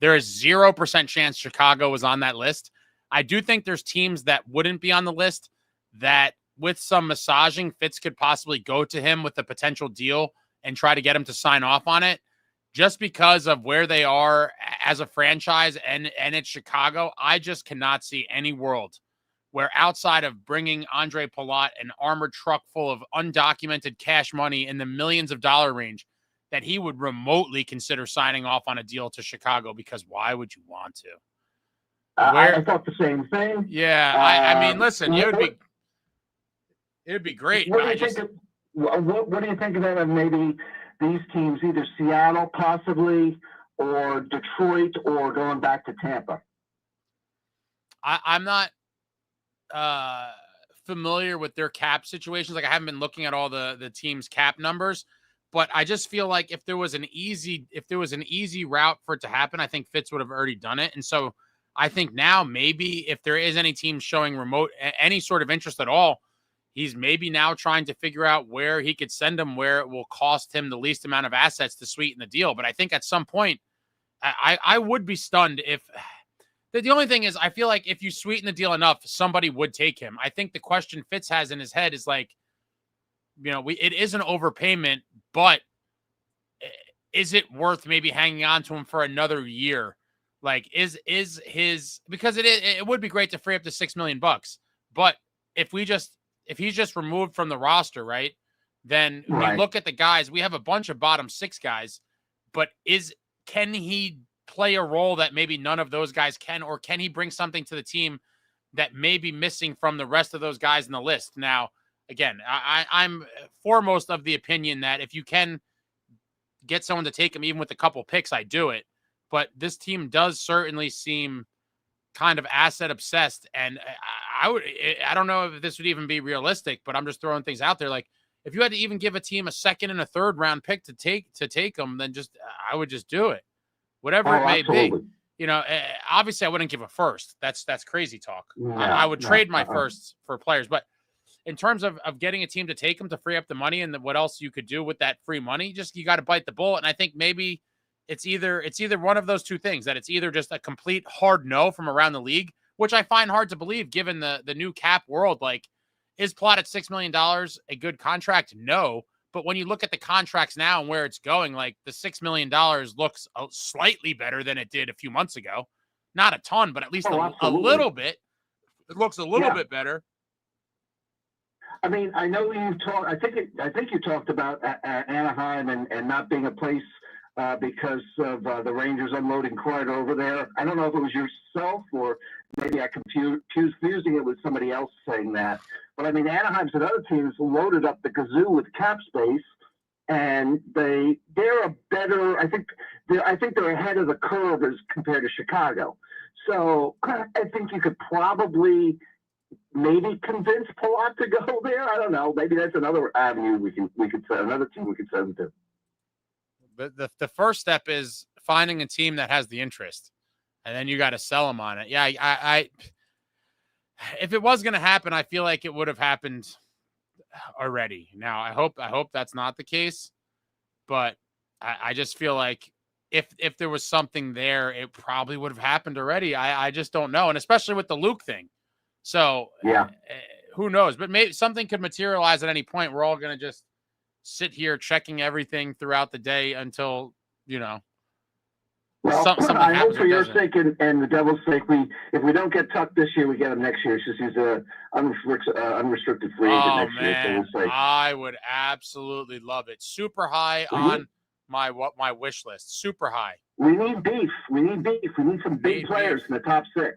A: There is 0% chance Chicago was on that list. I do think there's teams that wouldn't be on the list that with some massaging, Fitz could possibly go to him with a potential deal and try to get him to sign off on it. Just because of where they are as a franchise and it's Chicago, I just cannot see any world where outside of bringing Andre Palat an armored truck full of undocumented cash money in the millions of dollar range, that he would remotely consider signing off on a deal to Chicago, because why would you want to?
J: I thought the same thing.
A: Yeah, I mean, listen, it would be great.
J: What do you think of maybe these teams, either Seattle possibly or Detroit or going back to Tampa?
A: I'm not familiar with their cap situations. Like, I haven't been looking at all the team's cap numbers, but I just feel like if there was an easy route for it to happen, I think Fitz would have already done it. And so I think now maybe if there is any team showing any sort of interest at all, he's maybe now trying to figure out where he could send him, where it will cost him the least amount of assets to sweeten the deal. But I think at some point, I would be stunned if the only thing is, I feel like if you sweeten the deal enough, somebody would take him. I think the question Fitz has in his head is like, it is an overpayment, but is it worth maybe hanging on to him for another year? Like, is his, because it would be great to free up the $6 million, but if he's just removed from the roster, right? Then when you look at the guys, we have a bunch of bottom 6 guys, but can he play a role that maybe none of those guys can, or can he bring something to the team that may be missing from the rest of those guys in the list? Now, again, I'm foremost of the opinion that if you can get someone to take him, even with a couple picks, I do it. But this team does certainly seem kind of asset obsessed. And I don't know if this would even be realistic, but I'm just throwing things out there. Like, if you had to even give a team a 2nd and a 3rd round pick to take them, then I would just do it. Whatever it may be, obviously I wouldn't give a 1st. That's crazy talk. I would trade my 1sts for players, but in terms of getting a team to take them to free up the money and what else you could do with that free money, you got to bite the bullet. And I think maybe it's either one of those two things, that it's either just a complete hard no from around the league, which I find hard to believe given the new cap world. Like, is Plot at $6 million a good contract? No. But when you look at the contracts now and where it's going, like, the $6 million looks slightly better than it did a few months ago. Not a ton, but at least a little bit. It looks a little bit better.
J: I mean, I know you talked. I think you talked about Anaheim and not being a place because of the Rangers unloading Kreider over there. I don't know if it was yourself or maybe I confusing it with somebody else saying that. But I mean, Anaheim's and other teams loaded up the kazoo with cap space, and they're a better. I think they're ahead of the curve as compared to Chicago. So I think you could probably maybe convince Palat to go there. I don't know. Maybe that's another avenue we could send, another team we could send to.
A: But the first step is finding a team that has the interest, and then you got to sell them on it. Yeah, I if it was going to happen, I feel like it would have happened already. Now, I hope that's not the case, but I just feel like if there was something there, it probably would have happened already. I just don't know, and especially with the Luke thing. So
J: Yeah.
A: Who knows? But maybe something could materialize at any point. We're all going to just sit here checking everything throughout the day until,
J: Well,
A: something
J: I hope
A: happens
J: for
A: or
J: your
A: doesn't.
J: sake and the Devil's sake, if we don't get Tuck this year, we get him next year. Since he's a unrestricted free agent next year, so
A: Man,
J: we'll see.
A: I would absolutely love it. Super high on my wish list. Super high.
J: We need beef. We need beef. We need some big players in the top 6.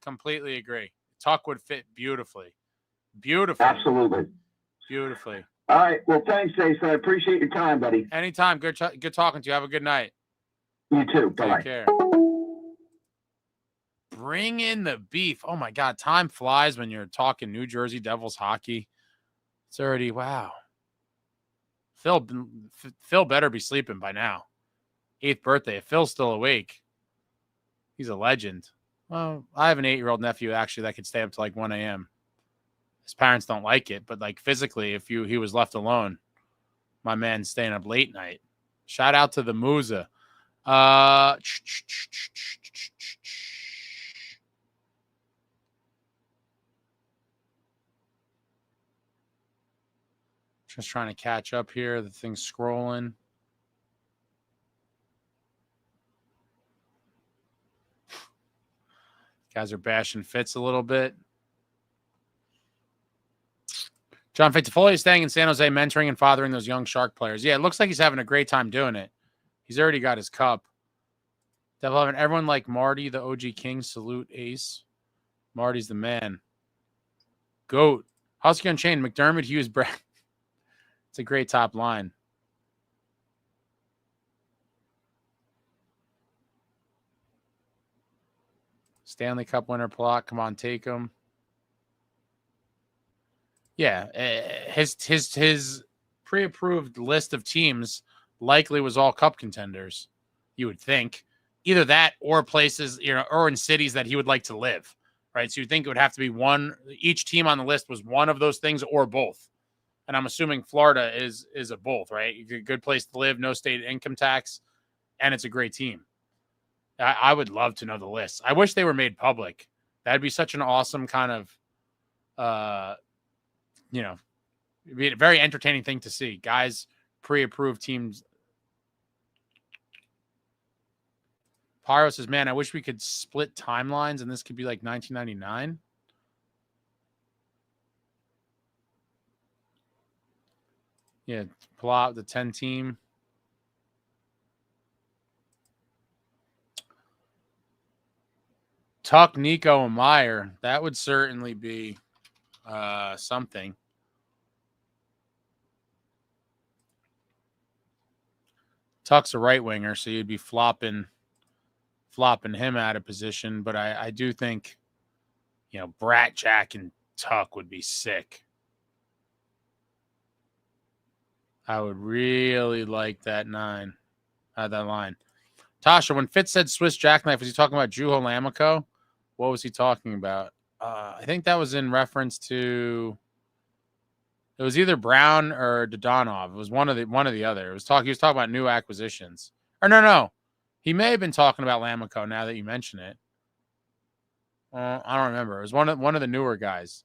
A: Completely agree. Tuck would fit beautifully. Beautifully.
J: Absolutely.
A: Beautifully.
J: All right. Well, thanks, Jason. I appreciate your time, buddy.
A: Anytime. Good talking to you. Have a good night.
J: You too. Bye-bye.
A: Take care. Bring in the beef. Oh, my God. Time flies when you're talking New Jersey Devils hockey. It's already, wow. Phil better be sleeping by now. 8th birthday. If Phil's still awake, he's a legend. Well, I have an 8-year-old nephew, actually, that could stay up to like 1 a.m. His parents don't like it, but like physically, if he was left alone, my man's staying up late night. Shout out to the Musa. Just trying to catch up here. The thing's scrolling. Guys are bashing Fitz a little bit. John Fitzgerald is staying in San Jose, mentoring and fathering those young Shark players. Yeah, it looks like he's having a great time doing it. He's already got his cup. Devil having everyone like Marty, the OG King. Salute, Ace. Marty's the man. Goat. Husky Unchained. McDermott, Hughes, Brad. It's a great top line. Stanley Cup winner Plot. Come on, take him. Yeah, his pre-approved list of teams likely was all cup contenders. You would think either that or places, or in cities that he would like to live, right? So you'd think it would have to be one. Each team on the list was one of those things or both. And I'm assuming Florida is a both, right? A good place to live, no state income tax, and it's a great team. I would love to know the list. I wish they were made public. That'd be such an awesome kind of, it'd be a very entertaining thing to see. Guys, pre-approved teams. Pyro says, man, I wish we could split timelines and this could be like 1999. Yeah, pull out the 10 team. Tuck, Nico, and Meyer. That would certainly be something. Tuck's a right winger, so you'd be flopping him out of position. But I do think, Brat, Jack, and Tuck would be sick. I would really like that line. Tasha, when Fitz said Swiss jackknife, was he talking about Juho Lamico? What was he talking about? I think that was in reference to. It was either Brown or Dodonov. It was one of the other. He was talking about new acquisitions. Or no. He may have been talking about Lamico now that you mention it. I don't remember. It was one of the newer guys.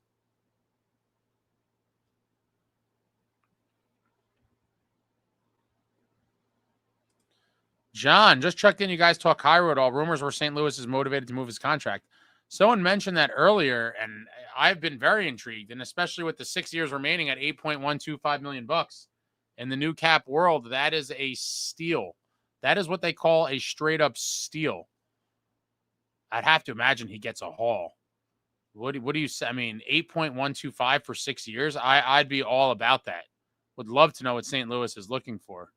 A: John, just checked in. You guys talk Cairo at all. Rumors were St. Louis is motivated to move his contract. Someone mentioned that earlier, and I've been very intrigued, and especially with the 6 years remaining at $8.125 million in the new cap world, that is a steal. That is what they call a straight up steal. I'd have to imagine he gets a haul. What do you say? I mean, 8.125 for 6 years. I'd be all about that. Would love to know what St. Louis is looking for.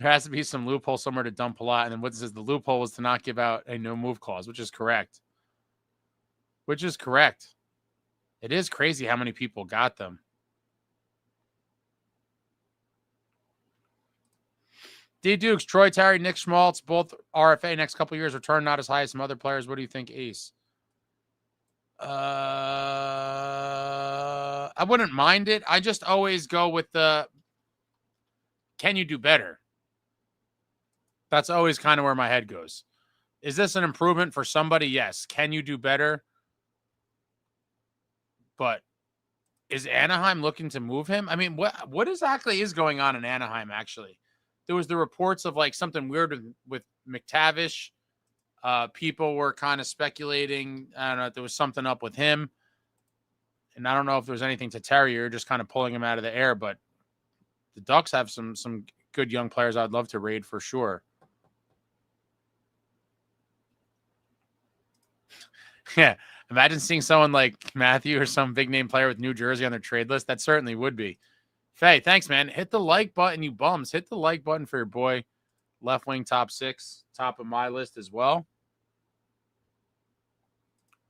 A: There has to be some loophole somewhere to dump a lot. And then what it says, the loophole was to not give out a no move clause, which is correct. It is crazy how many people got them. D. Dukes, Troy Terry, Nick Schmaltz, both RFA next couple of years return not as high as some other players. What do you think, Ace? I wouldn't mind it. I just always go with the, can you do better? That's always kind of where my head goes. Is this an improvement for somebody? Yes. Can you do better? But is Anaheim looking to move him? I mean, what exactly is going on in Anaheim, actually? There was the reports of like something weird with McTavish. People were kind of speculating. I don't know if there was something up with him. And I don't know if there was anything to Terrier, just kind of pulling him out of the air. But the Ducks have some good young players I'd love to raid for sure. Yeah. Imagine seeing someone like Matthew or some big name player with New Jersey on their trade list. That certainly would be. Faye, thanks, man. Hit the like button, you bums. Hit the like button for your boy. Left wing top 6, top of my list as well.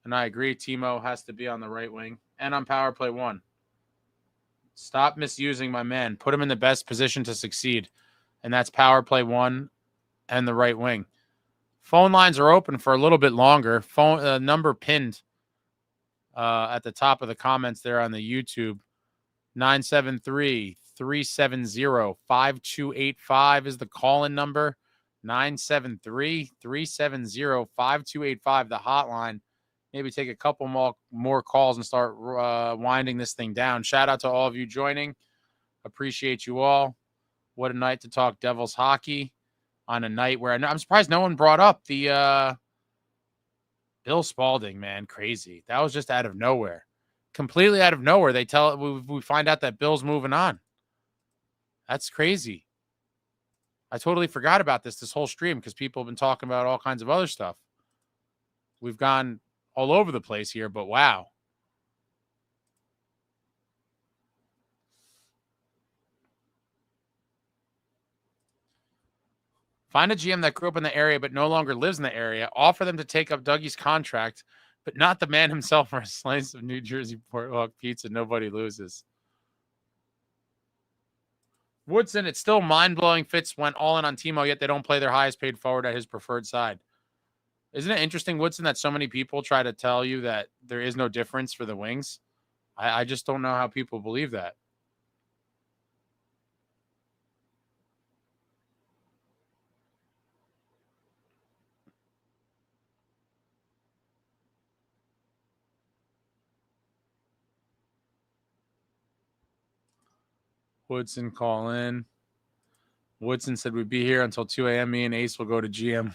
A: And I agree, Timo has to be on the right wing and on power play 1. Stop misusing my man. Put him in the best position to succeed. And that's power play 1 and the right wing. Phone lines are open for a little bit longer. Phone number pinned at the top of the comments there on the YouTube. 973-370-5285 is the call-in number. 973-370-5285, the hotline. Maybe take a couple more calls and start winding this thing down. Shout out to all of you joining. Appreciate you all. What a night to talk Devils hockey on a night where I'm surprised no one brought up the Bill Spalding, man. Crazy. That was just out of nowhere. Completely out of nowhere. We find out that Bill's moving on. That's crazy. I totally forgot about this whole stream because people have been talking about all kinds of other stuff. We've gone all over the place here, but wow. Find a GM that grew up in the area but no longer lives in the area. Offer them to take up Dougie's contract, but not the man himself for a slice of New Jersey Portlock pizza. Nobody loses. Woodson, it's still mind-blowing. Fitz went all in on Timo, yet they don't play their highest paid forward at his preferred side. Isn't it interesting, Woodson, that so many people try to tell you that there is no difference for the wings? I just don't know how people believe that. Woodson, call in. Woodson said we'd be here until 2 a.m. Me and Ace will go to GM.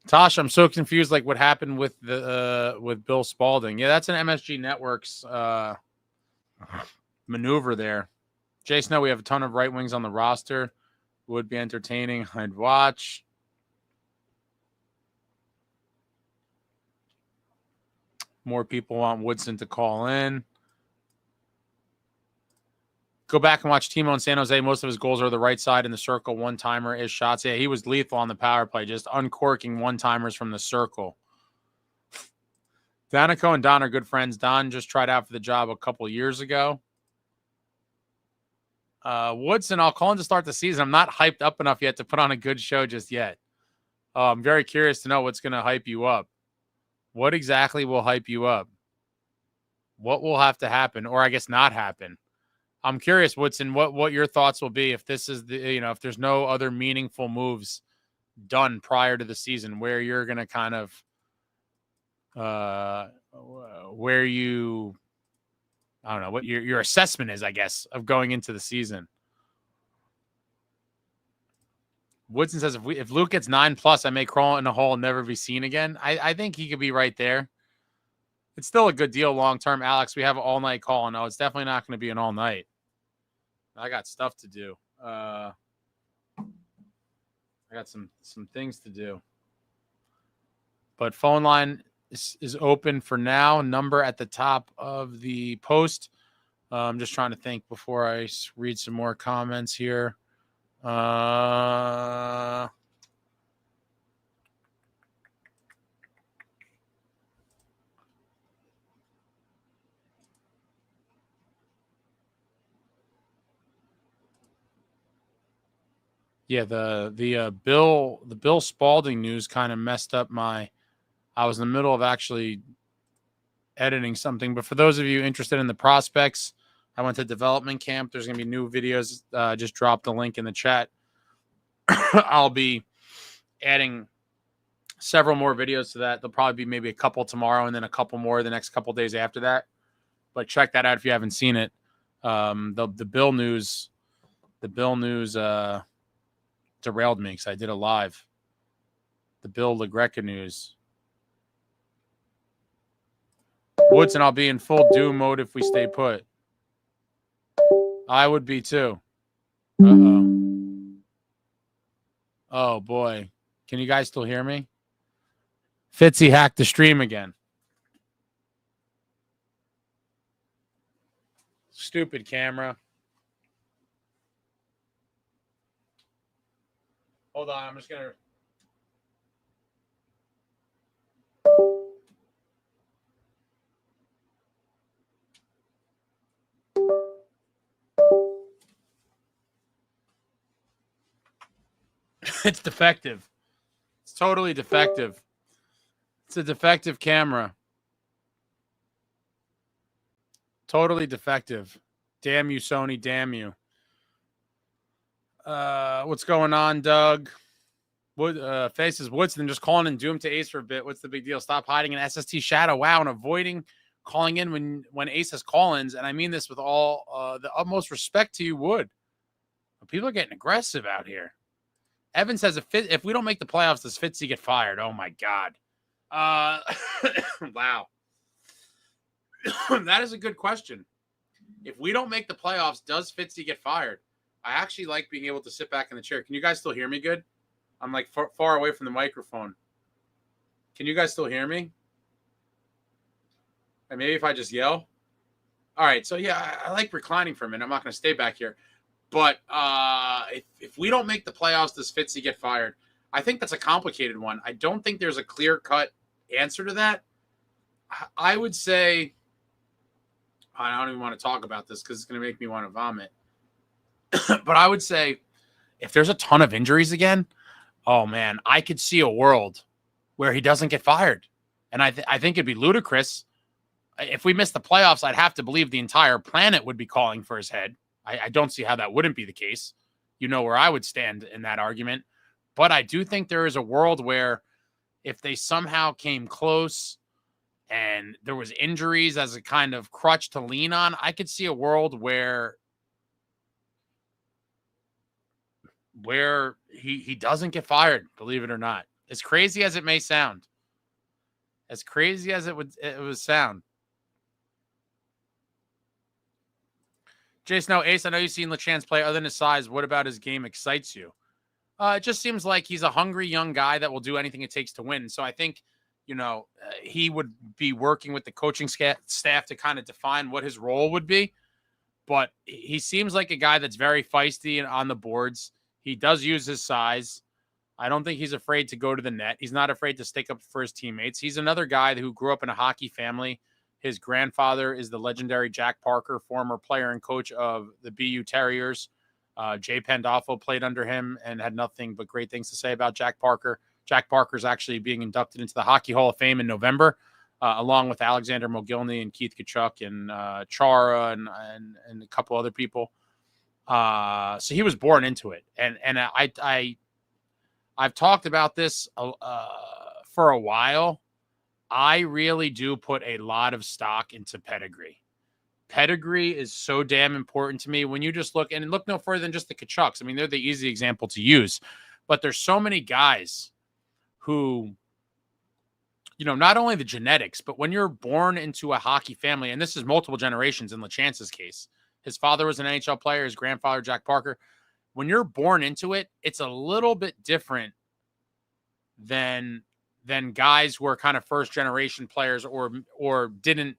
A: Tosh, I'm so confused. Like what happened with Bill Spalding? Yeah, that's an MSG Networks maneuver there. Jay Snow, we have a ton of right wings on the roster. Would be entertaining. I'd watch. More people want Woodson to call in. Go back and watch Timo in San Jose. Most of his goals are the right side in the circle. One-timer-ish shots. Yeah, he was lethal on the power play, just uncorking one-timers from the circle. Danico and Don are good friends. Don just tried out for the job a couple years ago. Woodson, I'll call in to start the season. I'm not hyped up enough yet to put on a good show just yet. I'm very curious to know what's going to hype you up. What exactly will hype you up? What will have to happen, or I guess not happen? I'm curious, Woodson, what your thoughts will be if this is if there's no other meaningful moves done prior to the season, where you're going to kind of where you, I don't know what your assessment is, I guess, of going into the season. Woodson says if Luke gets 9+, I may crawl in a hole and never be seen again. I think he could be right there. It's still a good deal long term, Alex. We have an all night call. No, it's definitely not going to be an all night. I got stuff to do. I got some things to do. But phone line is open for now. Number at the top of the post. I'm just trying to think before I read some more comments here. Yeah, the Bill Spalding news kind of messed up my. I was in the middle of actually editing something, but for those of you interested in the prospects, I went to development camp. There's going to be new videos. Just drop the link in the chat. I'll be adding several more videos to that. There'll probably be maybe a couple tomorrow and then a couple more the next couple days after that. But check that out if you haven't seen it. The Bill news derailed me because I did a live. The Bill LaGreca news. Woodson, I'll be in full doom mode if we stay put. I would be too. Uh-oh. Oh, boy. Can you guys still hear me? Fitzy hacked the stream again. Stupid camera. Hold on, I'm just going to... It's defective. It's totally defective. It's a defective camera. Totally defective. Damn you, Sony. Damn you. What's going on, Doug? Faces Woodson just calling in Doom to Ace for a bit. What's the big deal? Stop hiding in SST shadow. Wow, and avoiding calling in when Ace has call-ins. And I mean this with all the utmost respect to you, Wood. But people are getting aggressive out here. Evan says if we don't make the playoffs, does Fitzy get fired? Oh my God. Wow. That is a good question. If we don't make the playoffs, does Fitzy get fired? I actually like being able to sit back in the chair. Can you guys still hear me good? I'm like far away from the microphone. Can you guys still hear me? And maybe if I just yell. All right. So yeah, I like reclining for a minute. I'm not going to stay back here. But if we don't make the playoffs, does Fitzy get fired? I think that's a complicated one. I don't think there's a clear-cut answer to that. I would say, I don't even want to talk about this because it's going to make me want to vomit. But I would say if there's a ton of injuries again, oh, man, I could see a world where he doesn't get fired. And I think it'd be ludicrous. If we miss the playoffs, I'd have to believe the entire planet would be calling for his head. I don't see how that wouldn't be the case. You know where I would stand in that argument. But I do think there is a world where if they somehow came close and there was injuries as a kind of crutch to lean on, I could see a world where he doesn't get fired, believe it or not. As crazy as it may sound. As crazy as it would sound. Jason, Ace, I know you've seen LeChance play. Other than his size, what about his game excites you? It just seems like he's a hungry young guy that will do anything it takes to win. So I think, he would be working with the coaching staff to kind of define what his role would be. But he seems like a guy that's very feisty and on the boards. He does use his size. I don't think he's afraid to go to the net. He's not afraid to stick up for his teammates. He's another guy who grew up in a hockey family. His grandfather is the legendary Jack Parker, former player and coach of the BU Terriers. Jay Pandolfo played under him and had nothing but great things to say about Jack Parker. Jack Parker's actually being inducted into the Hockey Hall of Fame in November, along with Alexander Mogilny and Keith Kachuk and Chara and a couple other people. So he was born into it. And I've talked about this for a while. I really do put a lot of stock into pedigree. Pedigree is so damn important to me. When you just look no further than just the Kachucks. I mean, they're the easy example to use, but there's so many guys who, not only the genetics, but when you're born into a hockey family, and this is multiple generations in LeChance's case, his father was an NHL player, his grandfather, Jack Parker. When you're born into it, it's a little bit different than guys who are kind of first generation players or didn't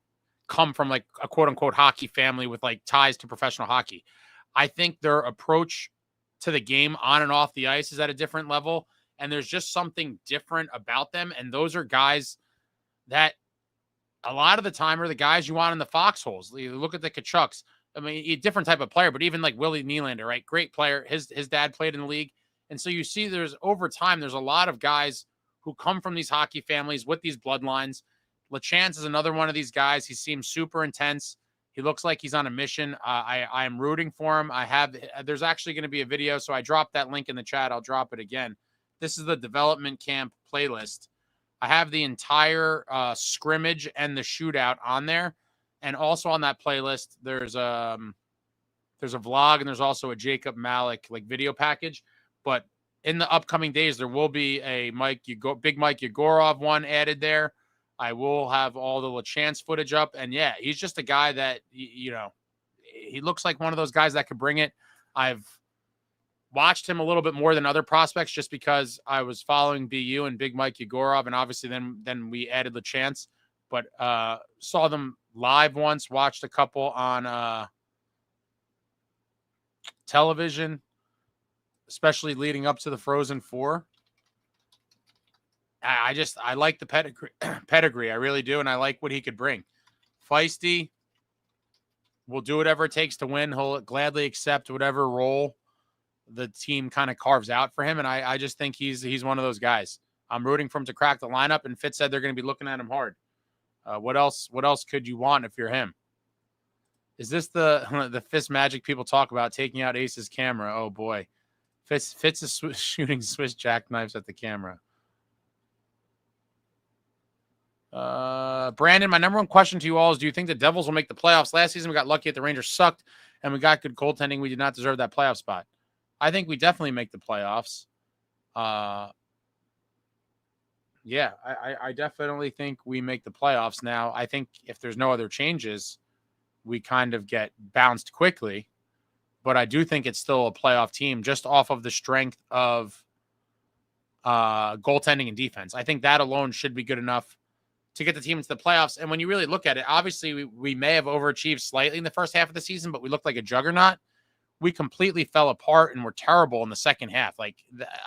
A: come from like a quote unquote hockey family with like ties to professional hockey. I think their approach to the game on and off the ice is at a different level. And there's just something different about them. And those are guys that a lot of the time are the guys you want in the foxholes. You look at the Kachucks. I mean, a different type of player, but even like Willie Nylander, right? Great player. His dad played in the league. And so you see there's over time, there's a lot of guys who come from these hockey families with these bloodlines. LaChance is another one of these guys. He seems super intense. He looks like he's on a mission. I am rooting for him. There's actually going to be a video, so I dropped that link in the chat. I'll drop it again. This is the development camp playlist. I have the entire scrimmage and the shootout on there. And also on that playlist, there's a vlog and there's also a Jacob Malik video package. But in the upcoming days, there will be a Big Mike Yegorov one added there. I will have all the LaChance footage up. And yeah, he's just a guy that, he looks like one of those guys that could bring it. I've watched him a little bit more than other prospects just because I was following BU and Big Mike Yegorov. And obviously then we added LaChance, but saw them live once, watched a couple on television, especially leading up to the Frozen Four. I like the pedigree. I really do. And I like what he could bring. Feisty, will do whatever it takes to win. He'll gladly accept whatever role the team kind of carves out for him. And I just think he's one of those guys. I'm rooting for him to crack the lineup. And Fitz said they're going to be looking at him hard. What else could you want if you're him? Is this the Fist magic people talk about, taking out Ace's camera? Oh boy. Fitz is shooting Swiss jackknives at the camera. Brandon, my number one question to you all is, do you think the Devils will make the playoffs? Last season, we got lucky that the Rangers sucked and we got good goaltending. We did not deserve that playoff spot. I think we definitely make the playoffs. Yeah, I definitely think we make the playoffs. Now, I think if there's no other changes, we kind of get bounced quickly. But I do think it's still a playoff team just off of the strength of goaltending and defense. I think that alone should be good enough to get the team into the playoffs. And when you really look at it, obviously we may have overachieved slightly in the first half of the season, but we looked like a juggernaut. We completely fell apart and were terrible in the second half. Like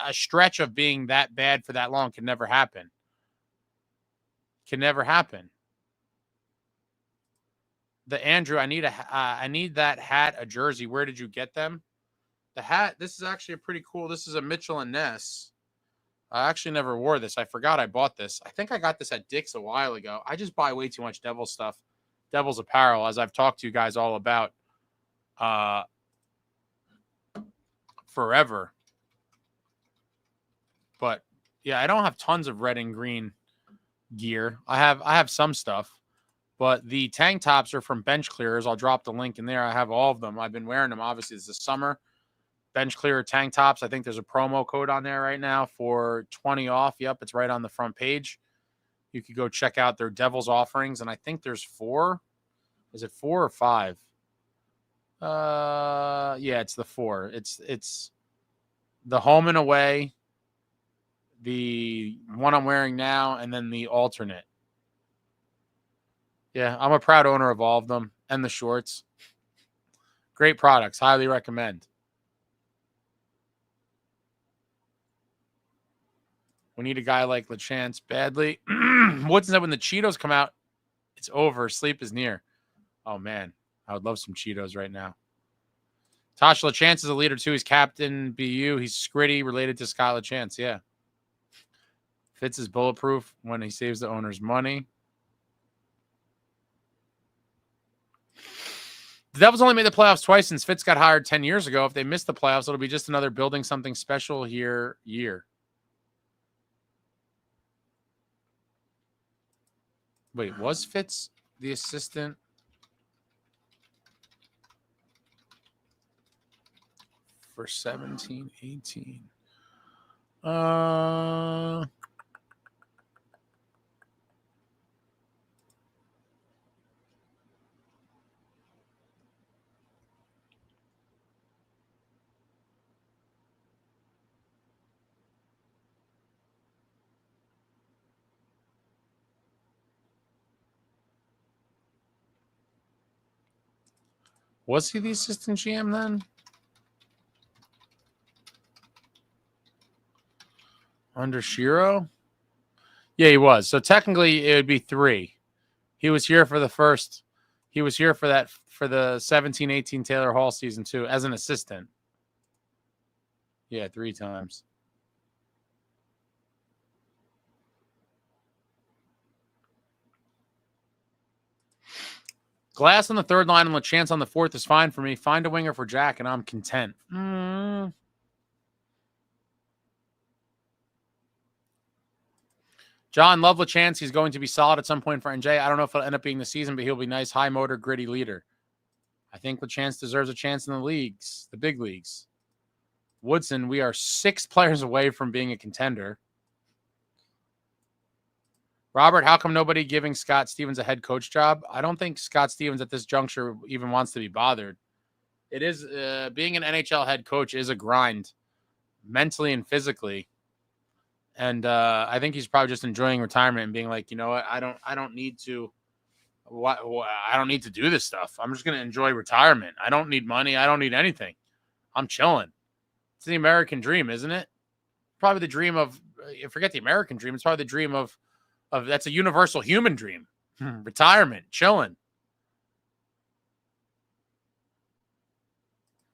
A: a stretch of being that bad for that long can never happen. Can never happen. The Andrew, I need that hat, a jersey. Where did you get them? The hat, this is actually a pretty cool. This is a Mitchell and Ness. I actually never wore this. I forgot I bought this. I think I got this at Dick's a while ago. I just buy way too much Devils stuff. Devils apparel, as I've talked to you guys all about forever. But yeah, I don't have tons of red and green gear. I have some stuff. But the tank tops are from Bench Clearers. I'll drop the link in there. I have all of them. I've been wearing them. Obviously, it's the summer. Bench Clearer tank tops. I think there's a promo code on there right now for 20 off. Yep, it's right on the front page. You could go check out their Devils offerings. And I think there's 4. Is it 4 or 5? Yeah, it's the 4. It's the home and away, the one I'm wearing now, and then the alternate. Yeah, I'm a proud owner of all of them and the shorts. Great products. Highly recommend. We need a guy like LaChance badly. What's that when the Cheetos come out? It's over. Sleep is near. Oh, man. I would love some Cheetos right now. Tasha LaChance is a leader, too. He's captain BU. He's Scritty, related to Scott LaChance. Yeah. Fitz is bulletproof when he saves the owner's money. The Devils only made the playoffs twice since Fitz got hired 10 years ago. If they miss the playoffs, it'll be just another building something special year. Wait, was Fitz the assistant? For 17-18. Was he the assistant GM then? Under Shiro? Yeah, he was. So technically it would be 3. He was here for the first. He was here for the 17-18 Taylor Hall season too as an assistant. Yeah, 3 times. Glass on the 3rd line and LeChance on the 4th is fine for me. Find a winger for Jack, and I'm content. John, love LeChance. He's going to be solid at some point for NJ. I don't know if it'll end up being the season, but he'll be nice, high motor, gritty leader. I think LeChance deserves a chance in the leagues, the big leagues. Woodson, we are 6 players away from being a contender. Robert, how come nobody giving Scott Stevens a head coach job? I don't think Scott Stevens at this juncture even wants to be bothered. It is being an NHL head coach is a grind, mentally and physically. And I think he's probably just enjoying retirement and being like, you know what, I don't need to. I don't need to do this stuff. I'm just going to enjoy retirement. I don't need money. I don't need anything. I'm chilling. It's the American dream, isn't it? Probably the dream of, forget the American dream. It's probably the dream of that's a universal human dream. Retirement, chilling.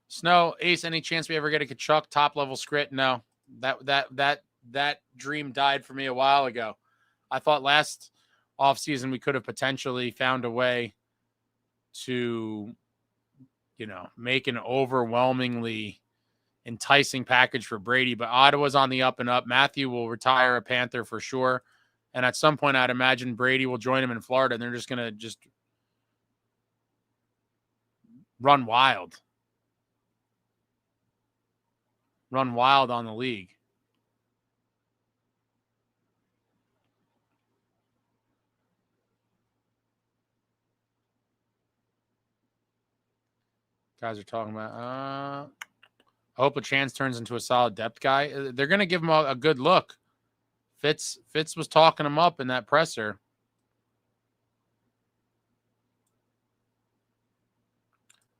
A: Snow, Ace, any chance we ever get a Kachuk top level script? No, that dream died for me a while ago. I thought last offseason we could have potentially found a way to, make an overwhelmingly enticing package for Brady, but Ottawa's on the up and up. Matthew will retire a Panther for sure. And at some point, I'd imagine Brady will join him in Florida, and they're just going to run wild. Run wild on the league. Guys are talking about, I hope LeChance turns into a solid depth guy. They're going to give him a good look. Fitz was talking him up in that presser.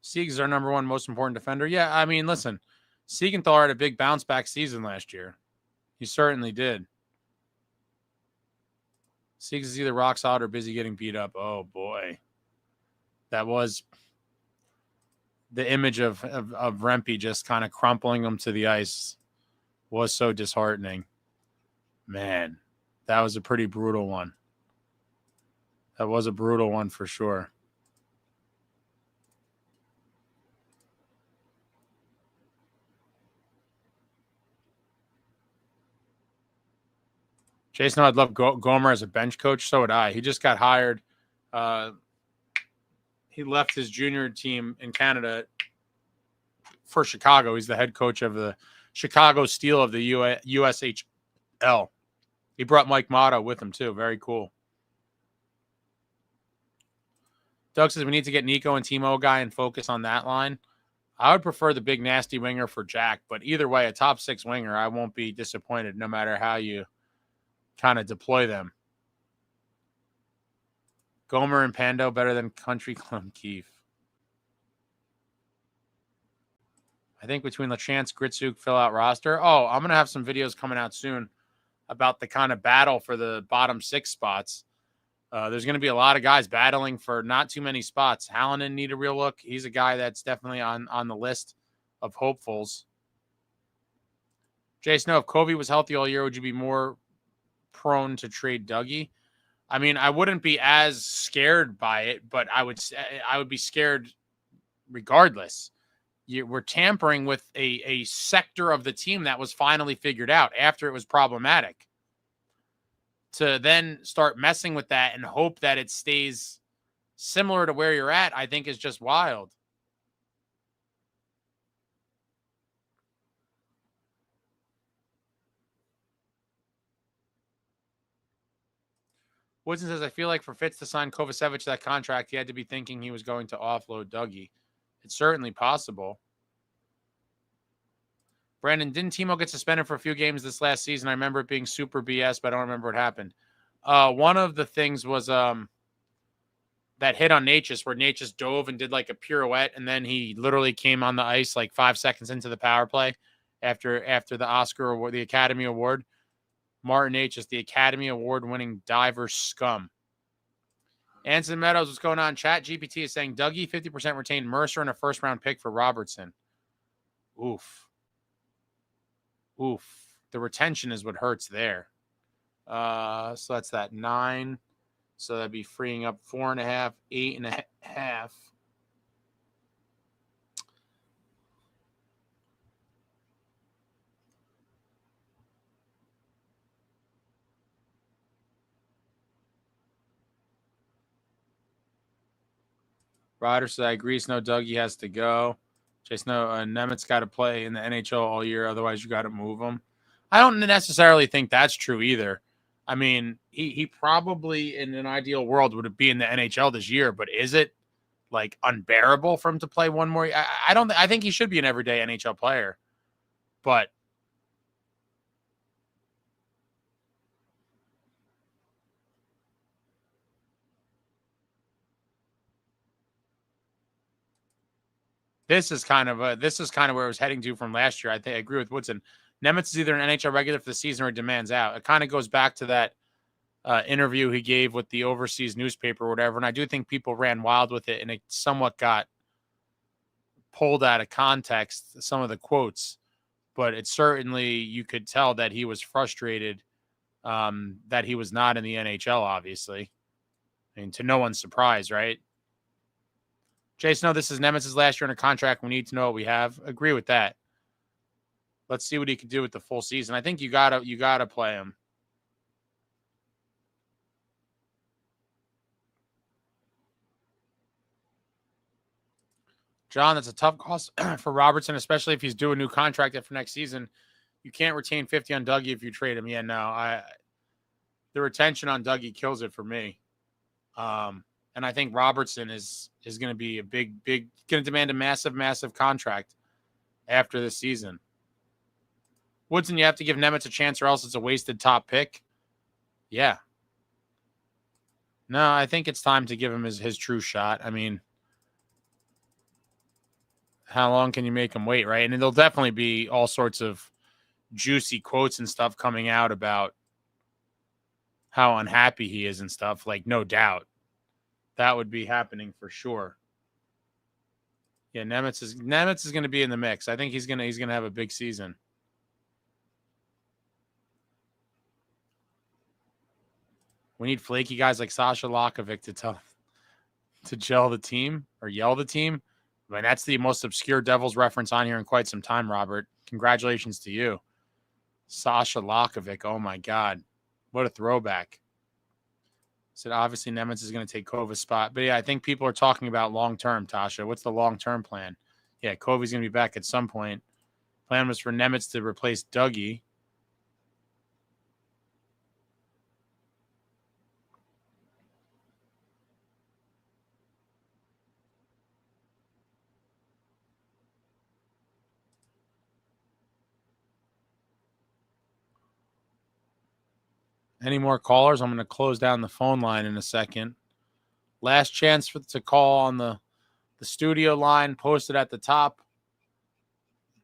A: Sieg is our number 1 most important defender. Yeah, I mean, listen, Siegenthaler had a big bounce back season last year. He certainly did. Sieg is either rock solid or busy getting beat up. Oh boy, that was the image of Rempe just kind of crumpling him to the ice. Was so disheartening. Man, that was a pretty brutal one. That was a brutal one for sure. Jason, I'd love Gomer as a bench coach. So would I. He just got hired. He left his junior team in Canada for Chicago. He's the head coach of the Chicago Steel of the USHL. He brought Mike Motto with him, too. Very cool. Doug says we need to get Nico and Timo guy and focus on that line. I would prefer the big nasty winger for Jack, but either way, a top 6 winger, I won't be disappointed no matter how you kind of deploy them. Gomer and Pando better than Country Club Keefe. I think between LeChance, Gritsuk, fill out roster. Oh, I'm going to have some videos coming out soon about the kind of battle for the bottom 6 spots. There's going to be a lot of guys battling for not too many spots. Hallinan need a real look. He's a guy that's definitely on the list of hopefuls. Jay Snow, if Covey was healthy all year, would you be more prone to trade Dougie? I mean, I wouldn't be as scared by it, but I would be scared regardless. We're tampering with a sector of the team that was finally figured out after it was problematic. To then start messing with that and hope that it stays similar to where you're at, I think is just wild. Woodson says, I feel like for Fitz to sign Kovacevic that contract, he had to be thinking he was going to offload Dougie. It's certainly possible. Brandon, didn't Timo get suspended for a few games this last season? I remember it being super BS, but I don't remember what happened. One of the things was that hit on Natchez, where Natchez dove and did like a pirouette, and then he literally came on the ice like 5 seconds into the power play after the Oscar Award, the Academy Award. Martin Natchez, the Academy Award-winning diver scum. Anson Meadows, what's going on? Chat GPT is saying Dougie 50% retained Mercer and a first-round pick for Robertson. Oof. Oof. The retention is what hurts there. So that's that 9. So that'd be freeing up 4.5, 8.5. Ryder said, I agree. No, Dougie has to go. Jason, no, Nemitz got to play in the NHL all year. Otherwise, you got to move him. I don't necessarily think that's true either. I mean, he probably in an ideal world would be in the NHL this year, but is it like unbearable for him to play one more? I don't. I think he should be an everyday NHL player, but this is kind of where I was heading to from last year. I agree with Woodson. Nemitz is either an NHL regular for the season or demands out. It kind of goes back to that interview he gave with the overseas newspaper or whatever. And I do think people ran wild with it, and it somewhat got pulled out of context, some of the quotes. But it certainly, you could tell that he was frustrated that he was not in the NHL, obviously. I mean, to no one's surprise, right? Jason, no, this is Nemitz's last year in a contract. We need to know what we have. Agree with that. Let's see what he can do with the full season. I think you gotta play him. John, that's a tough cost for Robertson, especially if he's due a new contract after next season. You can't retain 50 on Dougie if you trade him. Yeah, no, the retention on Dougie kills it for me. And I think Robertson is going to be a big, going to demand a massive contract after this season. Woodson, you have to give Nemitz a chance or else it's a wasted top pick. Yeah. No, I think it's time to give him his true shot. I mean, how long can you make him wait, right? And there'll definitely be all sorts of juicy quotes and stuff coming out about how unhappy he is and stuff, like no doubt. That would be happening for sure. Yeah, Nemitz is going to be in the mix. I think he's going to have a big season. We need flaky guys like Sasha Lakovic to gel the team or yell the team. I mean, that's the most obscure Devils reference on here in quite some time, Robert. Congratulations to you. Sasha Lakovic. Oh my God. What a throwback. Said obviously Nemitz is going to take Kova's spot. But yeah, I think people are talking about long-term, Tasha. What's the long-term plan? Yeah, Kova's going to be back at some point. Plan was for Nemitz to replace Dougie. Any more callers? I'm going to close down the phone line in a second. Last chance to call on the studio line posted at the top.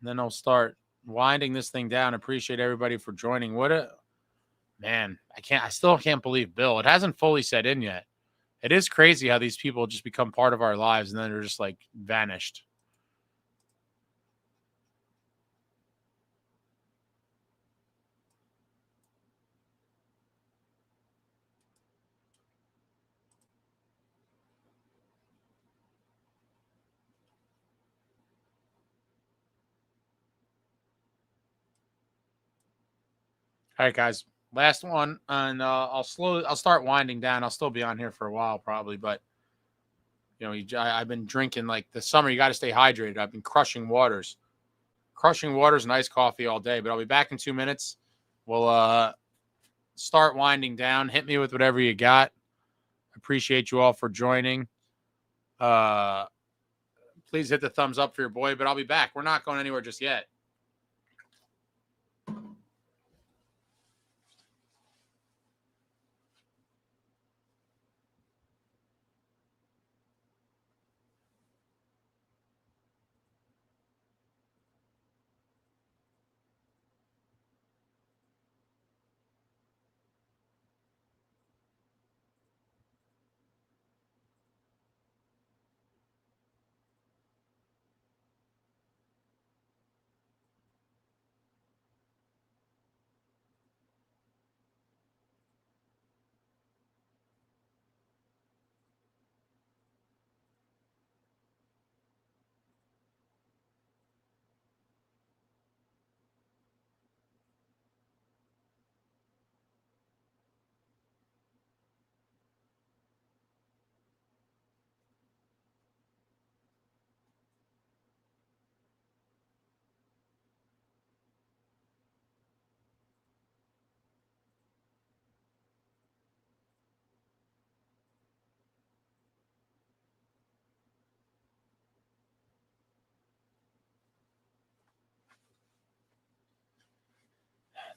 A: And then I'll start winding this thing down. Appreciate everybody for joining. I still can't believe Bill. It hasn't fully set in yet. It is crazy how these people just become part of our lives and then they're just like vanished. All right, guys. Last one, and I'll start winding down. I'll still be on here for a while, probably, but you know, I've been drinking like the summer. You got to stay hydrated. I've been crushing waters and iced coffee all day. But I'll be back in 2 minutes. We'll start winding down. Hit me with whatever you got. Appreciate you all for joining. Please hit the thumbs up for your boy. But I'll be back. We're not going anywhere just yet.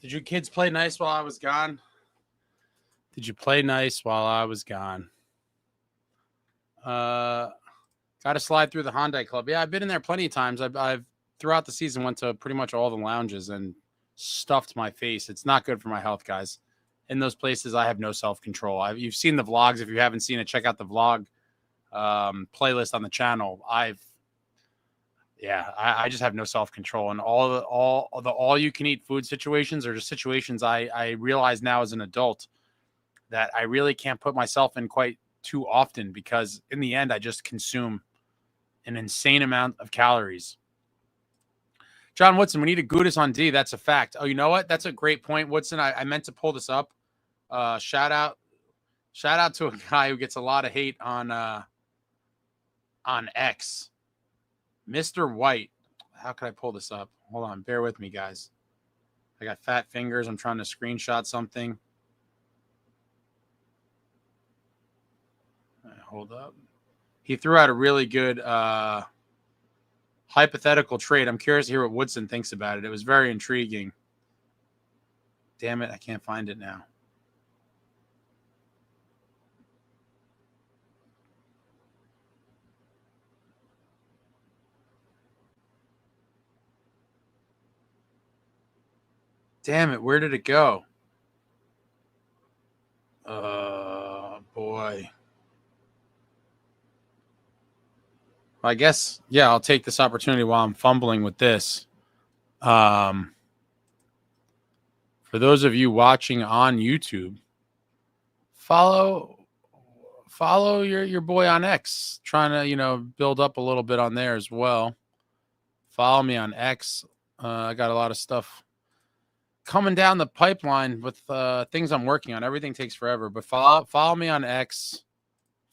A: Did you kids play nice while I was gone? Did you play nice while I was gone? Got to slide through the Hyundai Club. Yeah, I've been in there plenty of times. I've throughout the season went to pretty much all the lounges and stuffed my face. It's not good for my health, guys. In those places, I have no self-control. You've seen the vlogs. If you haven't seen it, check out the vlog playlist on the channel. I just have no self-control, and all you can eat food situations are just situations I realize now as an adult that I really can't put myself in quite too often, because in the end I just consume an insane amount of calories. John Woodson, we need a Gudis on D. That's a fact. Oh, you know what? That's a great point, Woodson. I meant to pull this up. Shout out to a guy who gets a lot of hate on X. Mr. White. How could I pull this up? Hold on. Bear with me, guys. I got fat fingers. I'm trying to screenshot something. Hold up. He threw out a really good hypothetical trade. I'm curious to hear what Woodson thinks about it. It was very intriguing. Damn it. I can't find it now. Damn it, where did it go? Boy. Well, I guess, yeah, I'll take this opportunity while I'm fumbling with this. For those of you watching on YouTube, follow your boy on X. Trying to, build up a little bit on there as well. Follow me on X. I got a lot of stuff coming down the pipeline with things I'm working on. Everything takes forever, but follow me on X.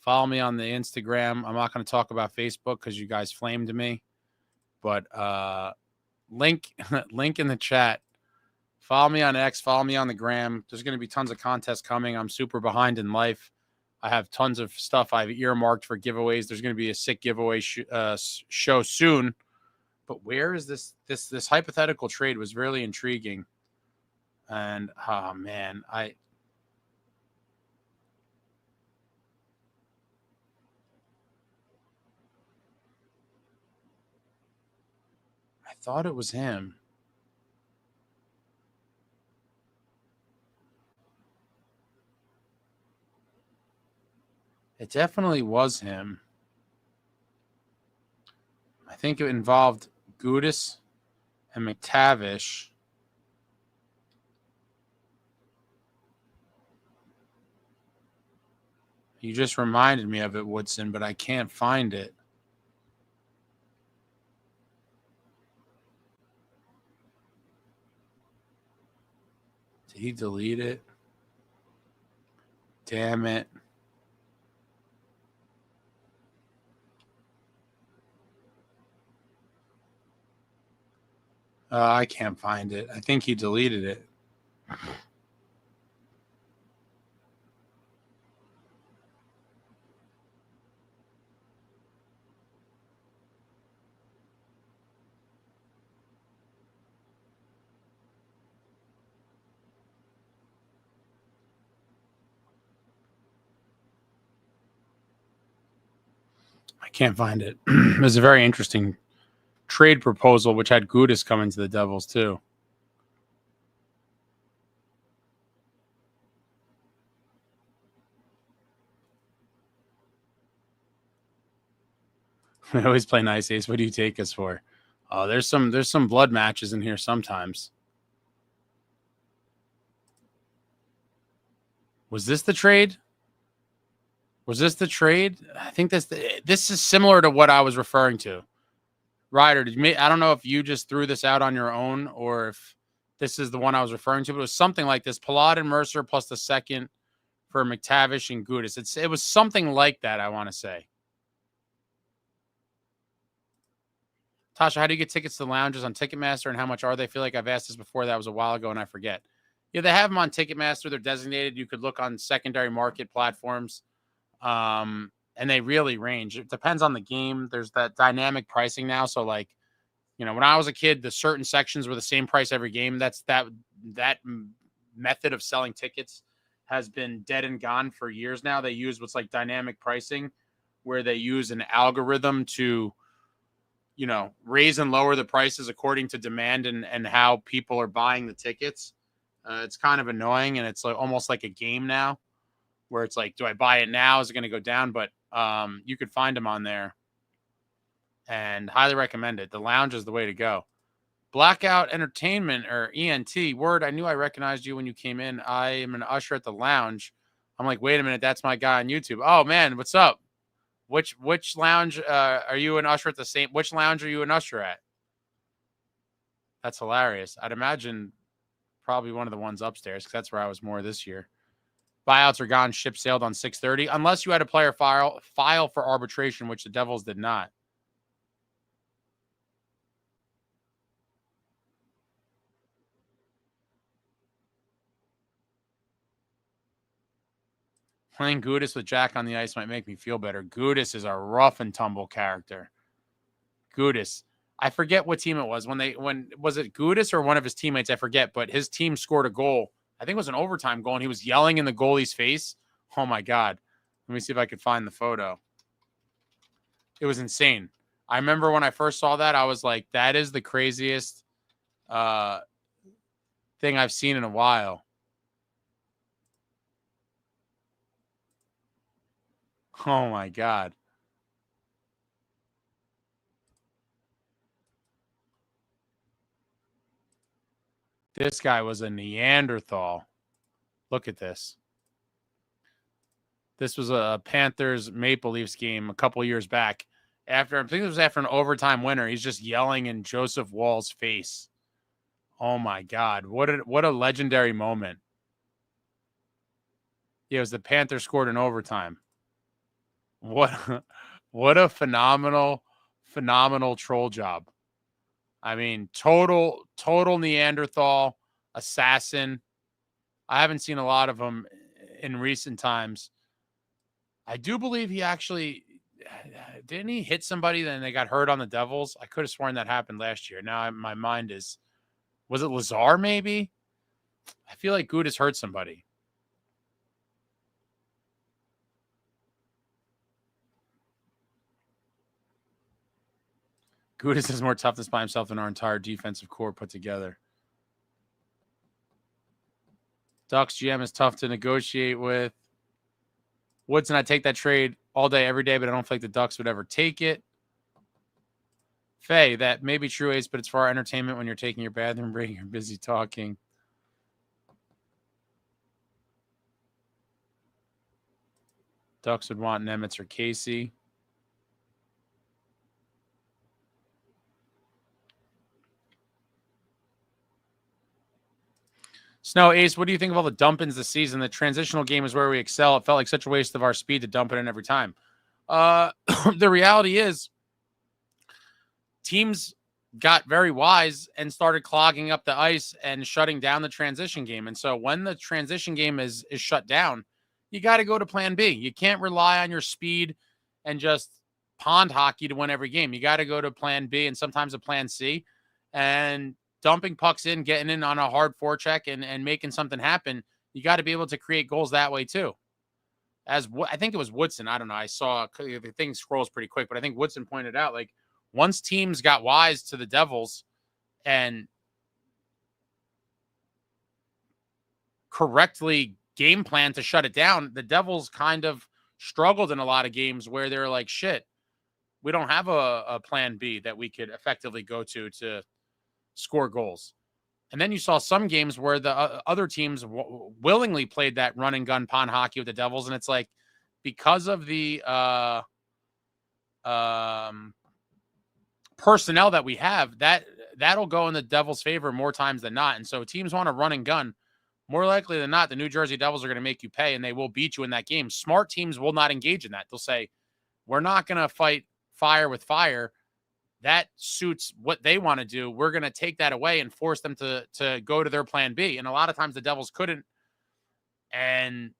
A: Follow me on the Instagram. I'm not going to talk about Facebook because you guys flamed me, but link in the chat. Follow me on X. Follow me on the gram. There's going to be tons of contests coming. I'm super behind in life. I have tons of stuff I've earmarked for giveaways. There's going to be a sick giveaway show soon. But where is this hypothetical trade was really intriguing. And, oh, man, I thought it was him. It definitely was him. I think it involved Gudis and McTavish. You just reminded me of it, Woodson, but I can't find it. Did he delete it? Damn it. I can't find it. I think he deleted it. I can't find it. It was a very interesting trade proposal, which had Gudis coming to the Devils too. I always play nice, Ace. What do you take us for? Oh, there's some blood matches in here sometimes. Was this the trade? Was this the trade? I think this is similar to what I was referring to. Ryder, I don't know if you just threw this out on your own or if this is the one I was referring to, but it was something like this. Palat and Mercer plus the second for McTavish and Gudis. It was something like that, I want to say. Tasha, how do you get tickets to the lounges on Ticketmaster, and how much are they? I feel like I've asked this before. That was a while ago, and I forget. Yeah, they have them on Ticketmaster. They're designated. You could look on secondary market platforms. And they really range. It depends on the game. There's that dynamic pricing now. So, like, when I was a kid, the certain sections were the same price every game. That method of selling tickets has been dead and gone for years now. They use what's like dynamic pricing, where they use an algorithm to, raise and lower the prices according to demand and how people are buying the tickets. It's kind of annoying, and it's like almost like a game now, where it's like, do I buy it now? Is it going to go down? But you could find them on there, and highly recommend it. The lounge is the way to go. Blackout Entertainment, or ENT. Word, I knew I recognized you when you came in. I am an usher at the lounge. I'm like, wait a minute, that's my guy on YouTube. Oh man, what's up? Which lounge are you an usher at the same? Which lounge are you an usher at? That's hilarious. I'd imagine probably one of the ones upstairs, because that's where I was more this year. Buyouts are gone. Ship sailed on 6:30, unless you had a player file for arbitration, which the Devils did not. Playing Gudis with Jack on the ice might make me feel better. Gudis is a rough and tumble character. Gudis. I forget what team it was. When was it Gudis or one of his teammates? I forget, but his team scored a goal. I think it was an overtime goal, and he was yelling in the goalie's face. Oh my God. Let me see if I could find the photo. It was insane. I remember when I first saw that, I was like, that is the craziest thing I've seen in a while. Oh my God. This guy was a Neanderthal. Look at this. This was a Panthers Maple Leafs game a couple years back. I think it was after an overtime winner. He's just yelling in Joseph Wall's face. Oh my God. What a legendary moment. Yeah, it was the Panthers scored in overtime. What a phenomenal troll job. I mean, total Neanderthal assassin. I haven't seen a lot of them in recent times. I do believe he actually didn't he hit somebody then they got hurt on the Devils? I could have sworn that happened last year. Now my mind is, was it Lazar maybe? I feel like Gudis hurt somebody. Gudis has more toughness by himself than our entire defensive core put together. Ducks GM is tough to negotiate with. Woodson, I take that trade all day, every day, but I don't feel like the Ducks would ever take it. Faye, that may be true, Ace, but it's for our entertainment when you're taking your bathroom break, you're busy talking. Ducks would want Nemitz or Casey. Snow, Ace, what do you think of all the dump-ins this season? The transitional game is where we excel. It felt like such a waste of our speed to dump it in every time. The reality is teams got very wise and started clogging up the ice and shutting down the transition game. And so when the transition game is shut down, you got to go to plan B. You can't rely on your speed and just pond hockey to win every game. You got to go to plan B and sometimes a plan C. And dumping pucks in, getting in on a hard forecheck and making something happen, you got to be able to create goals that way too. As I think it was Woodson. I don't know. I saw the thing scrolls pretty quick, but I think Woodson pointed out, like, once teams got wise to the Devils and correctly game plan to shut it down, the Devils kind of struggled in a lot of games where they're like, shit, we don't have a plan B that we could effectively go to score goals. And then you saw some games where the other teams willingly played that run and gun pond hockey with the Devils. And it's like, because of the personnel that we have, that'll go in the Devils' favor more times than not. And so teams want to run and gun. More likely than not, the New Jersey Devils are going to make you pay, and they will beat you in that game. Smart teams will not engage in that. They'll say, we're not going to fight fire with fire. That suits what they want to do. We're going to take that away and force them to go to their plan B. And a lot of times the Devils couldn't. And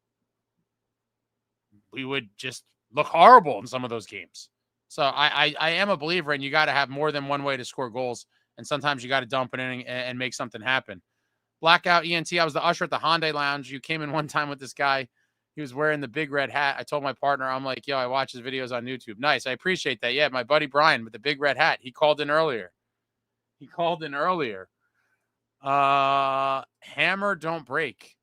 A: we would just look horrible in some of those games. So I am a believer, and you got to have more than one way to score goals. And sometimes you got to dump it in and make something happen. Blackout ENT. I was the usher at the Hyundai Lounge. You came in one time with this guy. He was wearing the big red hat. I told my partner, I'm like, yo, I watch his videos on YouTube. Nice. I appreciate that. Yeah, my buddy Brian with the big red hat. He called in earlier. Hammer don't break.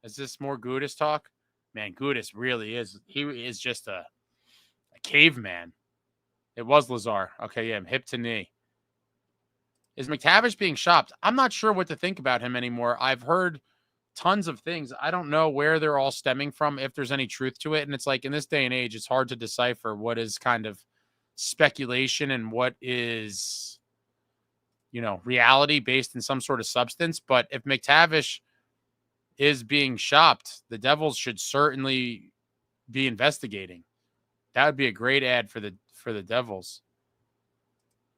A: Is this more Gudis talk? Man, Gudis really is. He is just a caveman. It was Lazar. Okay, yeah, hip to knee. Is McTavish being shopped? I'm not sure what to think about him anymore. I've heard tons of things. I don't know where they're all stemming from, if there's any truth to it. And it's like in this day and age, it's hard to decipher what is kind of speculation and what is, reality based in some sort of substance. But if McTavish is being shopped, the Devils should certainly be investigating. That would be a great ad for the Devils.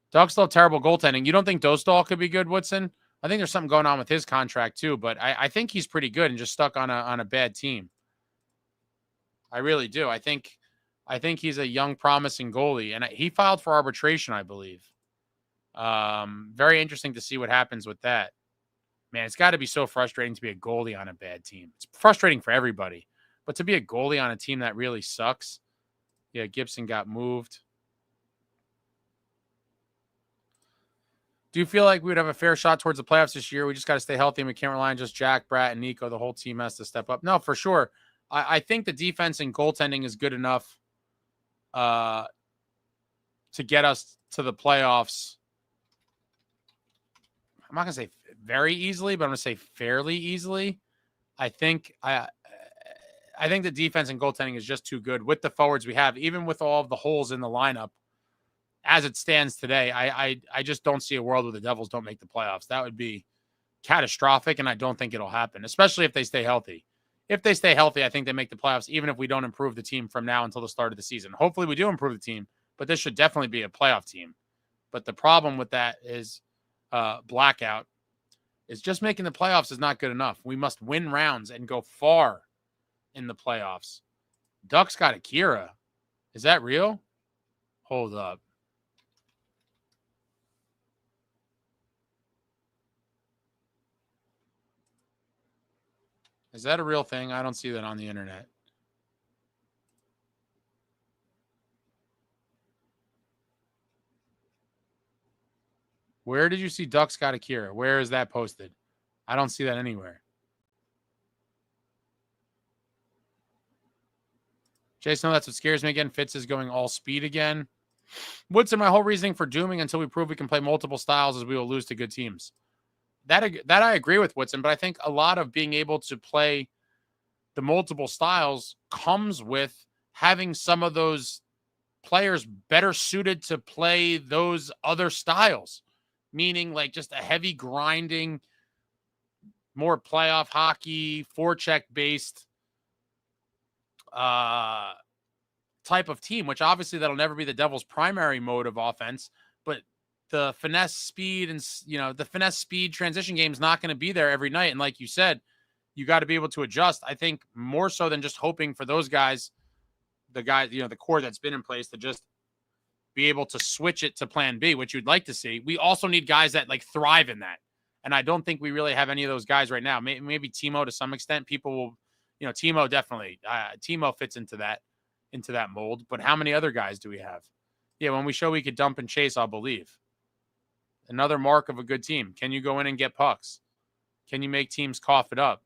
A: Doug's still terrible goaltending. You don't think Dostal could be good, Woodson? I think there's something going on with his contract too, but I think he's pretty good and just stuck on a bad team. I really do. I think he's a young, promising goalie, and he filed for arbitration, I believe. Very interesting to see what happens with that. Man, it's got to be so frustrating to be a goalie on a bad team. It's frustrating for everybody, but to be a goalie on a team that really sucks. Yeah, Gibson got moved. Do you feel like we would have a fair shot towards the playoffs this year? We just got to stay healthy and we can't rely on just Jack, Bratt, and Nico. The whole team has to step up. No, for sure. I think the defense and goaltending is good enough to get us to the playoffs. I'm not going to say very easily, but I'm going to say fairly easily. I think the defense and goaltending is just too good with the forwards we have, even with all of the holes in the lineup. As it stands today, I just don't see a world where the Devils don't make the playoffs. That would be catastrophic, and I don't think it'll happen, especially if they stay healthy. If they stay healthy, I think they make the playoffs, even if we don't improve the team from now until the start of the season. Hopefully we do improve the team, but this should definitely be a playoff team. But the problem with that is blackout is just making the playoffs is not good enough. We must win rounds and go far in the playoffs. Ducks got Akira. Is that real? Hold up. Is that a real thing? I don't see that on the internet. Where did you see Ducks got Akira? Where is that posted? I don't see that anywhere. Jason, that's what scares me again. Fitz is going all speed again. Woodson, my whole reasoning for dooming until we prove we can play multiple styles is we will lose to good teams. That I agree with Woodson, but I think a lot of being able to play the multiple styles comes with having some of those players better suited to play those other styles, meaning like just a heavy grinding, more playoff hockey, forecheck based type of team, which obviously that'll never be the Devils' primary mode of offense, but the finesse speed and, the finesse speed transition game is not going to be there every night. And like you said, you got to be able to adjust. I think more so than just hoping for those guys, the core that's been in place to just be able to switch it to plan B, which you'd like to see. We also need guys that like thrive in that. And I don't think we really have any of those guys right now. Maybe Timo to some extent. People will, Timo definitely, Timo fits into that mold, but how many other guys do we have? Yeah. When we show we could dump and chase, I'll believe. Another mark of a good team. Can you go in and get pucks? Can you make teams cough it up?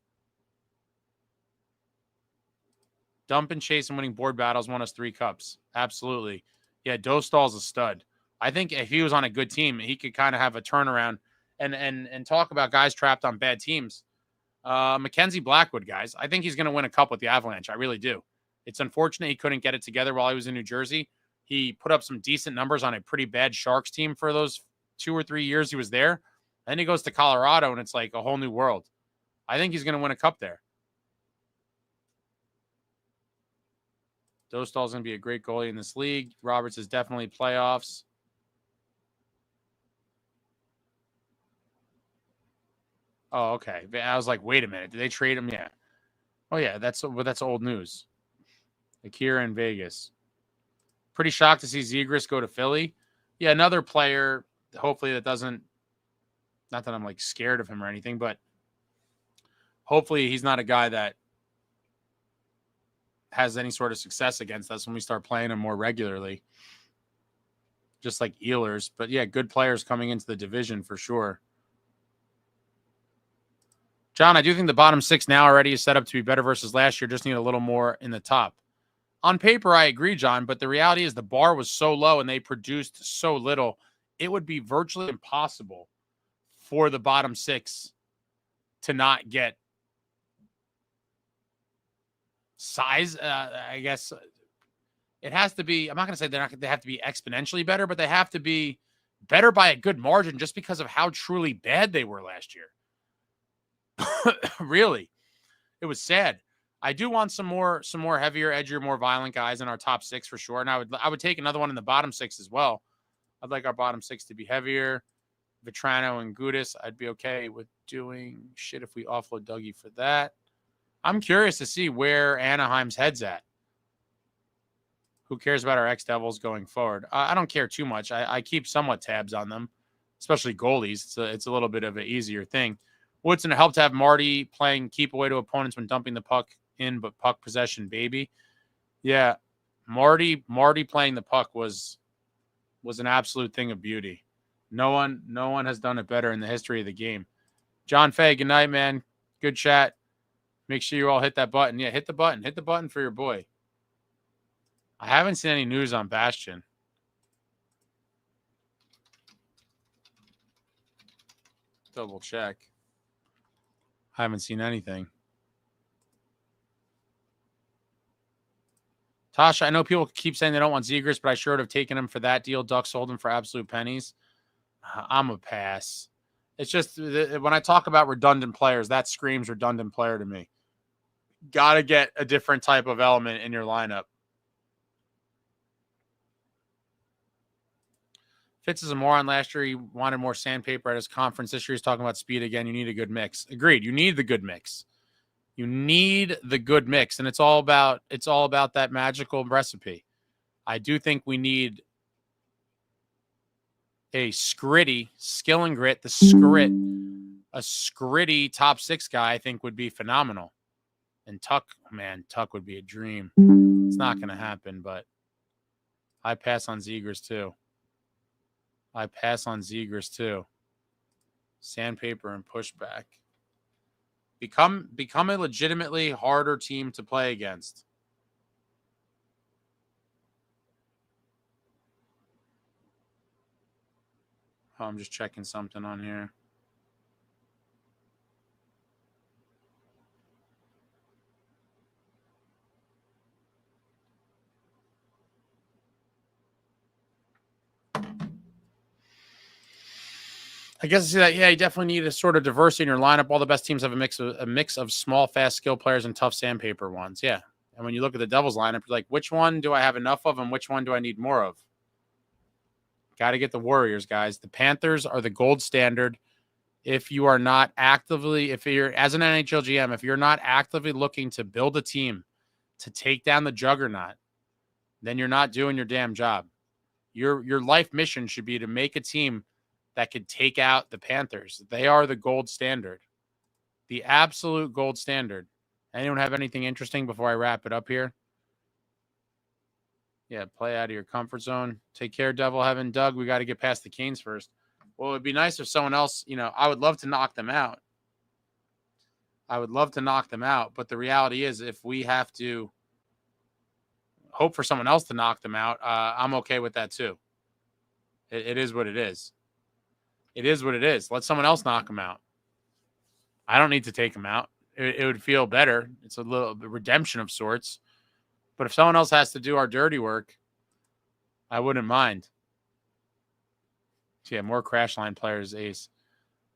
A: Dump and chase and winning board battles won us 3 cups. Absolutely. Yeah, Dostal's a stud. I think if he was on a good team, he could kind of have a turnaround and talk about guys trapped on bad teams. Mackenzie Blackwood, guys. I think he's going to win a cup with the Avalanche. I really do. It's unfortunate he couldn't get it together while he was in New Jersey. He put up some decent numbers on a pretty bad Sharks team for those 2 or 3 years he was there. Then he goes to Colorado, and it's like a whole new world. I think he's going to win a cup there. Dostal's going to be a great goalie in this league. Roberts is definitely playoffs. Oh, okay. I was like, wait a minute. Did they trade him? Yeah. Oh, yeah. That's old news. Akira in Vegas. Pretty shocked to see Zegras go to Philly. Yeah, another player, hopefully that doesn't, not that I'm like scared of him or anything, but hopefully he's not a guy that has any sort of success against us when we start playing him more regularly. Just like Ehlers. But yeah, good players coming into the division for sure. John, I do think the bottom 6 now already is set up to be better versus last year. Just need a little more in the top. On paper, I agree, John, but the reality is the bar was so low and they produced so little. It would be virtually impossible for the bottom 6 to not get size. I guess it has to be. I'm not going to say they have to be exponentially better, but they have to be better by a good margin just because of how truly bad they were last year. Really, it was sad. I do want some more heavier, edgier, more violent guys in our top 6 for sure. And I would take another one in the bottom 6 as well. I'd like our bottom 6 to be heavier. Vetrano and Gudis, I'd be okay with doing shit if we offload Dougie for that. I'm curious to see where Anaheim's head's at. Who cares about our ex-Devils going forward? I don't care too much. I keep somewhat tabs on them, especially goalies. It's a little bit of an easier thing. Woodson helped have Marty playing keep away to opponents when dumping the puck in, but puck possession, baby. Yeah, Marty playing the puck was an absolute thing of beauty. No one has done it better in the history of the game. John Fay, good night, man. Good chat. Make sure you all hit that button. Yeah, hit the button. Hit the button for your boy. I haven't seen any news on Bastion. Double check. I haven't seen anything. Tasha, I know people keep saying they don't want Zegras, but I sure would have taken him for that deal. Duck sold him for absolute pennies. I'm a pass. It's just when I talk about redundant players, that screams redundant player to me. Got to get a different type of element in your lineup. Fitz is a moron. Last year, he wanted more sandpaper at his conference. This year, he's talking about speed again. You need a good mix. Agreed. You need the good mix. You need the good mix, and it's all about that magical recipe. I do think we need a scritty skill and grit. A scritty top 6 guy, I think, would be phenomenal. And Tuck would be a dream. It's not going to happen, but I pass on Zegras too. Sandpaper and pushback. Become a legitimately harder team to play against. Oh, I'm just checking something on here. I guess I see that. Yeah, you definitely need a sort of diversity in your lineup. All the best teams have a mix of small, fast, skill players and tough sandpaper ones. Yeah, and when you look at the Devils lineup, you're like, which one do I have enough of, and which one do I need more of? Got to get the Warriors, guys. The Panthers are the gold standard. If you're as an NHL GM, if you're not actively looking to build a team to take down the juggernaut, then you're not doing your damn job. Your life mission should be to make a team that could take out the Panthers. They are the gold standard. The absolute gold standard. Anyone have anything interesting before I wrap it up here? Yeah, play out of your comfort zone. Take care, Devil Heaven. Doug, we got to get past the Canes first. Well, it would be nice if someone else, I would love to knock them out. But the reality is if we have to hope for someone else to knock them out, I'm okay with that too. It is what it is. It is what it is. Let someone else knock them out. I don't need to take them out. It would feel better. It's a little redemption of sorts. But if someone else has to do our dirty work, I wouldn't mind. So yeah, more crash line players, Ace.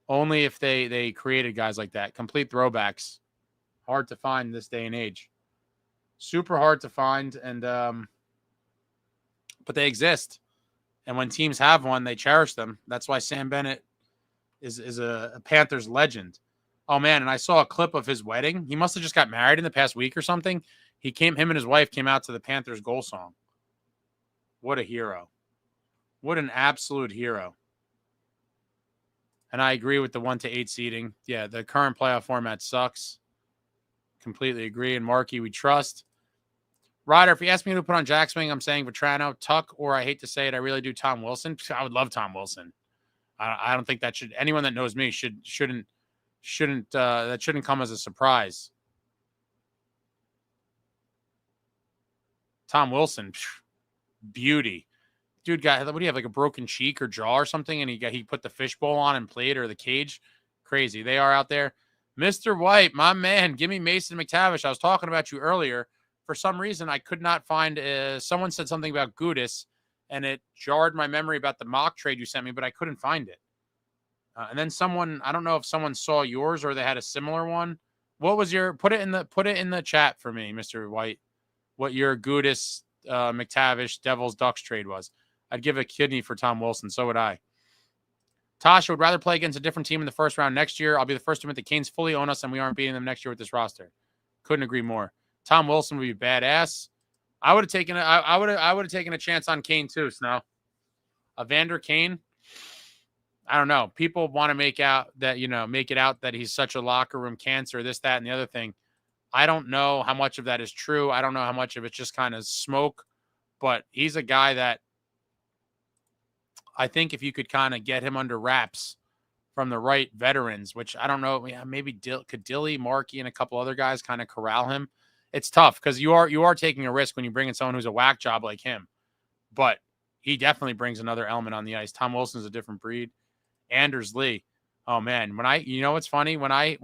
A: Only if they created guys like that. Complete throwbacks. Hard to find this day and age. Super hard to find, and but they exist. And when teams have one, they cherish them. That's why Sam Bennett is a Panthers legend. Oh, man, and I saw a clip of his wedding. He must have just got married in the past week or something. Him and his wife came out to the Panthers goal song. What a hero. What an absolute hero. And I agree with the 1-8 seeding. Yeah, the current playoff format sucks. completely agree. And Marky, we trust. Ryder, if you ask me who to put on Jack Swing, I'm saying Vetrano, Tuck, or I hate to say it, I really do Tom Wilson. I would love Tom Wilson. I don't think that should, anyone that knows me shouldn't that shouldn't come as a surprise. Tom Wilson, beauty. Dude got, what do you have, like a broken cheek or jaw or something? And he put the fishbowl on and played, or the cage. Crazy. They are out there. Mr. White, my man, give me Mason McTavish. I was talking about you earlier. For some reason, I could not find, someone said something about Gudis, and it jarred my memory about the mock trade you sent me, but I couldn't find it. And then someone, I don't know if someone saw yours or they had a similar one. What was your, put it in the chat for me, Mr. White, what your Gudis, McTavish, Devils, Ducks trade was. I'd give a kidney for Tom Wilson. So would I. Tasha would rather play against a different team in the first round next year. I'll be the first to admit the Canes fully own us and we aren't beating them next year with this roster. Couldn't agree more. Tom Wilson would be badass. I would have taken a chance on Kane too, Snow. Evander Kane. I don't know. People want to make it out that he's such a locker room cancer, this, that, and the other thing. I don't know how much of that is true. I don't know how much of it's just kind of smoke, but he's a guy that I think if you could kind of get him under wraps from the right veterans, which I don't know, maybe could Dilly, Markey, and a couple other guys kind of corral him. It's tough because you are taking a risk when you bring in someone who's a whack job like him, but he definitely brings another element on the ice. Tom Wilson's a different breed. Anders Lee. Oh man, what's funny? When I'm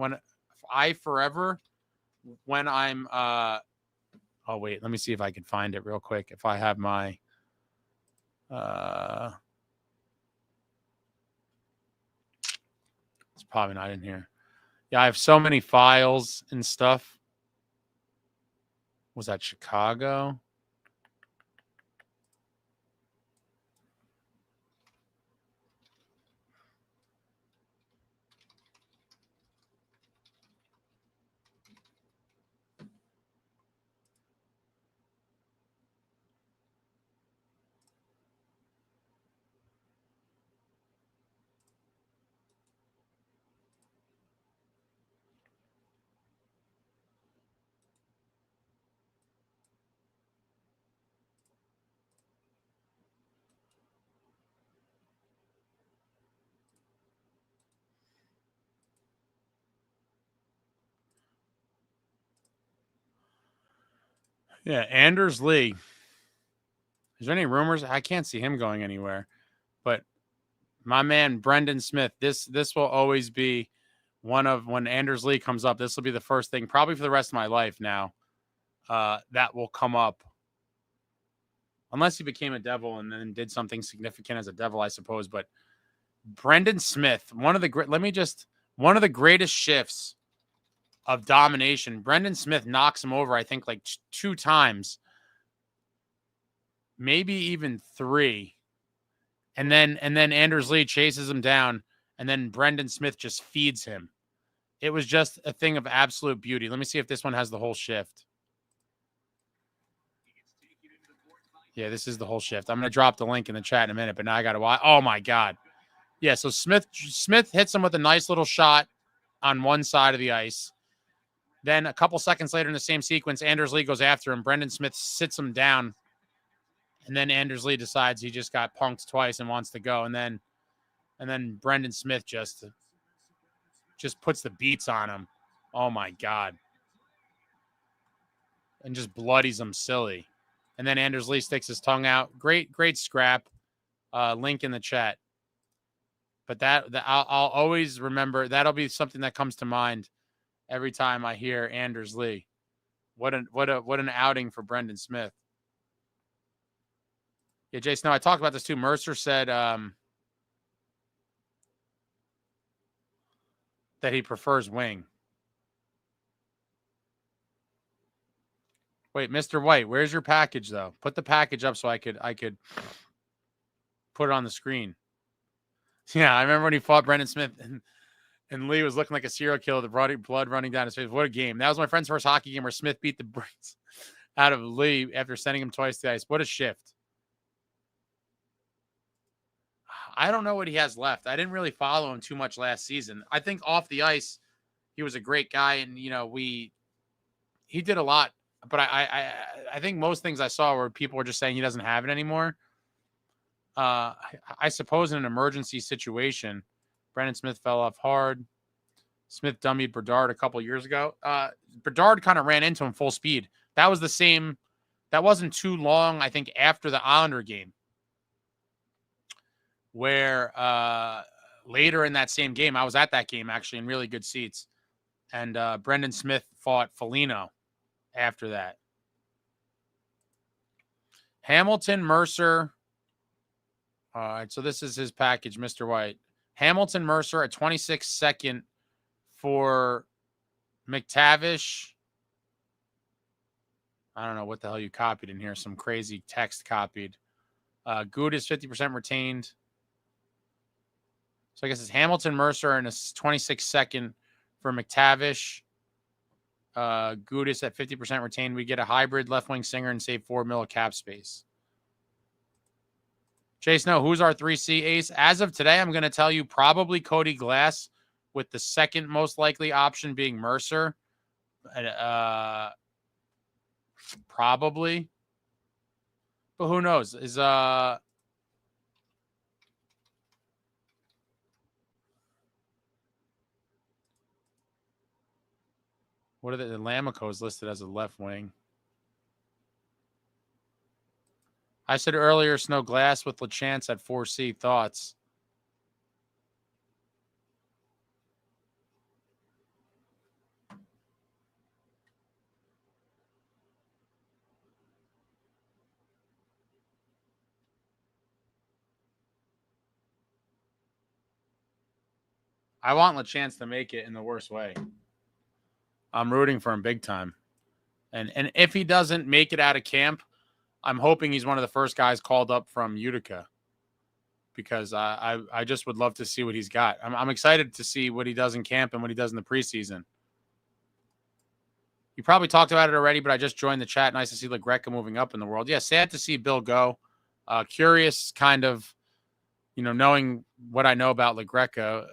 A: oh wait, let me see if I can find it real quick. If I have my it's probably not in here. Yeah, I have so many files and stuff. Was that Chicago? Yeah, Anders Lee. Is there any rumors? I can't see him going anywhere. But my man Brendan Smith, this will always be one of, when Anders Lee comes up, this will be the first thing, probably for the rest of my life now, that will come up. Unless he became a Devil and then did something significant as a Devil, I suppose. But Brendan Smith, one of the greatest shifts of domination. Brendan Smith knocks him over, I think, like 2 times, maybe even 3. And then Anders Lee chases him down, and then Brendan Smith just feeds him. It was just a thing of absolute beauty. Let me see if this one has the whole shift. Yeah, this is the whole shift. I'm going to drop the link in the chat in a minute, but now I got to watch. Oh, my God. Yeah, so Smith hits him with a nice little shot on one side of the ice. Then a couple seconds later in the same sequence, Anders Lee goes after him. Brendan Smith sits him down. And then Anders Lee decides he just got punked twice and wants to go. And then Brendan Smith just puts the beats on him. Oh, my God. And just bloodies him silly. And then Anders Lee sticks his tongue out. Great scrap. Link in the chat. But I'll always remember. That'll be something that comes to mind every time I hear Anders Lee. What an outing for Brendan Smith. Yeah, Jason, I talked about this too. Mercer said that he prefers wing. Wait, Mr. White, where's your package though? Put the package up so I could put it on the screen. Yeah, I remember when he fought Brendan Smith and Lee was looking like a serial killer, the blood running down his face. What a game. That was my friend's first hockey game where Smith beat the brains out of Lee after sending him twice to the ice. What a shift. I don't know what he has left. I didn't really follow him too much last season. I think off the ice, he was a great guy. And, he did a lot, but I think most things I saw were people were just saying he doesn't have it anymore. I suppose in an emergency situation, Brendan Smith fell off hard. Smith dummied Bedard a couple years ago. Bedard kind of ran into him full speed. That was the same. That wasn't too long, I think, after the Islander game, where later in that same game, I was at that game actually in really good seats, and Brendan Smith fought Foligno after that. Hamilton, Mercer. All right, so this is his package, Mr. White. Hamilton, Mercer, a 26-second for McTavish. I don't know what the hell you copied in here. Some crazy text copied. Good is 50% retained. So I guess it's Hamilton, Mercer, and a 26-second for McTavish. Gudis at 50% retained. We get a hybrid left wing singer and save $4 million cap space. Chase, no, who's our 3C ace? As of today, I'm going to tell you probably Cody Glass, with the second most likely option being Mercer. Probably. But who knows? Is what are the Lamico's listed as a left wing? I said earlier, Snow Glass with LaChance at 4C. Thoughts? I want LaChance to make it in the worst way. I'm rooting for him big time. And if he doesn't make it out of camp, I'm hoping he's one of the first guys called up from Utica, because I just would love to see what he's got. I'm excited to see what he does in camp and what he does in the preseason. You probably talked about it already, but I just joined the chat. Nice to see LaGreca moving up in the world. Yeah, sad to see Bill go. Curious, kind of, knowing what I know about LaGreca,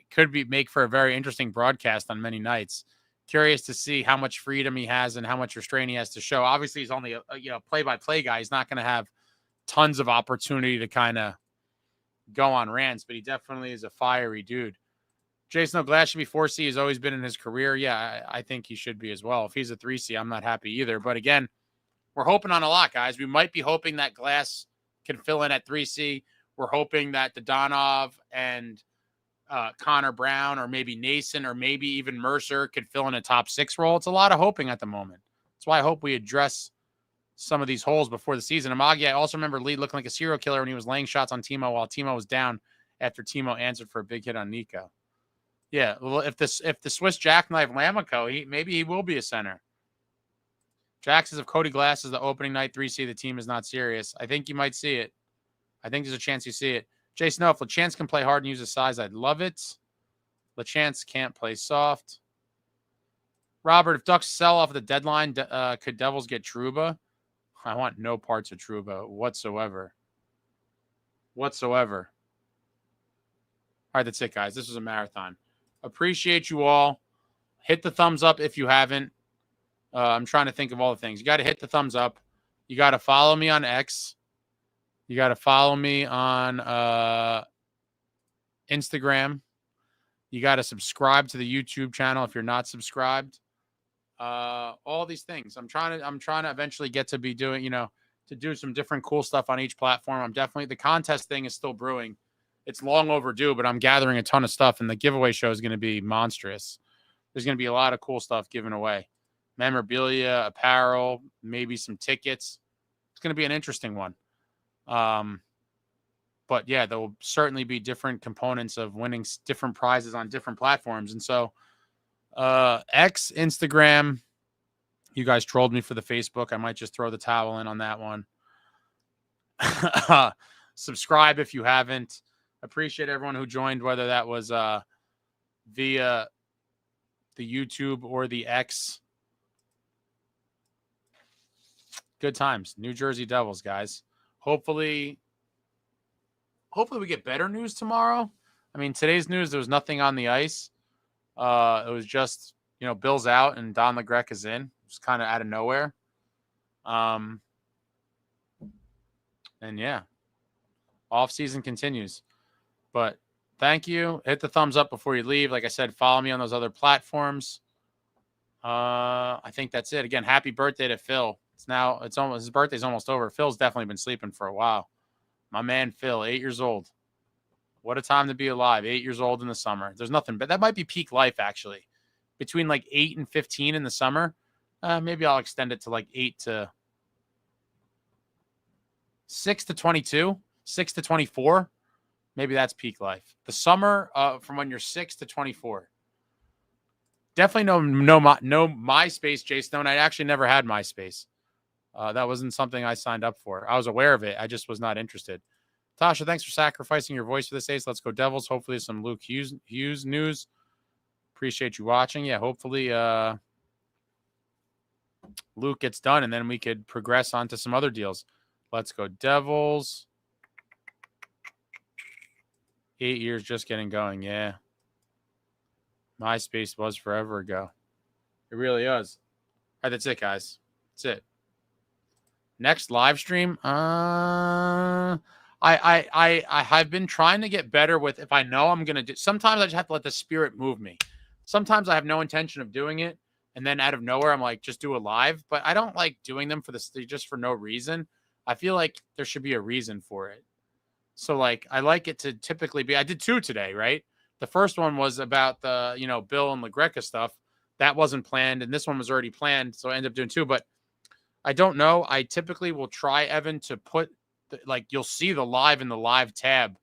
A: could make for a very interesting broadcast on many nights. Curious to see how much freedom he has and how much restraint he has to show. Obviously, he's only a play-by-play guy. He's not going to have tons of opportunity to kind of go on rants, but he definitely is a fiery dude. Jason O'Glass should be 4C. He's always been in his career. Yeah, I think he should be as well. If he's a 3C, I'm not happy either. But again, we're hoping on a lot, guys. We might be hoping that Glass can fill in at 3C. We're hoping that Dodonov and Connor Brown, or maybe Nason, or maybe even Mercer could fill in a top 6 role. It's a lot of hoping at the moment. That's why I hope we address some of these holes before the season. Amagi, I also remember Lee looking like a serial killer when he was laying shots on Timo while Timo was down after Timo answered for a big hit on Nico. Yeah, well, if the Swiss jackknife Lamico, maybe he will be a center. Jack says if Cody Glass is the opening night 3C, the team is not serious. I think you might see it. I think there's a chance you see it. Jason, if LaChance can play hard and use his size, I'd love it. LaChance can't play soft. Robert, if Ducks sell off the deadline, could Devils get Trouba? I want no parts of Trouba whatsoever. All right, that's it, guys. This was a marathon. Appreciate you all. Hit the thumbs up if you haven't. I'm trying to think of all the things. You got to hit the thumbs up. You got to follow me on X. You got to follow me on Instagram. You got to subscribe to the YouTube channel if you're not subscribed. All these things. I'm trying to eventually get to be doing, to do some different cool stuff on each platform. The contest thing is still brewing. It's long overdue, but I'm gathering a ton of stuff, and the giveaway show is going to be monstrous. There's going to be a lot of cool stuff given away. Memorabilia, apparel, maybe some tickets. It's going to be an interesting one. But yeah, there will certainly be different components of winning different prizes on different platforms. And so, X, Instagram, you guys trolled me for the Facebook. I might just throw the towel in on that one. Subscribe if you haven't. Appreciate everyone who joined, whether that was, via the YouTube or the X. Good times. New Jersey Devils, guys. Hopefully we get better news tomorrow. I mean, today's news, there was nothing on the ice. It was just, Bill's out and Don LeGrec is in. Just kind of out of nowhere. And yeah, offseason continues. But thank you. Hit the thumbs up before you leave. Like I said, follow me on those other platforms. I think that's it. Again, happy birthday to Phil. His birthday's almost over. Phil's definitely been sleeping for a while. My man Phil, 8 years old. What a time to be alive. 8 years old in the summer. There's nothing, but that might be peak life actually. Between like 8 and 15 in the summer, maybe I'll extend it to like 6 to 22, 6 to 24. Maybe that's peak life. The summer from when you're 6 to 24. Definitely no MySpace, Jay Stone. I actually never had MySpace. That wasn't something I signed up for. I was aware of it. I just was not interested. Tasha, thanks for sacrificing your voice for this ace. Let's go Devils. Hopefully some Luke Hughes news. Appreciate you watching. Yeah, hopefully Luke gets done, and then we could progress on to some other deals. Let's go Devils. 8 years just getting going. Yeah. MySpace was forever ago. It really is. All right, that's it, guys. That's it. Next live stream. I have been trying to get better with, if I know I'm gonna do. Sometimes I just have to let the spirit move me. Sometimes I have no intention of doing it, and then out of nowhere I'm like, just do a live. But I don't like doing them just for no reason. I feel like there should be a reason for it. So like I like it to typically be. I did 2 today, right? The first one was about the Bill and LaGreca stuff. That wasn't planned, and this one was already planned, so I ended up doing 2. But I don't know. I typically will try, Evan, to put you'll see the live in the live tab.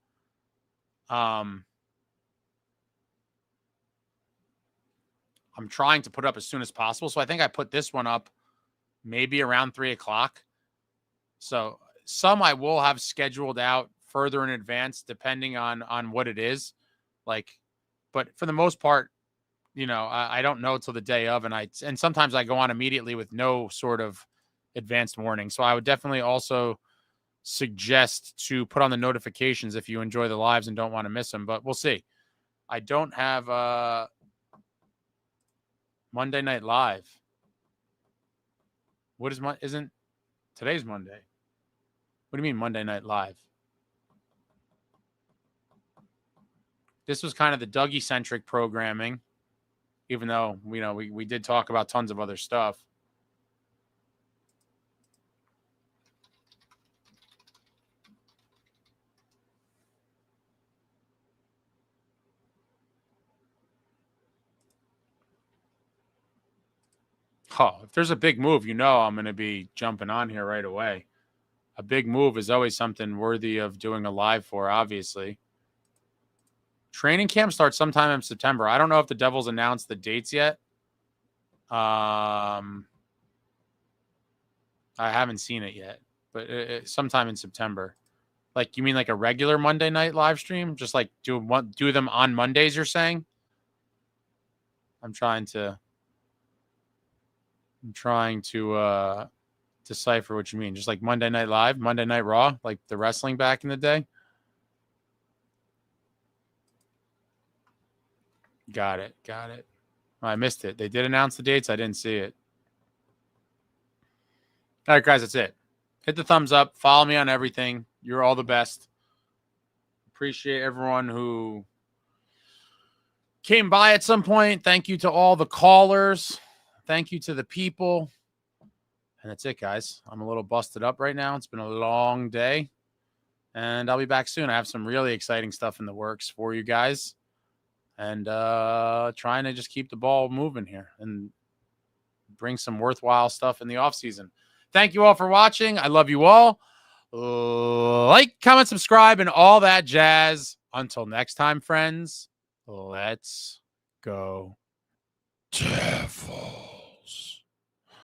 A: I'm trying to put it up as soon as possible. So I think I put this one up maybe around 3 o'clock. So some I will have scheduled out further in advance, depending on what it is. But for the most part, I don't know till the day of, and sometimes I go on immediately with no sort of advanced warning. So I would definitely also suggest to put on the notifications if you enjoy the lives and don't want to miss them, but we'll see. I don't have Monday Night Live. What is isn't today's Monday? What do you mean Monday Night Live? This was kind of the Dougie-centric programming, even though, we did talk about tons of other stuff. Oh, if there's a big move, I'm going to be jumping on here right away. A big move is always something worthy of doing a live for, obviously. Training camp starts sometime in September. I don't know if the Devils announced the dates yet. I haven't seen it yet, but sometime in September. You mean like a regular Monday night live stream? Just do them on Mondays, you're saying? I'm trying to decipher what you mean. Just like Monday Night Live, Monday Night Raw, like the wrestling back in the day. Got it. I missed it. They did announce the dates. I didn't see it. All right, guys, that's it. Hit the thumbs up. Follow me on everything. You're all the best. Appreciate everyone who came by at some point. Thank you to all the callers. Thank you to the people. And that's it, guys. I'm a little busted up right now. It's been a long day. And I'll be back soon. I have some really exciting stuff in the works for you guys. And trying to just keep the ball moving here and bring some worthwhile stuff in the offseason. Thank you all for watching. I love you all. Like, comment, subscribe, and all that jazz. Until next time, friends, let's go Devils.